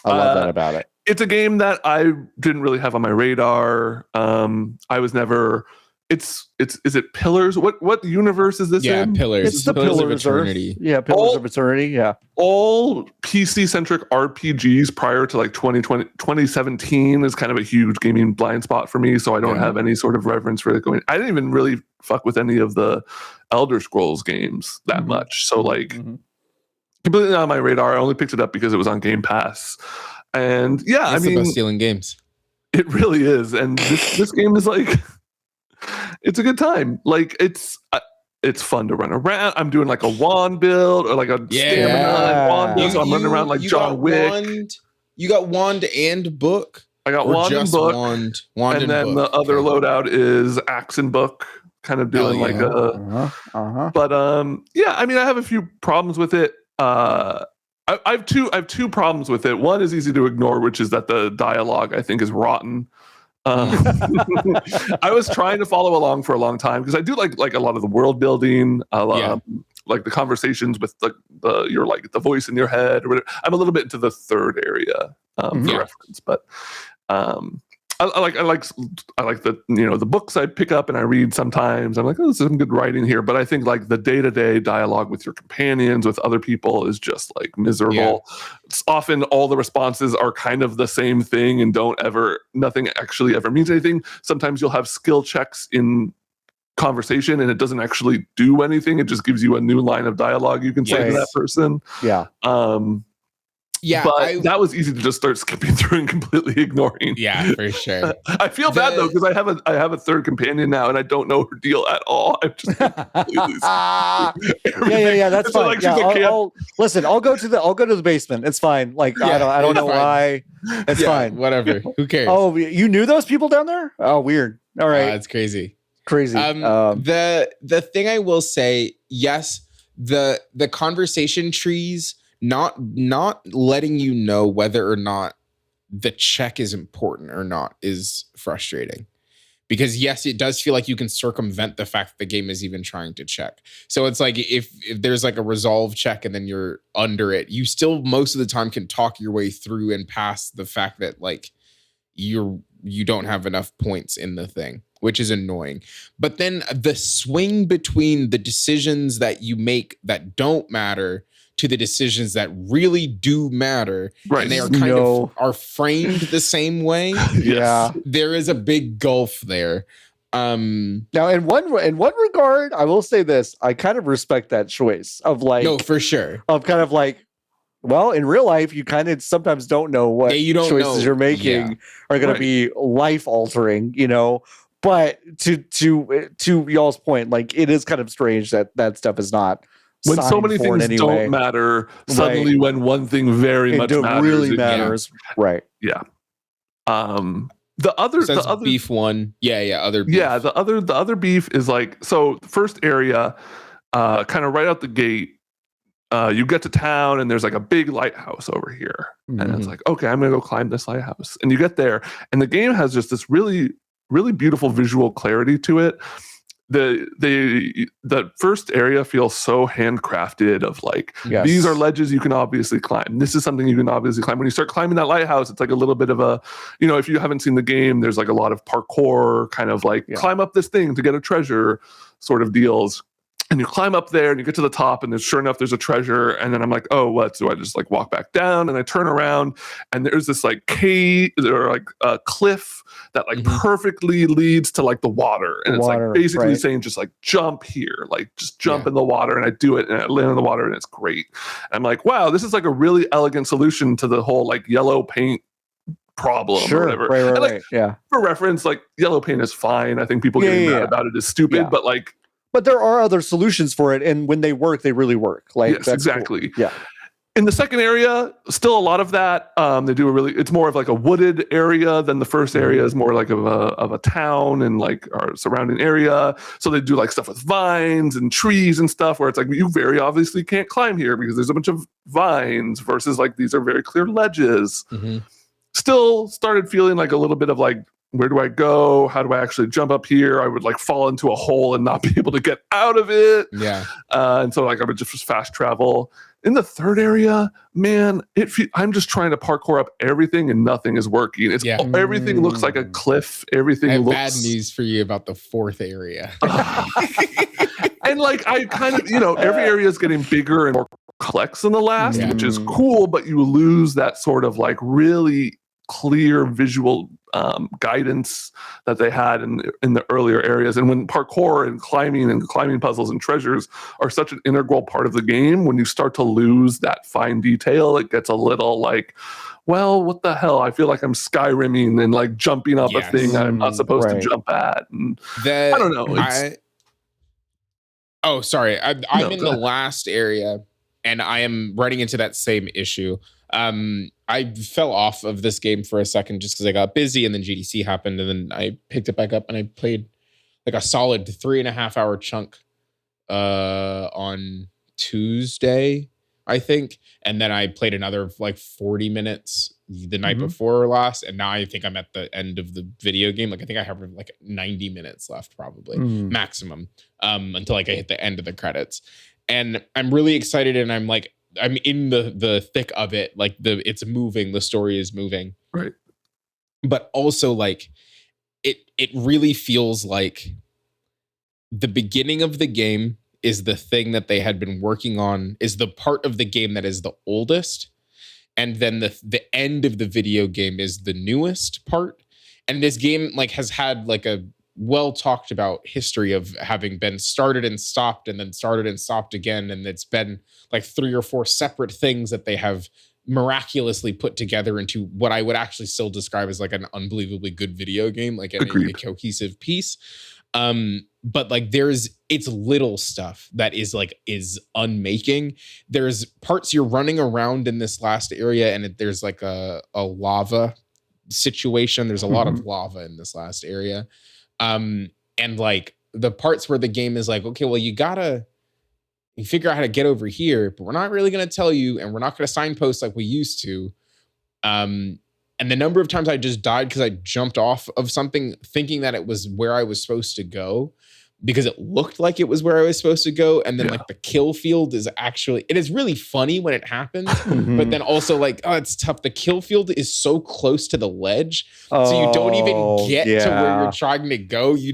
I love that about it. It's a game that I didn't really have on my radar. I was never. Is it Pillars? What universe is this in? Yeah, Pillars. It's the Pillars of Eternity. Yeah, Pillars of Eternity. Yeah. All PC-centric RPGs prior to like 2017 is kind of a huge gaming blind spot for me. So I don't have any sort of reverence for it going. I didn't even really fuck with any of the Elder Scrolls games that much. So like completely on my radar. I only picked it up because it was on Game Pass. And it's the best stealing games. It really is. And this game is like. It's a good time. Like it's fun to run around. I'm doing like a wand build or like a stamina wand build. So I'm running around like John Wick. You got wand and book. I got wand and book. Wand and then the other loadout is axe and book. Kind of doing like a. But I mean, I have a few problems with it. I have two problems with it. One is easy to ignore, which is that the dialogue I think is rotten. I was trying to follow along for a long time because I do like a lot of the world building, like the conversations with the voice in your head or whatever. I'm a little bit into the third area for reference, but I like the the books I pick up and I read sometimes. I'm like, oh, this is some good writing here, but I think like the day-to-day dialogue with your companions, with other people, is just like miserable. Yeah. It's often all the responses are kind of the same thing and nothing actually ever means anything. Sometimes you'll have skill checks in conversation and it doesn't actually do anything. It just gives you a new line of dialogue you can say to that person. Yeah. But that was easy to just start skipping through and completely ignoring. Yeah, for sure. I feel bad though because I have a third companion now and I don't know her deal at all. I'm just completely yeah. That's fine. Like, I'll go to the basement. It's fine. Like I don't know why. It's fine. Whatever. Who cares? Oh, you knew those people down there? Oh, weird. All right. It's crazy. Crazy. The thing I will say, yes, the conversation trees not letting you know whether or not the check is important or not is frustrating. Because yes, it does feel like you can circumvent the fact that the game is even trying to check. So it's like if there's like a resolve check and then you're under it, you still most of the time can talk your way through and past the fact that like you don't have enough points in the thing, which is annoying. But then the swing between the decisions that you make that don't matter to the decisions that really do matter, right. and they are kind of are framed the same way. Yeah, there is a big gulf there. Now, in one regard, I will say this: I kind of respect that choice of like, no, for sure, of kind of like, well, in real life, you kind of sometimes don't know what choices you're making are going to be life altering, you know. But to y'all's point, like it is kind of strange that stuff is not. When so many things don't matter, suddenly when one thing very much matters, really matters, right? Yeah. The other beef one, other beef. Yeah, the other beef is like, so the first area, kind of right out the gate, you get to town and there's like a big lighthouse over here, and it's like, okay, I'm gonna go climb this lighthouse, and you get there, and the game has just this really, really beautiful visual clarity to it. The first area feels so handcrafted of like, these are ledges you can obviously climb. This is something you can obviously climb. When you start climbing that lighthouse, it's like a little bit of a, you know, if you haven't seen the game, there's like a lot of parkour kind of like climb up this thing to get a treasure sort of deals. And you climb up there and you get to the top and sure enough, there's a treasure. And then I'm like, oh, what? So I just like walk back down and I turn around and there's this like cave or like a cliff that like perfectly leads to like the water. And it's like basically saying just like jump here, like just jump in the water. And I do it and I land in the water and it's great. And I'm like, wow, this is like a really elegant solution to the whole like yellow paint problem or whatever. Right. For reference, like yellow paint is fine. I think people getting mad about it is stupid, but like, but there are other solutions for it, and when they work, they really work. Like yes, exactly. Cool. Yeah. In the second area, still a lot of that. They do it's more of like a wooded area than the first area is more like of a town and like our surrounding area. So they do like stuff with vines and trees and stuff where it's like you very obviously can't climb here because there's a bunch of vines versus like these are very clear ledges. Still started feeling like a little bit of like, where do I go? How do I actually jump up here? I would like fall into a hole and not be able to get out of it. Yeah. And so like I would just fast travel. In the third area, man, I'm just trying to parkour up everything and nothing is working. It's everything looks like a cliff. Everything I have looks bad news for you about the fourth area. And like I kind of, you know, every area is getting bigger and more complex than the last, which is cool, but you lose that sort of like really clear visual guidance that they had in the earlier areas. And when parkour and climbing puzzles and treasures are such an integral part of the game, when you start to lose that fine detail, it gets a little like, well, what the hell? I feel like I'm Skyrimming and like jumping up a thing I'm not supposed to jump at. And I don't know. I'm in the last area and I am running into that same issue. I fell off of this game for a second just because I got busy and then GDC happened and then I picked it back up and I played like a solid 3.5 hour chunk on Tuesday, I think. And then I played another like 40 minutes the night before last. And now I think I'm at the end of the video game. Like I think I have like 90 minutes left probably maximum until like I hit the end of the credits. And I'm really excited and I'm in the thick of it. Like it's moving, the story is moving. Right. But also like it really feels like the beginning of the game is the thing that they had been working on, is the part of the game that is the oldest. And then the end of the video game is the newest part. And this game like has had like a well talked about history of having been started and stopped and then started and stopped again. And it's been like 3 or 4 separate things that they have miraculously put together into what I would actually still describe as like an unbelievably good video game, like a cohesive piece. But like it's little stuff that is unmaking. There's parts you're running around in this last area and there's like a lava situation. There's a lot of lava in this last area. And like the parts where the game is like, okay, well, you figure out how to get over here, but we're not really going to tell you, and we're not going to signpost like we used to. And the number of times I just died because I jumped off of something thinking that it was where I was supposed to go, because it looked like it was where I was supposed to go. And then like the kill field is actually, it is really funny when it happens, but then also like, oh, it's tough. The kill field is so close to the ledge. So you don't even get to where you're trying to go. You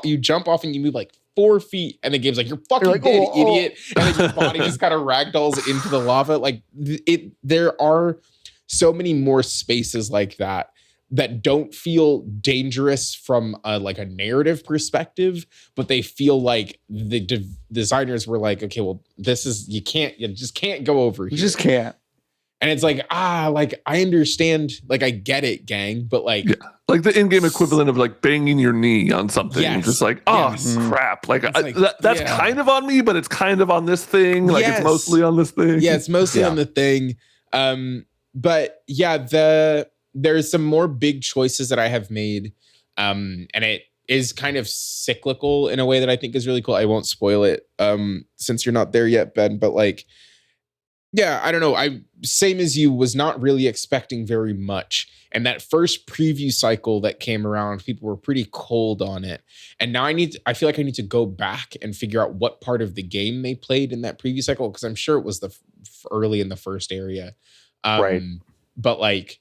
you jump off and you move like 4 feet, and the game's like, you're fucking like, dead, idiot. And then your body just kind of ragdolls into the lava. Like there are so many more spaces like that don't feel dangerous from a narrative perspective, but they feel like the designers were like, okay, well, you just can't go over here. You just can't. And it's like, I understand, like, I get it, gang, but like, like the in-game equivalent of like banging your knee on something. Just like, crap. Like, that's kind of on me, but it's kind of on this thing. Like it's mostly on this thing. Yeah, it's mostly on the thing. But yeah, there's some more big choices that I have made. And it is kind of cyclical in a way that I think is really cool. I won't spoil it since you're not there yet, Ben, but like, yeah, I don't know. I, same as you, was not really expecting very much. And that first preview cycle that came around, people were pretty cold on it. And now I feel like I need to go back and figure out what part of the game they played in that preview cycle, because I'm sure it was the early in the first area. Right. But like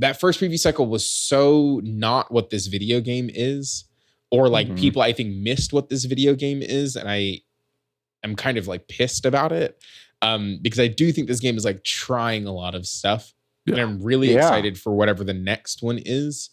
that first preview cycle was so not what this video game is, or like people I think missed what this video game is. And I am kind of like pissed about it. Because I do think this game is like trying a lot of stuff, and I'm really excited for whatever the next one is.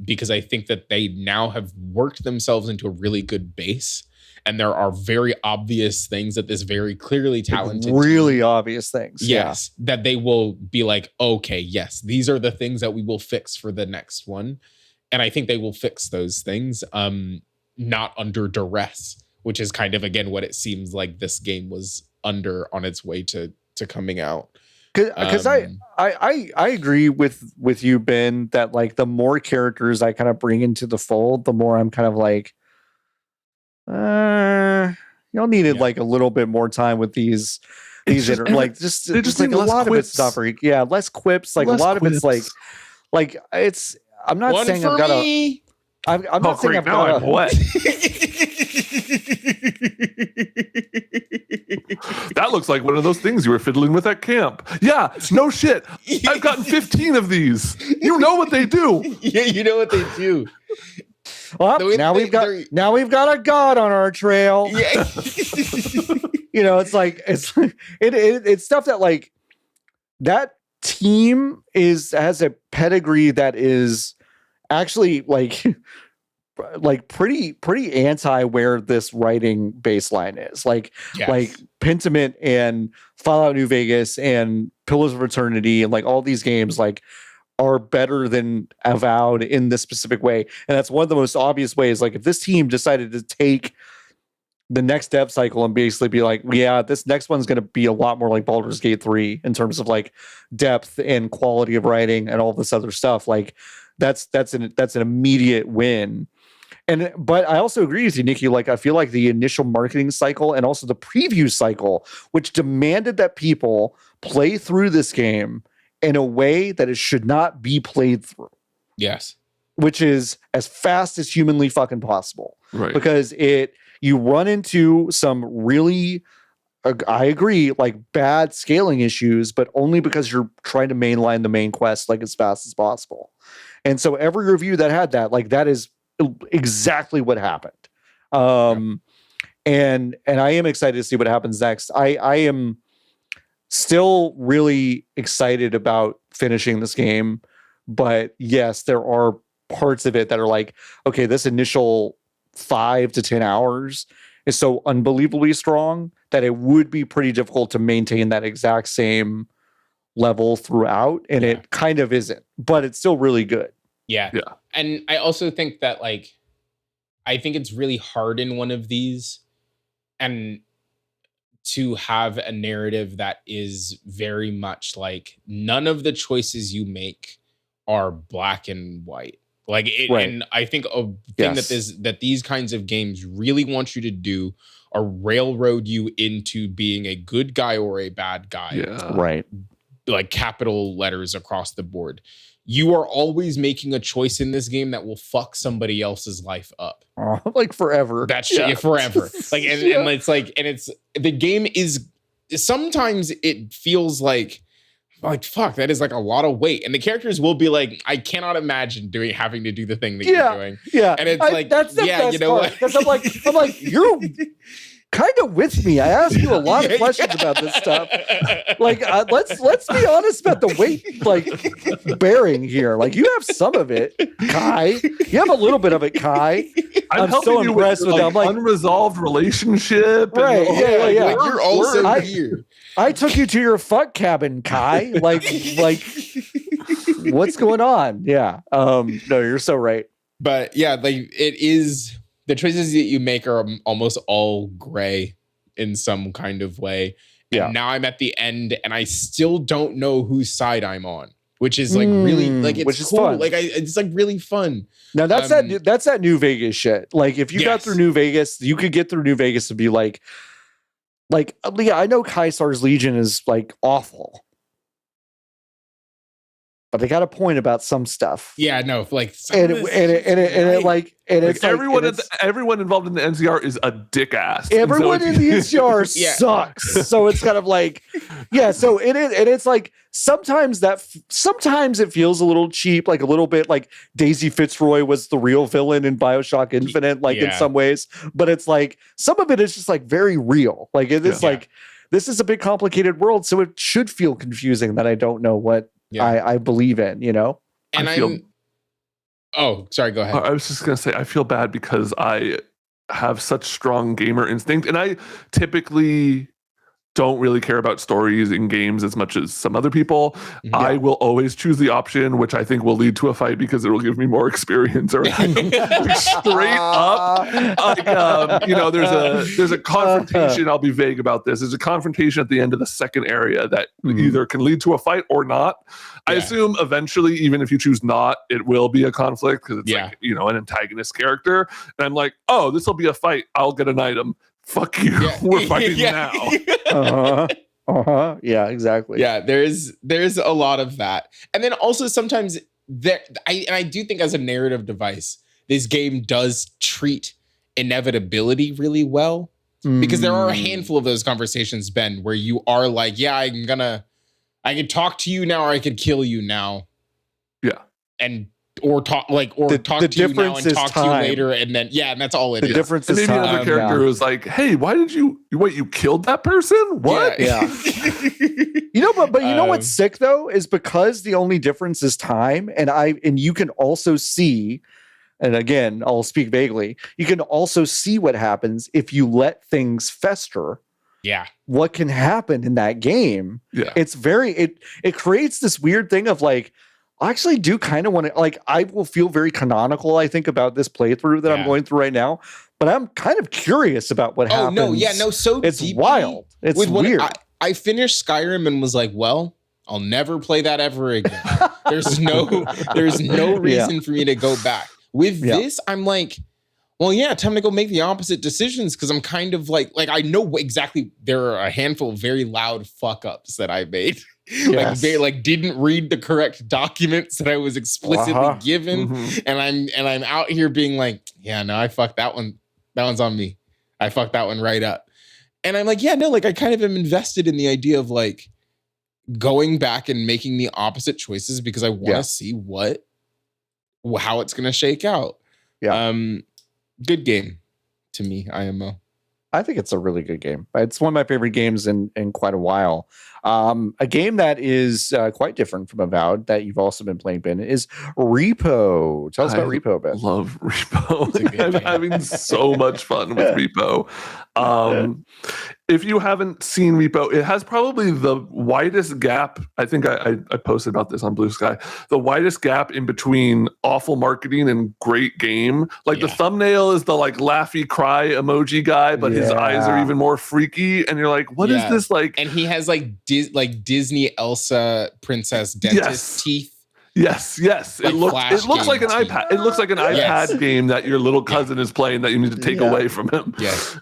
Because I think that they now have worked themselves into a really good base, and there are very obvious things that this very clearly talented obvious things. Yes. That they will be like, okay, yes, these are the things that we will fix for the next one. And I think they will fix those things, not under duress, which is kind of, again, what it seems like this game was under on its way to coming out. Because I agree with you, Ben, that like the more characters I kind of bring into the fold, the more I'm kind of like, y'all needed like a little bit more time with these like just like a lot of it's not very less quips, like less a lot quips. Of it's like it's I'm not one saying for I've got me. I'm not saying I've got what. That looks like one of those things you were fiddling with at camp. Yeah, no shit. I've gotten 15 of these. You know what they do. Yeah, you know what they do. Well, now we've got a god on our trail. Yeah. You know, it's like it's stuff that like that team has a pedigree that is actually like pretty anti where this writing baseline is. Like Pentiment and Fallout New Vegas and Pillars of Eternity and like all these games like are better than Avowed in this specific way. And that's one of the most obvious ways. Like if this team decided to take the next dev cycle and basically be like, yeah, this next one's going to be a lot more like Baldur's Gate 3 in terms of like depth and quality of writing and all this other stuff. Like that's an immediate win. But I also agree with you, Nikki. Like I feel like the initial marketing cycle and also the preview cycle, which demanded that people play through this game in a way that it should not be played through. Yes. Which is as fast as humanly fucking possible. Right. Because you run into some really, I agree, like bad scaling issues, but only because you're trying to mainline the main quest like as fast as possible. And so every review that had that, like that is exactly what happened. And I am excited to see what happens next. I am still really excited about finishing this game, but yes, there are parts of it that are like, okay, this initial 5 to 10 hours is so unbelievably strong that it would be pretty difficult to maintain that exact same level throughout. And it kind of isn't, but it's still really good. Yeah. And I also think that like, I think it's really hard in one of these and to have a narrative that is very much like none of the choices you make are black and white. Like it, Right. and I think a thing that these kinds of games really want you to do are railroad you into being a good guy or a bad guy. Yeah. Right. Like capital letters across the board. You are always making a choice in this game that will fuck somebody else's life up. Like forever. That's forever. Like and it's like, and it's the game is sometimes it feels like fuck, that is like a lot of weight. And the characters will be like, I cannot imagine having to do the thing that you're doing. Yeah. And it's that's the best you know part, what? because I'm like, you're kind of with me. I asked you a lot of questions about this stuff. Like, let's be honest about the weight, like, bearing here. Like, you have some of it, Kai. You have a little bit of it, Kai. I'm so impressed with that. I'm like, unresolved relationship. Right. Yeah. Like, you're also here. I took you to your fuck cabin, Kai. Like, what's going on? Yeah. No, you're so right. But yeah, like it is. The choices that you make are almost all gray in some kind of way. And now I'm at the end and I still don't know whose side I'm on, which is like really like, it's which is cool. fun. Like it's like really fun. Now that's that New Vegas shit. Like if you got through New Vegas, you could get through New Vegas and be like, I know Kaisar's Legion is like awful, but they got a point about some stuff. Yeah, no, like everyone involved in the NCR is a dick ass. Everyone in the NCR sucks. So it's kind of like, so it is, and it's like sometimes it feels a little cheap, like a little bit like Daisy Fitzroy was the real villain in BioShock Infinite, like in some ways, but it's like some of it is just like very real. Like it is like, this is a big complicated world, so it should feel confusing that I don't know what I believe in, you know? And sorry, go ahead. I was just going to say, I feel bad because I have such strong gamer instinct, and I typically don't really care about stories in games as much as some other people. Yeah. I will always choose the option, which I think will lead to a fight because it will give me more experience around them. Straight up. Like, there's a confrontation. I'll be vague about this. There's a confrontation at the end of the second area that either can lead to a fight or not. I assume eventually, even if you choose not, it will be a conflict because it's like, an antagonist character. And I'm like, oh, this will be a fight. I'll get an item. Fuck you. We're fighting now. Yeah, exactly. Yeah, there's a lot of that. And then also sometimes I do think as a narrative device, this game does treat inevitability really well. Because there are a handful of those conversations, Ben, where you are like, I could talk to you now or I could kill you now. Yeah. Talk to you now and talk to you later, and then and that's all it is. The difference is time. Maybe another character was like, "Hey, why did you killed that person? What?" Yeah. But you know what's sick though is because the only difference is time, and you can also see, and again, I'll speak vaguely. You can also see what happens if you let things fester. Yeah. What can happen in that game? Yeah. It's it creates this weird thing of like, I actually do kind of want to, like, I will feel very canonical, I think, about this playthrough that I'm going through right now, but I'm kind of curious about what happens. So it's deeply, wild. It's weird. I finished Skyrim and was like, well, I'll never play that ever again. There's no reason for me to go back. With this, I'm like, well, time to go make the opposite decisions because I'm kind of like I know exactly there are a handful of very loud fuck ups that I made. Yes. They didn't read the correct documents that I was explicitly given, and I'm out here being like, I fucked that one. That one's on me. I fucked that one right up. And I'm like, I kind of am invested in the idea of like going back and making the opposite choices because I want to see how it's gonna shake out. Yeah. Good game to me, IMO. I think it's a really good game. It's one of my favorite games in quite a while. A game that is quite different from Avowed that you've also been playing, Ben, is R.E.P.O. Tell us about R.E.P.O, Ben. Love R.E.P.O. I'm having so much fun with R.E.P.O. If you haven't seen R.E.P.O, it has probably the widest gap. I think I posted about this on Blue Sky. The widest gap in between awful marketing and great game. Like the thumbnail is the like laughy cry emoji guy, but his eyes are even more freaky. And you're like, what is this like? And he has like Disney Elsa princess dentist teeth. Yes. It looks like an iPad. It looks like an iPad game that your little cousin is playing that you need to take away from him. Yes.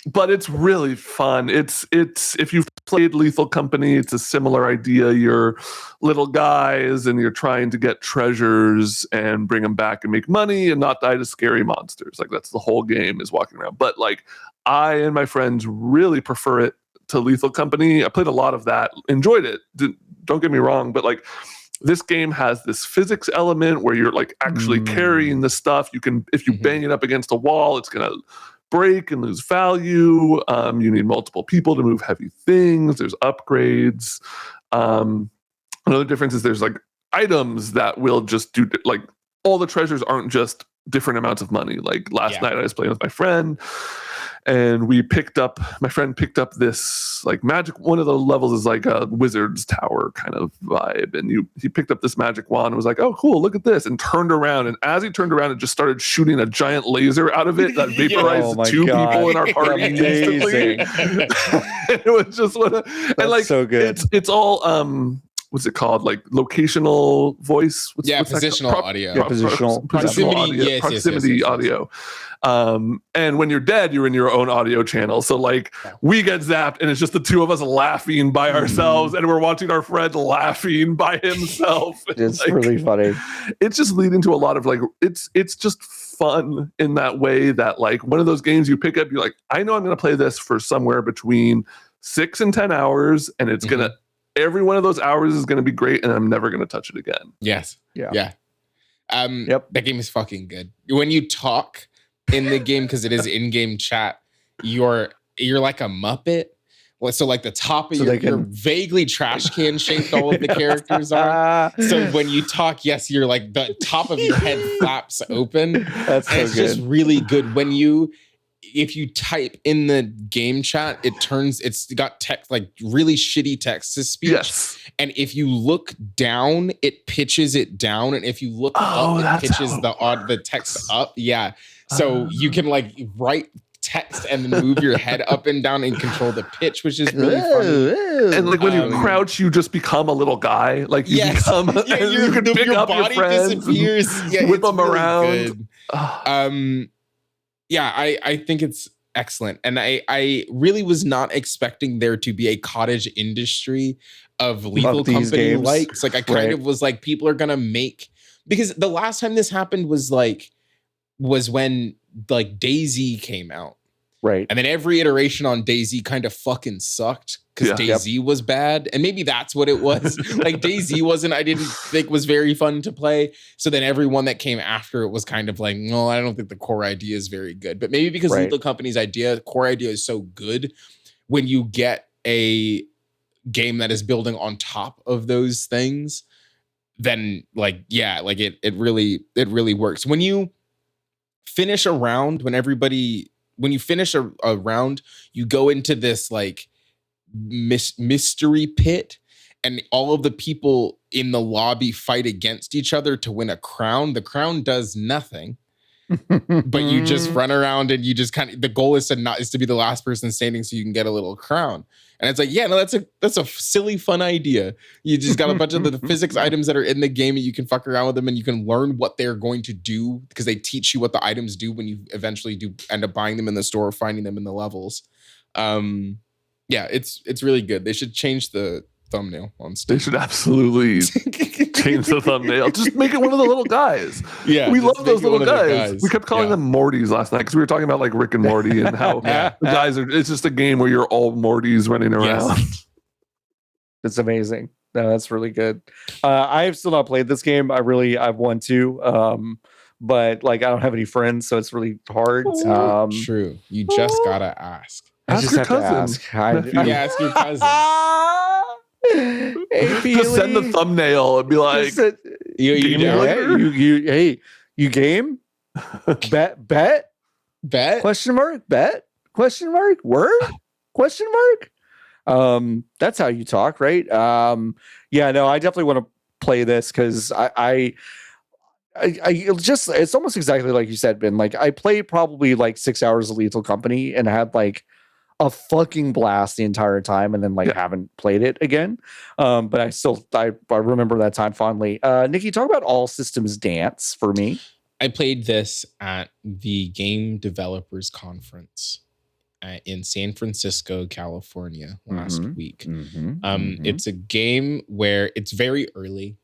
But it's really fun. It's if you've played Lethal Company, it's a similar idea. You're little guys and you're trying to get treasures and bring them back and make money and not die to scary monsters. Like that's the whole game is walking around. But like I and my friends really prefer it to Lethal Company. I played a lot of that, enjoyed it. Don't get me wrong, but like this game has this physics element where you're like actually carrying the stuff. You can, if you bang it up against a wall, it's gonna break and lose value. You need multiple people to move heavy things. There's upgrades. Another difference is there's like items that will just do like all the treasures aren't just different amounts of money. Like last night I was playing with my friend and my friend picked up this like magic. One of the levels is like a wizard's tower kind of vibe. And he picked up this magic wand and was like, oh, cool, look at this. And turned around. And as he turned around, it just started shooting a giant laser out of it that vaporized two people in our party instantly. It was just and like so good. It's all what's it called? Like locational voice? Positional audio. Positional audio. Proximity audio. And when you're dead, you're in your own audio channel. So like we get zapped and it's just the two of us laughing by ourselves and we're watching our friend laughing by himself. It's like, really funny. It's just leading to a lot of like, it's just fun in that way that like one of those games you pick up, you're like, I know I'm going to play this for somewhere between 6 and 10 hours and it's going to, every one of those hours is going to be great and I'm never going to touch it again. Yes. Yeah. That game is fucking good. When you talk in the game, because it is in-game chat, you're like a Muppet. So like the top of your vaguely trash can shaped all of the characters are. So when you talk, yes, you're like the top of your head flaps open. That's so it's just really good. If you type in the game chat, it's got text, like really shitty text to speech. Yes. And if you look down, it pitches it down. And if you look up, it pitches the text up. Yeah. So you can like write text and then move your head up and down and control the pitch, which is really fun. And like when you crouch, you just become a little guy. Like you become, you can pick up your friends, whip them really around. I think it's excellent. And I really was not expecting there to be a cottage industry of Lethal Company likes. Like I kind of was like, people are gonna make, because the last time this happened was when like DayZ came out. Right. And then every iteration on DayZ kind of fucking sucked because DayZ was bad. And maybe that's what it was. Like DayZ I didn't think was very fun to play. So then everyone that came after it was kind of like, no, I don't think the core idea is very good. But maybe because Lethal Company's core idea is so good, when you get a game that is building on top of those things, then it really works. When you finish a round, when you finish a round, you go into this like mystery pit and all of the people in the lobby fight against each other to win a crown. The crown does nothing, but you just run around and you just the goal is to be the last person standing so you can get a little crown. And it's like, that's a silly, fun idea. You just got a bunch of the physics items that are in the game and you can fuck around with them and you can learn what they're going to do because they teach you what the items do when you eventually do end up buying them in the store or finding them in the levels. It's really good. They should change the thumbnail on Steam. They should absolutely change the thumbnail. Just make it one of the little guys. Yeah, we love those little guys. We kept calling them Mortys last night because we were talking about like Rick and Morty and how the guys are. It's just a game where you're all Mortys running around. Yes. It's amazing. No, that's really good. I have still not played this game. I want to, but like I don't have any friends, so it's really hard. True. You just gotta ask. Ask your cousin. Ask your cousin. Hey, just send the thumbnail and be like, you game? Bet? Question mark? Bet? Question mark? Word? Question mark? That's how you talk, right? I definitely want to play this because I just, it's almost exactly like you said, Ben. Like I played probably like 6 hours of Lethal Company and had like a fucking blast the entire time, and then haven't played it again. But I remember that time fondly. Nikki, talk about All Systems Dance for me. I played this at the Game Developers Conference in San Francisco, California last week. It's a game where it's very early.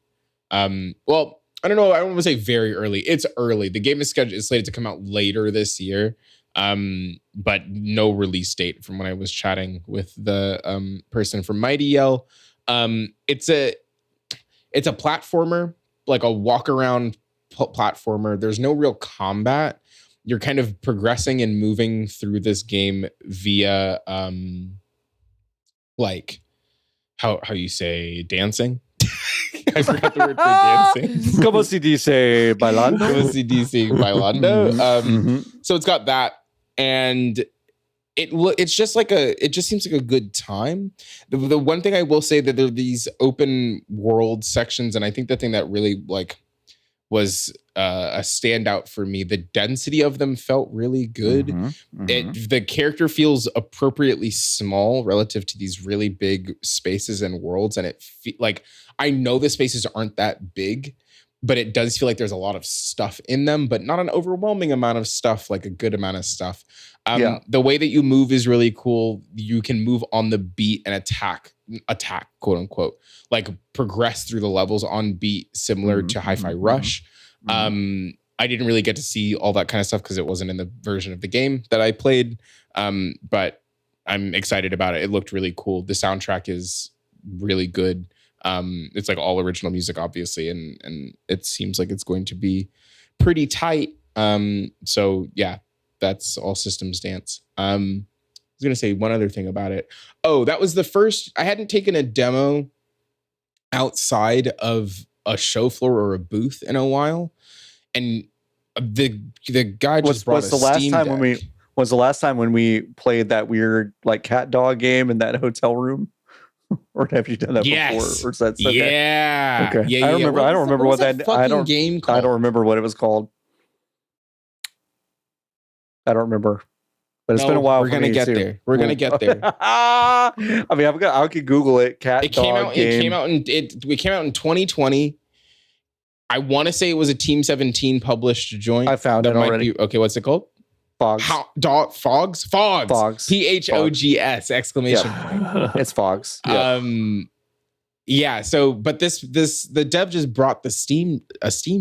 Well, I don't know. I don't want to say very early. It's early. The game is slated to come out later this year. But no release date from when I was chatting with the person from Mighty Yell. It's a platformer, like a walk around platformer. There's no real combat. You're kind of progressing and moving through this game via like how you say dancing. I forgot the word for dancing. Como se dice bailando? Como se dice bailando. So it's got that, and it just seems like a good time. The one thing I will say that there are these open world sections, and I think the thing that really was a standout for me, the density of them felt really good. The character feels appropriately small relative to these really big spaces and worlds, and I know the spaces aren't that big, but it does feel like there's a lot of stuff in them, but not an overwhelming amount of stuff, like a good amount of stuff. The way that you move is really cool. You can move on the beat and attack, quote unquote, like progress through the levels on beat, similar to Hi-Fi Rush. I didn't really get to see all that kind of stuff because it wasn't in the version of the game that I played. But I'm excited about it. It looked really cool. The soundtrack is really good. It's like all original music, obviously, and it seems like it's going to be pretty tight. So yeah, that's All Systems Dance. I was gonna say one other thing about it. Oh, that was the first. I hadn't taken a demo outside of a show floor or a booth in a while, and the guy just brought a Steam Deck. Was the last time when we played that weird like cat dog game in that hotel room? Or have you done that before? Or is that okay? Yeah. Okay. Yeah. I don't remember. I don't remember what that game called? I don't remember what it was called. I don't remember. But it's been a while. We're gonna get there. We're gonna get there. I mean, I could Google it. Cat dog game. It came out in 2020. I want to say it was a Team 17 published joint. I found it already. Okay, what's it called? Fogs. Fogs. Fogs. PHOGS exclamation point. It's Fogs. Yeah. So, but the dev just brought a Steam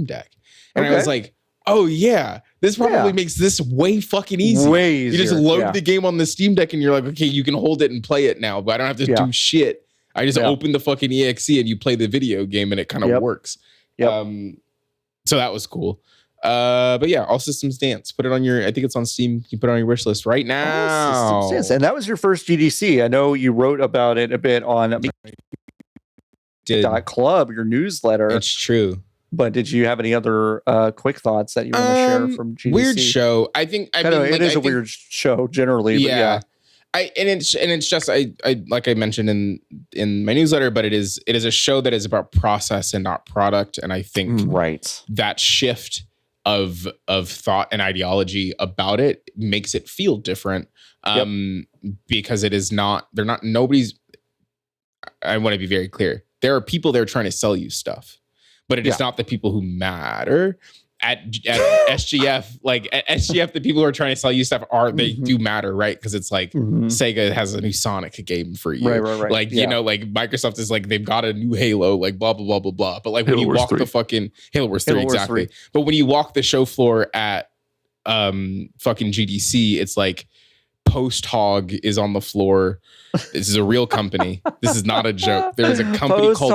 Deck, and I was like, oh yeah, this probably makes this way fucking easy. Way easier. You just load the game on the Steam Deck, and you're like, okay, you can hold it and play it now, but I don't have to do shit. I just open the fucking EXE and you play the video game, and it kind of works. So that was cool. But yeah, All Systems Dance. Put it on your. I think it's on Steam. You can put it on your wish list right now. And that was your first GDC. I know you wrote about it a bit on .club, your newsletter. It's true. But did you have any other quick thoughts that you want to share from GDC? Weird show. I think. It is a weird show generally. Yeah. It's just I like I mentioned in my newsletter, but it is a show that is about process and not product. And I think that shift of thought and ideology about it makes it feel different. Because it is not, nobody's, I want to be very clear. There are people there trying to sell you stuff, but it is not the people who matter. At SGF, at SGF, the people who are trying to sell you stuff they do matter, right? Because it's like Sega has a new Sonic game for you, right. You know, Microsoft is they've got a new Halo, blah blah blah blah blah. But when you walk the fucking Halo Wars 3, exactly. But when you walk the show floor at fucking GDC, it's like Post Hog is on the floor. This is a real company. This is not a joke. There is a company called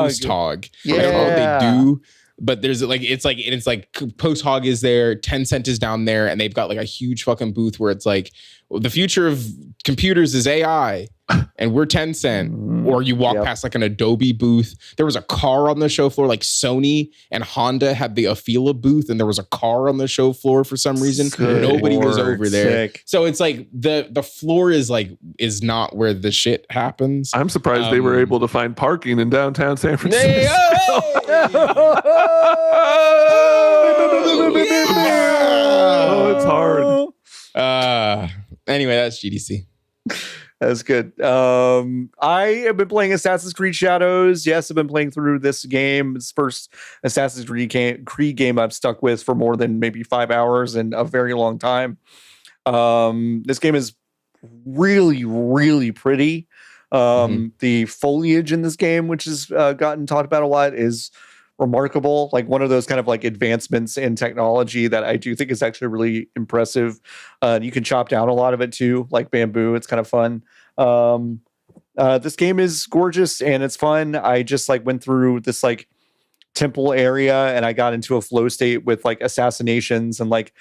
Post Hog. I don't know what they do. But there's it's like Post Hog is there, Tencent is down there, and they've got a huge fucking booth where it's the future of computers is AI, and we're Tencent. Or you walk past an Adobe booth. There was a car on the show floor, Sony and Honda had the Afila booth, and there was a car on the show floor for some reason. Nobody was over there. Sick. So it's the floor is not where the shit happens. I'm surprised they were able to find parking in downtown San Francisco. Oh, it's hard. Anyway, that's GDC. That's good. I have been playing Assassin's Creed Shadows. Yes, I've been playing through this game. It's the first Assassin's Creed game I've stuck with for more than maybe 5 hours in a very long time. This game is really, really pretty. The foliage in this game, which has gotten talked about a lot, is remarkable. Like one of those kind of like advancements in technology that I do think is actually really impressive. You can chop down a lot of it too, like bamboo. It's kind of fun. This game is gorgeous and it's fun. I just like went through this like temple area and I got into a flow state with like assassinations and like,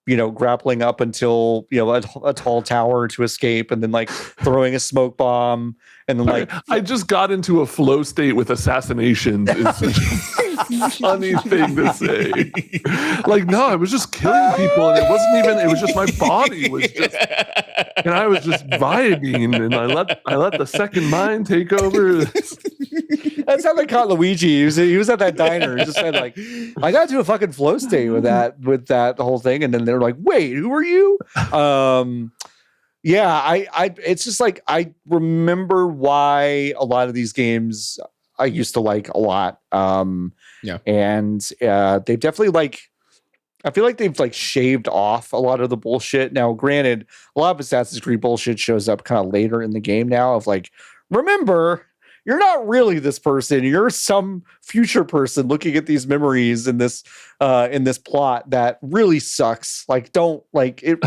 you know, grappling up until, you know, a tall tower to escape and then like throwing a smoke bomb and then like I just got into a flow state with assassinations. Is a funny thing to say. Like, no, I was just killing people and it was just my body was just, and I was just vibing and I let the second mind take over. That's how they caught Luigi. He was at that diner. He just said like, I got to a fucking flow state with that whole thing. And then they're like, wait, who are you? Yeah, I it's just like, I remember why a lot of these games I used to like a lot. And they've definitely like, I feel like they've like shaved off a lot of the bullshit. Now, granted, a lot of Assassin's Creed bullshit shows up kind of later in the game now of like, remember, you're not really this person. You're some future person looking at these memories in this plot that really sucks. Like, don't like it.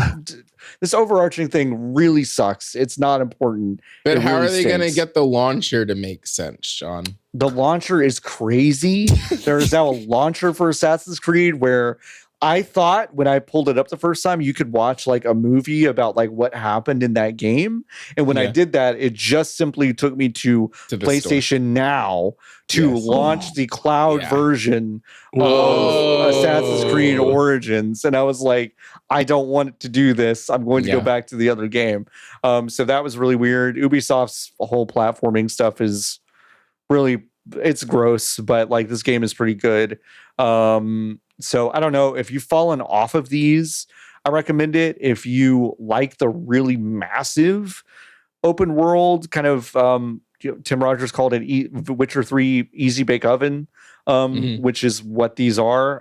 This overarching thing really sucks. It's not important. But how are they going to get the launcher to make sense, Sean? The launcher is crazy. There is now a launcher for Assassin's Creed where I thought when I pulled it up the first time, you could watch like a movie about like what happened in that game. And when I did that, it just simply took me to PlayStation store. Now to launch the cloud version of Assassin's Creed Origins. And I was like, I don't want to do this. I'm going to go back to the other game. So that was really weird. Ubisoft's whole platforming stuff is really, it's gross, but like this game is pretty good. So I don't know if you've fallen off of these, I recommend it. If you like the really massive open world kind of, Tim Rogers called it Witcher 3 Easy Bake Oven, which is what these are.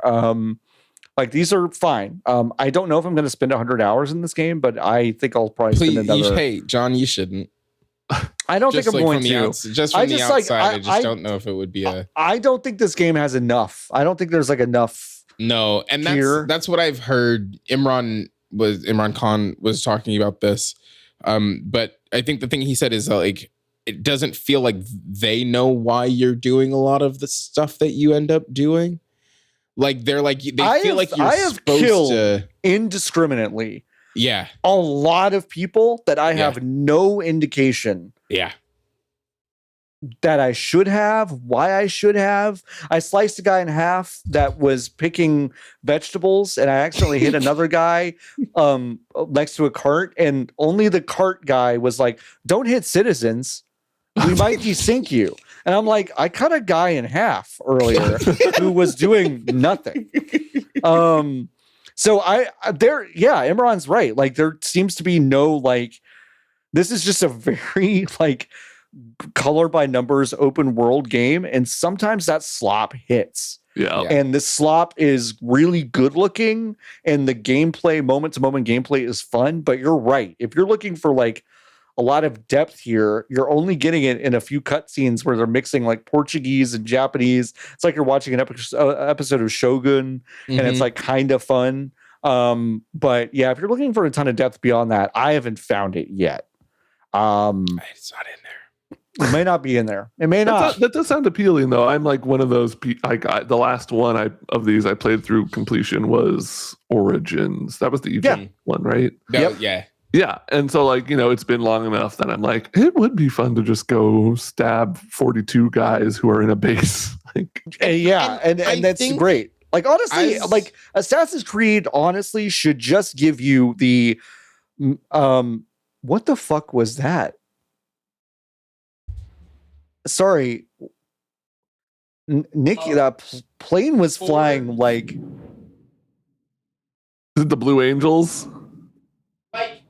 Like these are fine. I don't know if I'm going to spend 100 hours in this game, but I think I'll probably spend another. Hey, John, you shouldn't. I don't think I'm going to. Just from the outside, I just don't know if it would be a. I don't think this game has enough. I don't think there's like enough. No, and that's what I've heard. Imran Khan was talking about this, but I think the thing he said is like it doesn't feel like they know why you're doing a lot of the stuff that you end up doing. Like they're like feel like you're supposed to indiscriminately. Yeah, a lot of people that I have no indication. Yeah. That I should have, why I should have. I sliced a guy in half that was picking vegetables, and I accidentally hit another guy next to a cart, and only the cart guy was like, "Don't hit citizens. We might desync you." And I'm like, I cut a guy in half earlier who was doing nothing. So Imran's right. Like there seems to be no like, this is just a very like color by numbers open world game, and sometimes that slop hits. And this slop is really good looking, and the gameplay, moment to moment gameplay is fun. But you're right. If you're looking for like a lot of depth here, you're only getting it in a few cutscenes where they're mixing like Portuguese and Japanese. It's like you're watching an episode of Shogun, and it's like kind of fun. But yeah, if you're looking for a ton of depth beyond that, I haven't found it yet. It's not in there. It may not be in there. It may not. That does sound appealing, though. I'm like one of those. The last one of these I played through completion was Origins. That was the Egypt one, right? Yeah. And so, like, you know, it's been long enough that I'm like, it would be fun to just go stab 42 guys who are in a base. and that's great. Like, honestly, like Assassin's Creed, honestly, should just give you the what the fuck was that? Sorry, Nick, that plane was flying like. Is it the Blue Angels? Like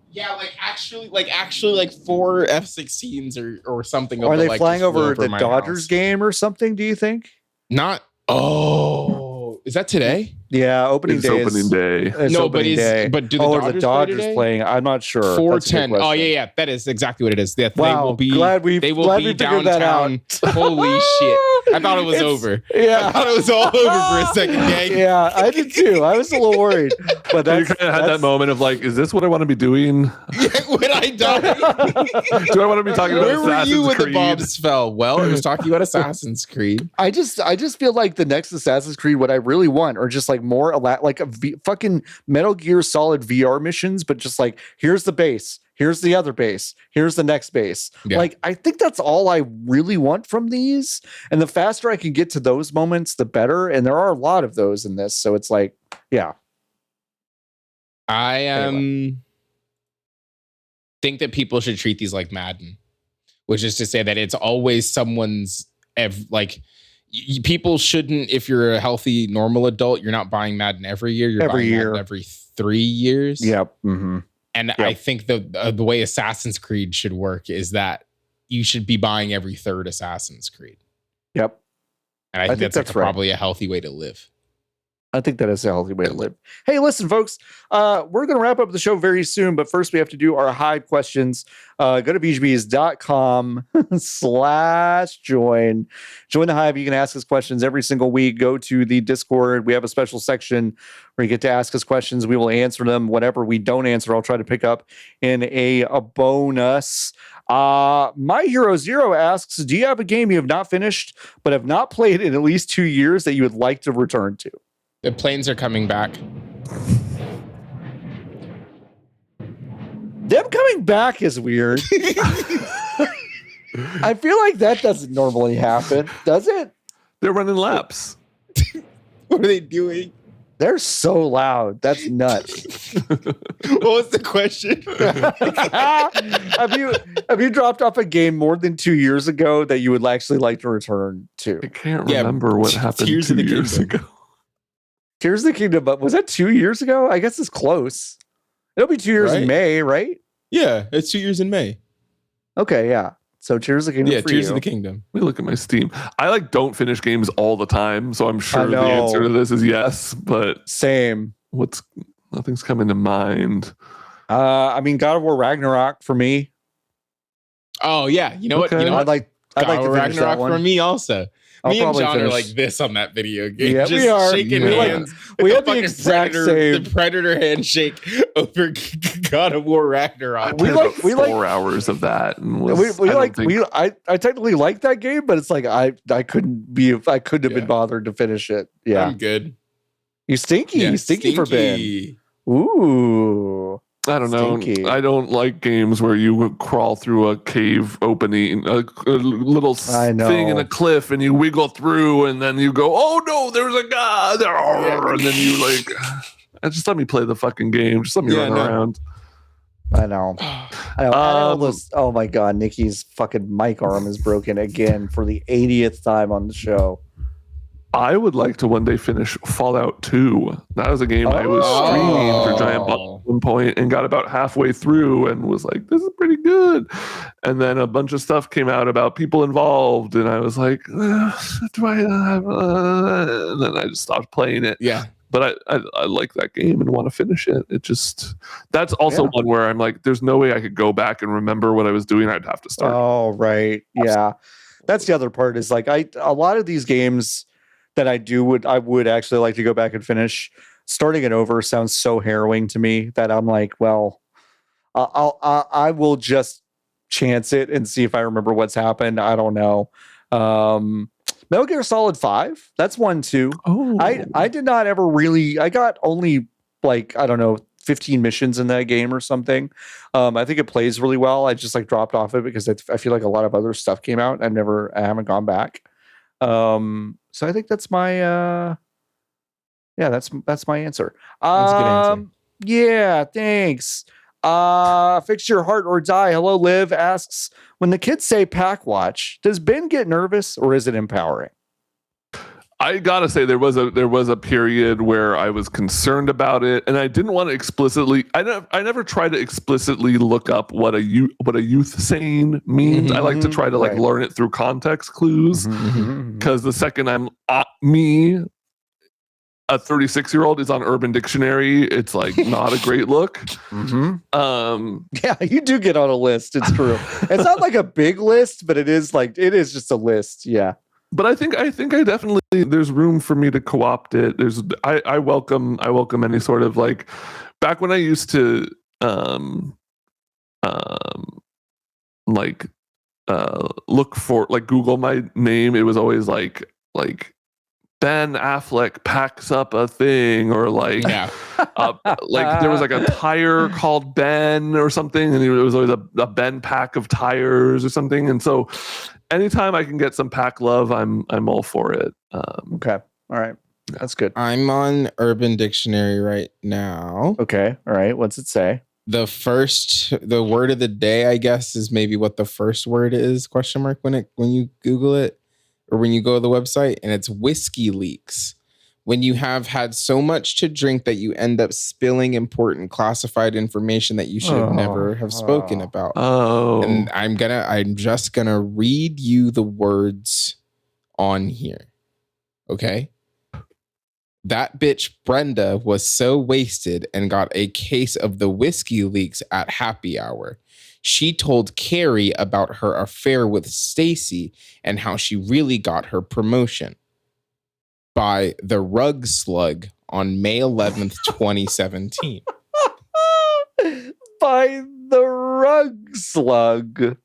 actually like 4 F-16s or something. Are they like, flying over the my Dodgers house. game or something? Do you think? Not. Oh, is that today? Yeah, opening It's day. opening day. It's No, opening day. but do the Are Dodgers the Dodgers play today? playing? I'm not sure. That's a good 4:10. Oh question. yeah, that is exactly what it is. They Wow, will be. glad we be figured that out. downtown. Holy shit! I thought it was over. Yeah, I thought it was all over for a second, gang. Yeah, I did too. I was a little worried, but You kind of had that moment of like, is this what I want to be doing? Yeah, when I die. Do I want to be talking about Where were Assassin's you when Creed? the bombs fell? Well, I was talking about Assassin's Creed. I just feel like the next Assassin's Creed, what I really want, are just like more like a fucking Metal Gear Solid VR missions, but just like, here's the base, here's the other base, here's the next base. Yeah. Like, I think that's all I really want from these. And the faster I can get to those moments, the better. And there are a lot of those in this. So it's like, yeah. I think that people should treat these like Madden, which is to say that it's always someone's people shouldn't, if you're a healthy, normal adult, you're not buying Madden every year. You're buying Madden every 3 years. Yep. Mm-hmm. And I think the way Assassin's Creed should work is that you should be buying every third Assassin's Creed. Yep. And I think that's probably a healthy way to live. I think that is a healthy way to live. Hey, listen, folks, we're going to wrap up the show very soon, but first we have to do our Hive questions. Go to bgbs.com/join. Join the Hive. You can ask us questions every single week. Go to the Discord. We have a special section where you get to ask us questions. We will answer them. Whatever we don't answer, I'll try to pick up in a bonus. My Hero Zero asks, do you have a game you have not finished but have not played in at least 2 years that you would like to return to? The planes are coming back. Them coming back is weird. I feel like that doesn't normally happen, does it? They're running laps. What are they doing? They're so loud. That's nuts. What was the question? have you dropped off a game more than 2 years ago that you would actually like to return to? I can't remember what happened 2 years ago. Tears of the Kingdom, but was that 2 years ago? I guess it's close. It'll be 2 years in May, right? Yeah, it's 2 years in May. Okay, yeah. So Tears of the Kingdom. Yeah, Tears of the Kingdom. Let me look at my Steam. I don't finish games all the time, so I'm sure the answer to this is yes. But same. Nothing's coming to mind. I mean, God of War Ragnarok for me. Oh yeah, you know what? You know I'd like to finish Ragnarok that one. for me also. Me and John are like this on that video game. Yeah, just we are. shaking hands. We have the fucking exact same. The Predator handshake over God of War Ragnarok. We like 4 hours of that. And I technically like that game, but it's like I couldn't have been bothered to finish it. Yeah, I'm good. You stinky. Yeah, You stinky for Ben. Ooh. I don't know. Stinky. I don't like games where you crawl through a cave opening, a little thing in a cliff, and you wiggle through, and then you go, "Oh no, there's a guy there!" And then you just let me play the fucking game. Just let me run around. I know. Oh my God, Nikki's fucking mic arm is broken again for the 80th time on the show. I would like to one day finish Fallout 2. That was a game I was streaming for Giant Bomb at one point and got about halfway through and was like, this is pretty good. And then a bunch of stuff came out about people involved, and I was like, do I have... and then I just stopped playing it. Yeah. But I like that game and want to finish it. That's also one where I'm like, there's no way I could go back and remember what I was doing. I'd have to start. Oh, right. Yeah. That's the other part is like, a lot of these games that I would actually like to go back and finish. Starting it over sounds so harrowing to me that I'm like, well, I will just chance it and see if I remember what's happened. I don't know. Metal Gear Solid 5, that's one too. Oh, I did not ever really. I got only 15 missions in that game or something. I think it plays really well. I just dropped off it because I feel like a lot of other stuff came out. I haven't gone back. So I think that's my that's my answer. That's a good answer. Yeah, thanks. Fix Your Heart or Die. Hello, Liv asks, when the kids say pack watch, does Ben get nervous or is it empowering? I gotta say there was a period where I was concerned about it, and I didn't want to explicitly. I never try to explicitly look up what a youth saying means. I like to try to learn it through context clues, because the second I'm me, a 36-year-old is on Urban Dictionary, it's like not a great look. Yeah, you do get on a list. It's true. It's not like a big list, but it is just a list. Yeah. But I think I definitely there's room for me to co-opt it. I welcome any sort of like, back when I used to look for like Google my name, it was always like Ben Affleck packs up a thing, or like like there was like a tire called Ben or something, and it was always a Ben pack of tires or something. And so anytime I can get some pack love, I'm all for it. Okay. All right. That's good. I'm on Urban Dictionary right now. Okay. All right. What's it say? The word of the day, I guess, is maybe what the first word is, ? When you Google it or when you go to the website, and it's whiskey leaks. When you have had so much to drink that you end up spilling important classified information that you should have never have spoken about. And I'm just gonna read you the words on here. Okay? That bitch Brenda was so wasted and got a case of the whiskey leaks at happy hour. She told Carrie about her affair with Stacy and how she really got her promotion. By the Rug Slug on May 11th, 2017. By the Rug Slug.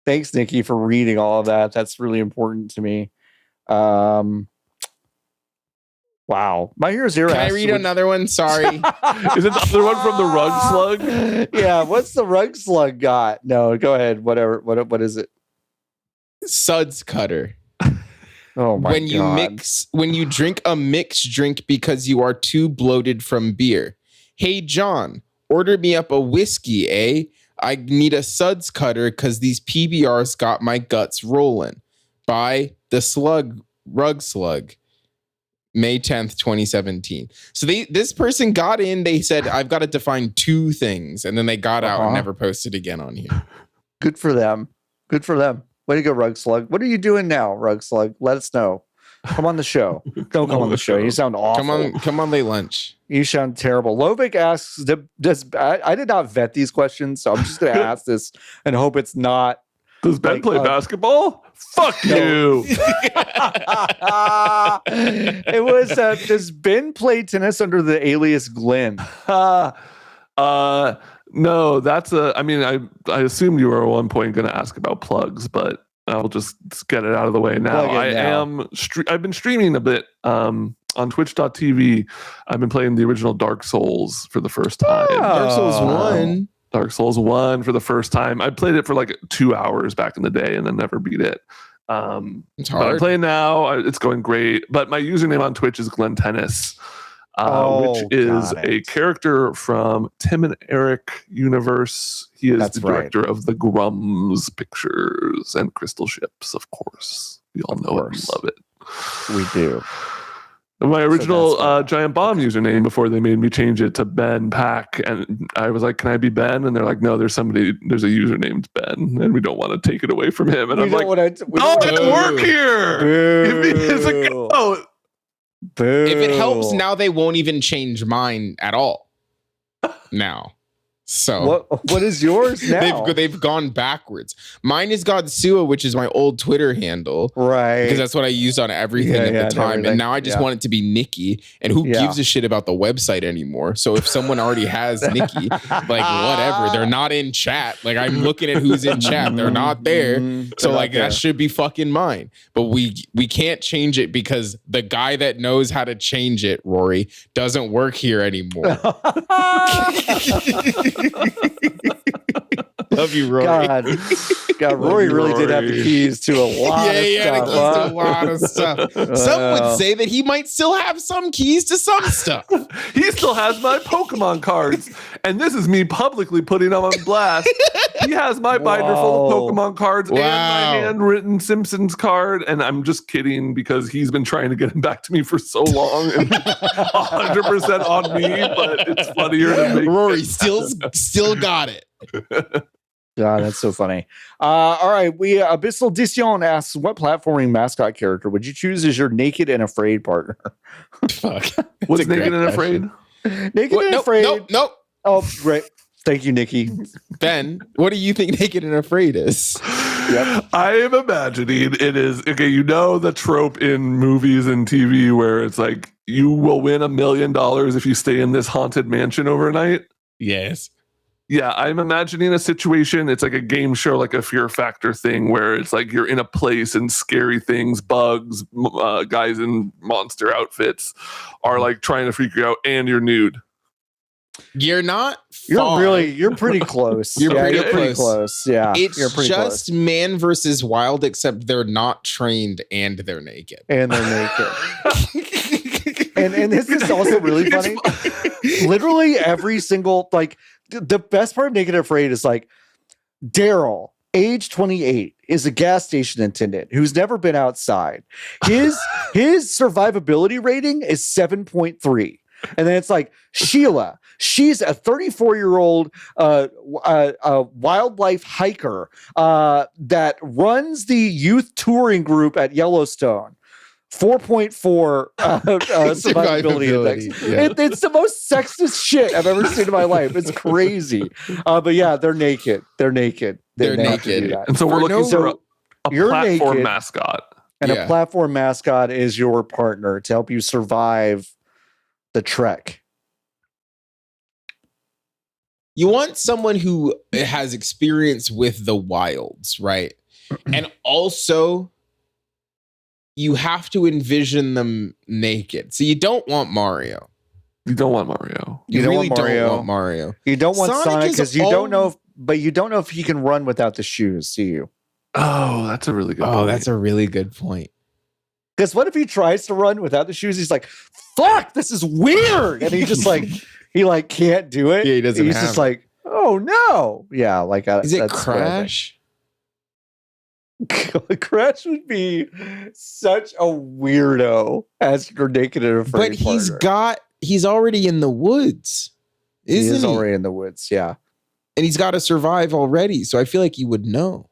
Thanks, Nikki, for reading all of that. That's really important to me. Wow. My Hero Zero. Can I read another one? Sorry. Is it the other one from the Rug Slug? Yeah. What's the Rug Slug got? No, go ahead. Whatever. What is it? Suds Cutter. Oh my God. When you drink a mixed drink because you are too bloated from beer. Hey, John, order me up a whiskey, eh? I need a suds cutter because these PBRs got my guts rolling. By the Rug Slug. May 10th, 2017. So this person got in, they said, I've got to define two things. And then they got out and never posted again on here. Good for them. Good for them. Way to go, Rug Slug. What are you doing now, Rug Slug? Let us know. Come on the show. Don't come on the show. You sound awful. Come on late lunch. You sound terrible. Lovic asks, I did not vet these questions, so I'm just going to ask this and hope it's not. Does Ben play basketball? Fuck you. It was, does Ben play tennis under the alias Glenn? No, I assumed you were at one point going to ask about plugs, but I'll just get it out of the way now. I've been streaming a bit on twitch.tv. I've been playing the original Dark Souls for the first time. Dark Souls 1 for the first time. I played it for like 2 hours back in the day and then never beat it. It's hard. But I'm playing now. It's going great. But my username on Twitch is Glenn Tennis, which is a character from Tim and Eric universe. He is the director of the Grums pictures and Crystal Ships, of course. We all know it and love it. We do. My original Giant Bomb username before they made me change it to Ben Pack, and I was like, "Can I be Ben?" And they're like, "No, there's a user named Ben, and we don't want to take it away from him." And I'm like, "Oh, work here! Give me his account." Boo. If it helps, now they won't even change mine at all. Now. So what is yours now? They've gone backwards. Mine is Godsua, which is my old Twitter handle, right? Because that's what I used on everything at the time. And now I just want it to be Nikki. And who gives a shit about the website anymore? So if someone already has Nikki, like whatever, they're not in chat. Like I'm looking at who's in chat, they're not there. So like that should be fucking mine. But we can't change it because the guy that knows how to change it, Rory, doesn't work here anymore. Love you, Rory. God, Rory really did have the keys to a lot of stuff. To a lot of stuff. Some would say that he might still have some keys to some stuff. He still has my Pokemon cards, and this is me publicly putting him on blast. He has my binder full of Pokemon cards and my handwritten Simpsons card, and I'm just kidding because he's been trying to get him back to me for so long, and 100% on me. But it's funnier to make Rory still got it. God, that's so funny. All right, Abyssal Dision asks, what platforming mascot character would you choose as your naked and afraid partner? Fuck. What's naked and afraid? Naked and afraid. Nope. Oh, right. Thank you, Nikki. Ben, what do you think Naked and Afraid is? Yep. I am imagining it is, okay, you know the trope in movies and TV where it's like, you will win $1 million if you stay in this haunted mansion overnight. Yes. Yeah, I'm imagining a situation. It's like a game show, like a Fear Factor thing where it's like you're in a place and scary things, bugs, guys in monster outfits are like trying to freak you out and you're nude. You're not you're pretty close. You're pretty close. Yeah. It's you're pretty just close. Man versus Wild, except they're not trained and they're naked. And this is also really funny. Literally every single, like, the best part of Naked and Afraid is like Daryl, age 28, is a gas station attendant who's never been outside. His survivability rating is 7.3. And then it's like Sheila. She's a 34-year-old wildlife hiker that runs the youth touring group at Yellowstone. 4.4 survivability index. Yeah. It's the most sexist shit I've ever seen in my life. It's crazy. But yeah, they're naked. They're naked. They're naked. And so we're looking for a platform mascot. And a platform mascot is your partner to help you survive the trek. You want someone who has experience with the wilds, right? And also, you have to envision them naked. So you don't want Mario. You don't want Mario. You really don't want Mario. You don't want Sonic because you don't know if he can run without the shoes, do you? Oh, that's a really good point. That's a really good point. Because what if he tries to run without the shoes? He's like, fuck, this is weird. And he just like, can't do it. Yeah, he doesn't He's just like, oh no. Yeah, like, is it Crash? Crash would be such a weirdo as your naked and afraid But he's already in the woods. He is already in the woods, yeah. And he's got to survive already. So I feel like he would know.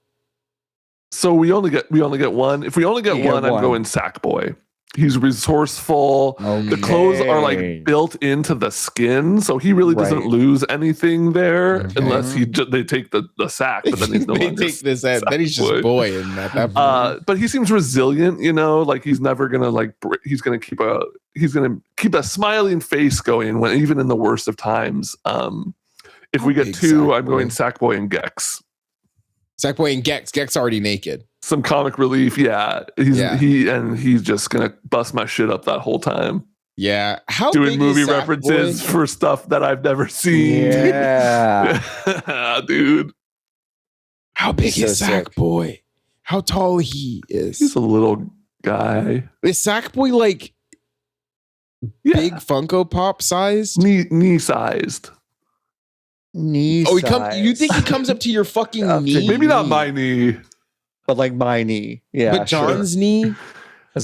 So we only get one. If we only get one, I'm going Sackboy. He's resourceful. Okay. The clothes are like built into the skin, so he really doesn't lose anything there unless they take the sack. But then he's no longer take this out. Then he's just boy in that point. But he seems resilient. You know, like he's never gonna he's gonna keep a smiling face going when even in the worst of times. If we get two, I'm going Sackboy and Gex. Sackboy and Gex. Gex already naked. Some comic relief, he's just gonna bust my shit up that whole time. Yeah, how doing movie references for stuff that I've never seen. Yeah, dude. How big is Sackboy? How tall he is? He's a little guy. Is Sackboy like big Funko Pop sized? Knee sized. Knee. You think he comes up to your fucking knee? Maybe not my knee. But like my knee, yeah. But John's knee.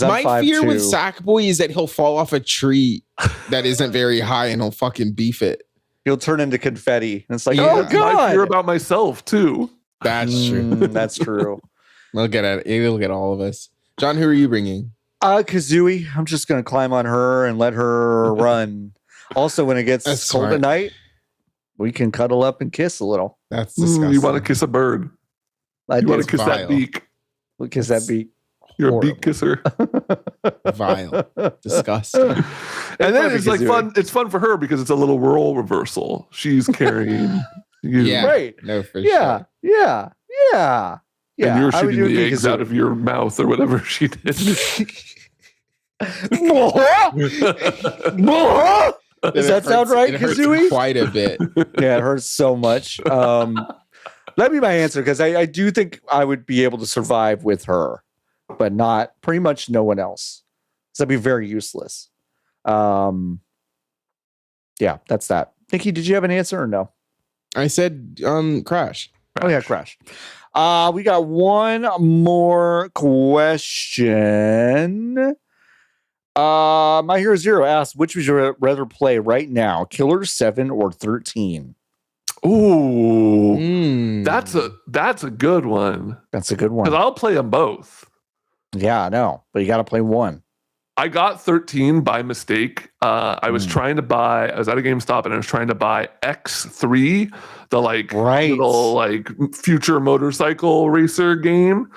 My fear with Sackboy is that he'll fall off a tree that isn't very high and he'll fucking beef it. He'll turn into confetti. And it's like, oh god, I fear about myself too. That's true. That's true. Look at it. It'll get all of us. John, who are you bringing? Kazooie. I'm just gonna climb on her and let her run. Also, when it gets cold at night, we can cuddle up and kiss a little. That's disgusting. You want to kiss a bird? You want to kiss that beak? We'll kiss that beak. You're horrible. A beak kisser. Vile. Disgusting. And then it's like fun. It's fun for her because it's a little role reversal. She's carrying you. Yeah. Right. No, for sure. Yeah. And you're shooting the eggs out of your mouth or whatever she did. Does that sound right, Kazooie? Quite a bit. Yeah, it hurts so much. That'd be my answer, because I do think I would be able to survive with her, but not pretty much no one else. So that'd be very useless. Yeah, that's that. Nikki, did you have an answer or no? I said Crash. Oh yeah, Crash. We got one more question. My Hero Zero asked, which would you rather play right now, Killer 7 or 13? Ooh, that's a good one. That's a good one. Because I'll play them both. Yeah, I know, but you got to play one. I got 13 by mistake. I was trying to buy. I was at a GameStop and I was trying to buy X3, the little future motorcycle racer game,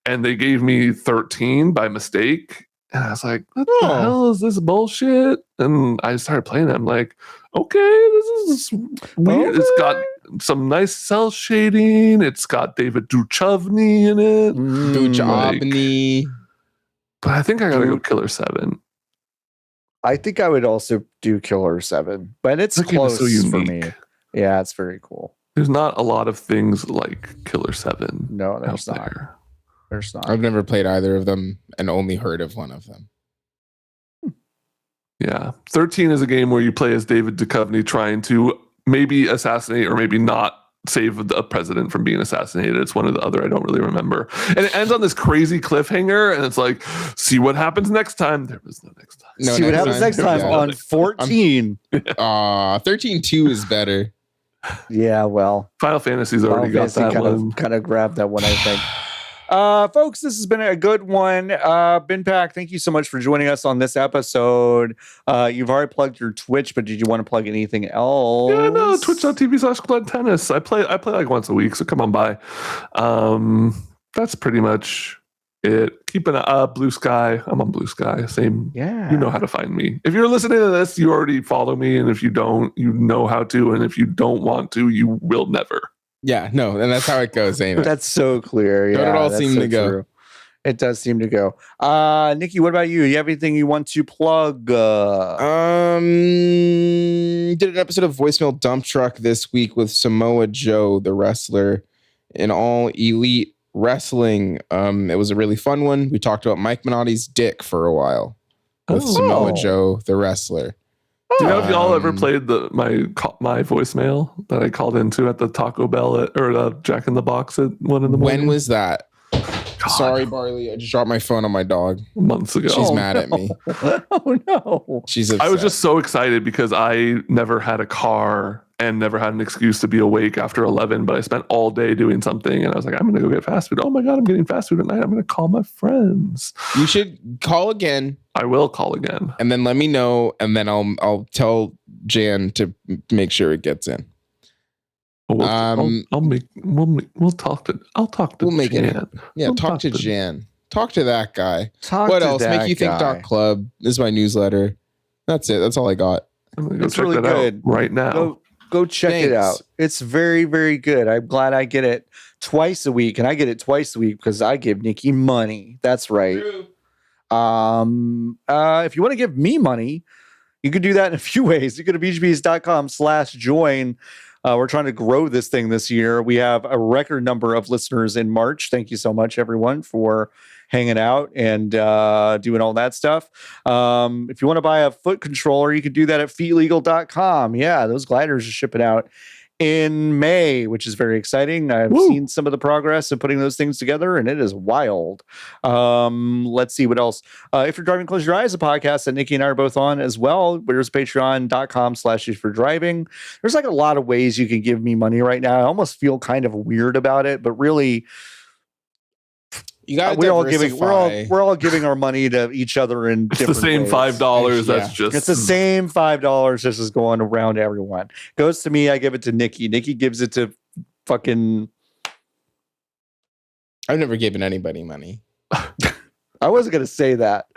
and they gave me 13 by mistake. And I was like, what the hell is this bullshit? And I started playing it. I'm like, okay, this is weird. Okay. It's got some nice cell shading. It's got David Duchovny in it. Duchovny. But I think I gotta go Killer 7. I think I would also do Killer 7, but it's close for me. Yeah, it's very cool. There's not a lot of things like Killer 7. No, there's not. There's not. I've never played either of them and only heard of one of them. Yeah. 13 is a game where you play as David Duchovny trying to maybe assassinate or maybe not save a president from being assassinated. It's one or the other. I don't really remember. And it ends on this crazy cliffhanger, and it's like, see what happens next time. There was no next time. See what happens next time on 14. 13-2 is better. Yeah, well. Final Fantasy's already got that one. Kind of grabbed that one, I think. Folks, this has been a good one. Binpack, thank you so much for joining us on this episode. You've already plugged your Twitch, but did you want to plug anything else? Yeah, no, twitch.tv/CloudTennis. I play like once a week, so come on by. That's pretty much it. Keep an Blue Sky. I'm on Blue Sky. Same. Yeah. You know how to find me. If you're listening to this, you already follow me, and if you don't, you know how to, and if you don't want to, you will never. Yeah, no, and that's how it goes, ain't it? That's so clear. Yeah, it all seemed to go. True. It does seem to go. Nikki, what about you? You have anything you want to plug? Did an episode of Voicemail Dump Truck this week with Samoa Joe, the wrestler, in All Elite Wrestling. It was a really fun one. We talked about Mike Minotti's dick for a while with Samoa Joe, the wrestler. Do you know if y'all ever played my voicemail that I called into at the Taco Bell or Jack in the Box at 1 a.m? When was that? God. Sorry, Barley. I just dropped my phone on my dog months ago. She's mad at me. Oh no. She's upset. I was just so excited because I never had a car and never had an excuse to be awake after 11, but I spent all day doing something, and I was like, I'm going to go get fast food. Oh my God, I'm getting fast food at night. I'm going to call my friends. You should call again. I will call again. And then let me know, and then I'll tell Jan to make sure it gets in. I'll talk to Jan. Yeah, talk to Jan. Talk to that guy. What else? Make you think .club. This is my newsletter. That's it. That's all I got. I'm gonna go check really that out right now. Go check it out. It's very, very good. I'm glad I get it twice a week, and I get it twice a week because I give Nikki money. That's right. True. If you want to give me money, you can do that in a few ways. You go to bgbs.com/join. We're trying to grow this thing this year. We have a record number of listeners in March. Thank you so much, everyone, for hanging out and doing all that stuff. If you want to buy a foot controller, you can do that at feetlegal.com. Yeah, those gliders are shipping out in May, which is very exciting. I've seen some of the progress of putting those things together, and it is wild. Let's see what else. If You're Driving, Close Your Eyes, a podcast that Nikki and I are both on as well. There's patreon.com/isfordriving. There's like a lot of ways you can give me money right now. I almost feel kind of weird about it, but really, we're all giving our money to each other in different It's the same ways. $5. That's just it's the same $5. This is going around to everyone. Goes to me, I give it to Nikki. Nikki gives it to fucking. I've never given anybody money. I wasn't gonna say that,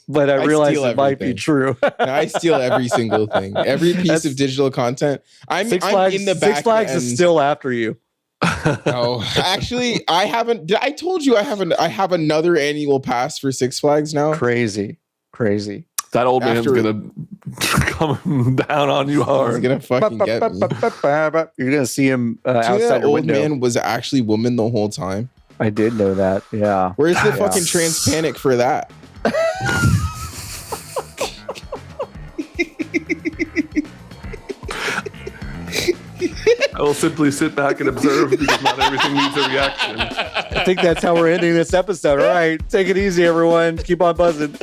but I realized it might be true. No, I steal every single thing, every piece of digital content. I'm in the back. Six Flags is still after you. Oh, actually, I haven't. I told you I have another annual pass for Six Flags now. Crazy. That old man's gonna come down on you hard. He's gonna fucking get me. You're gonna see him outside your window. Old man was actually woman the whole time. I did know that. Yeah. Where's the fucking trans panic for that? I will simply sit back and observe because not everything needs a reaction. I think that's how we're ending this episode. All right. Take it easy, everyone. Keep on buzzing.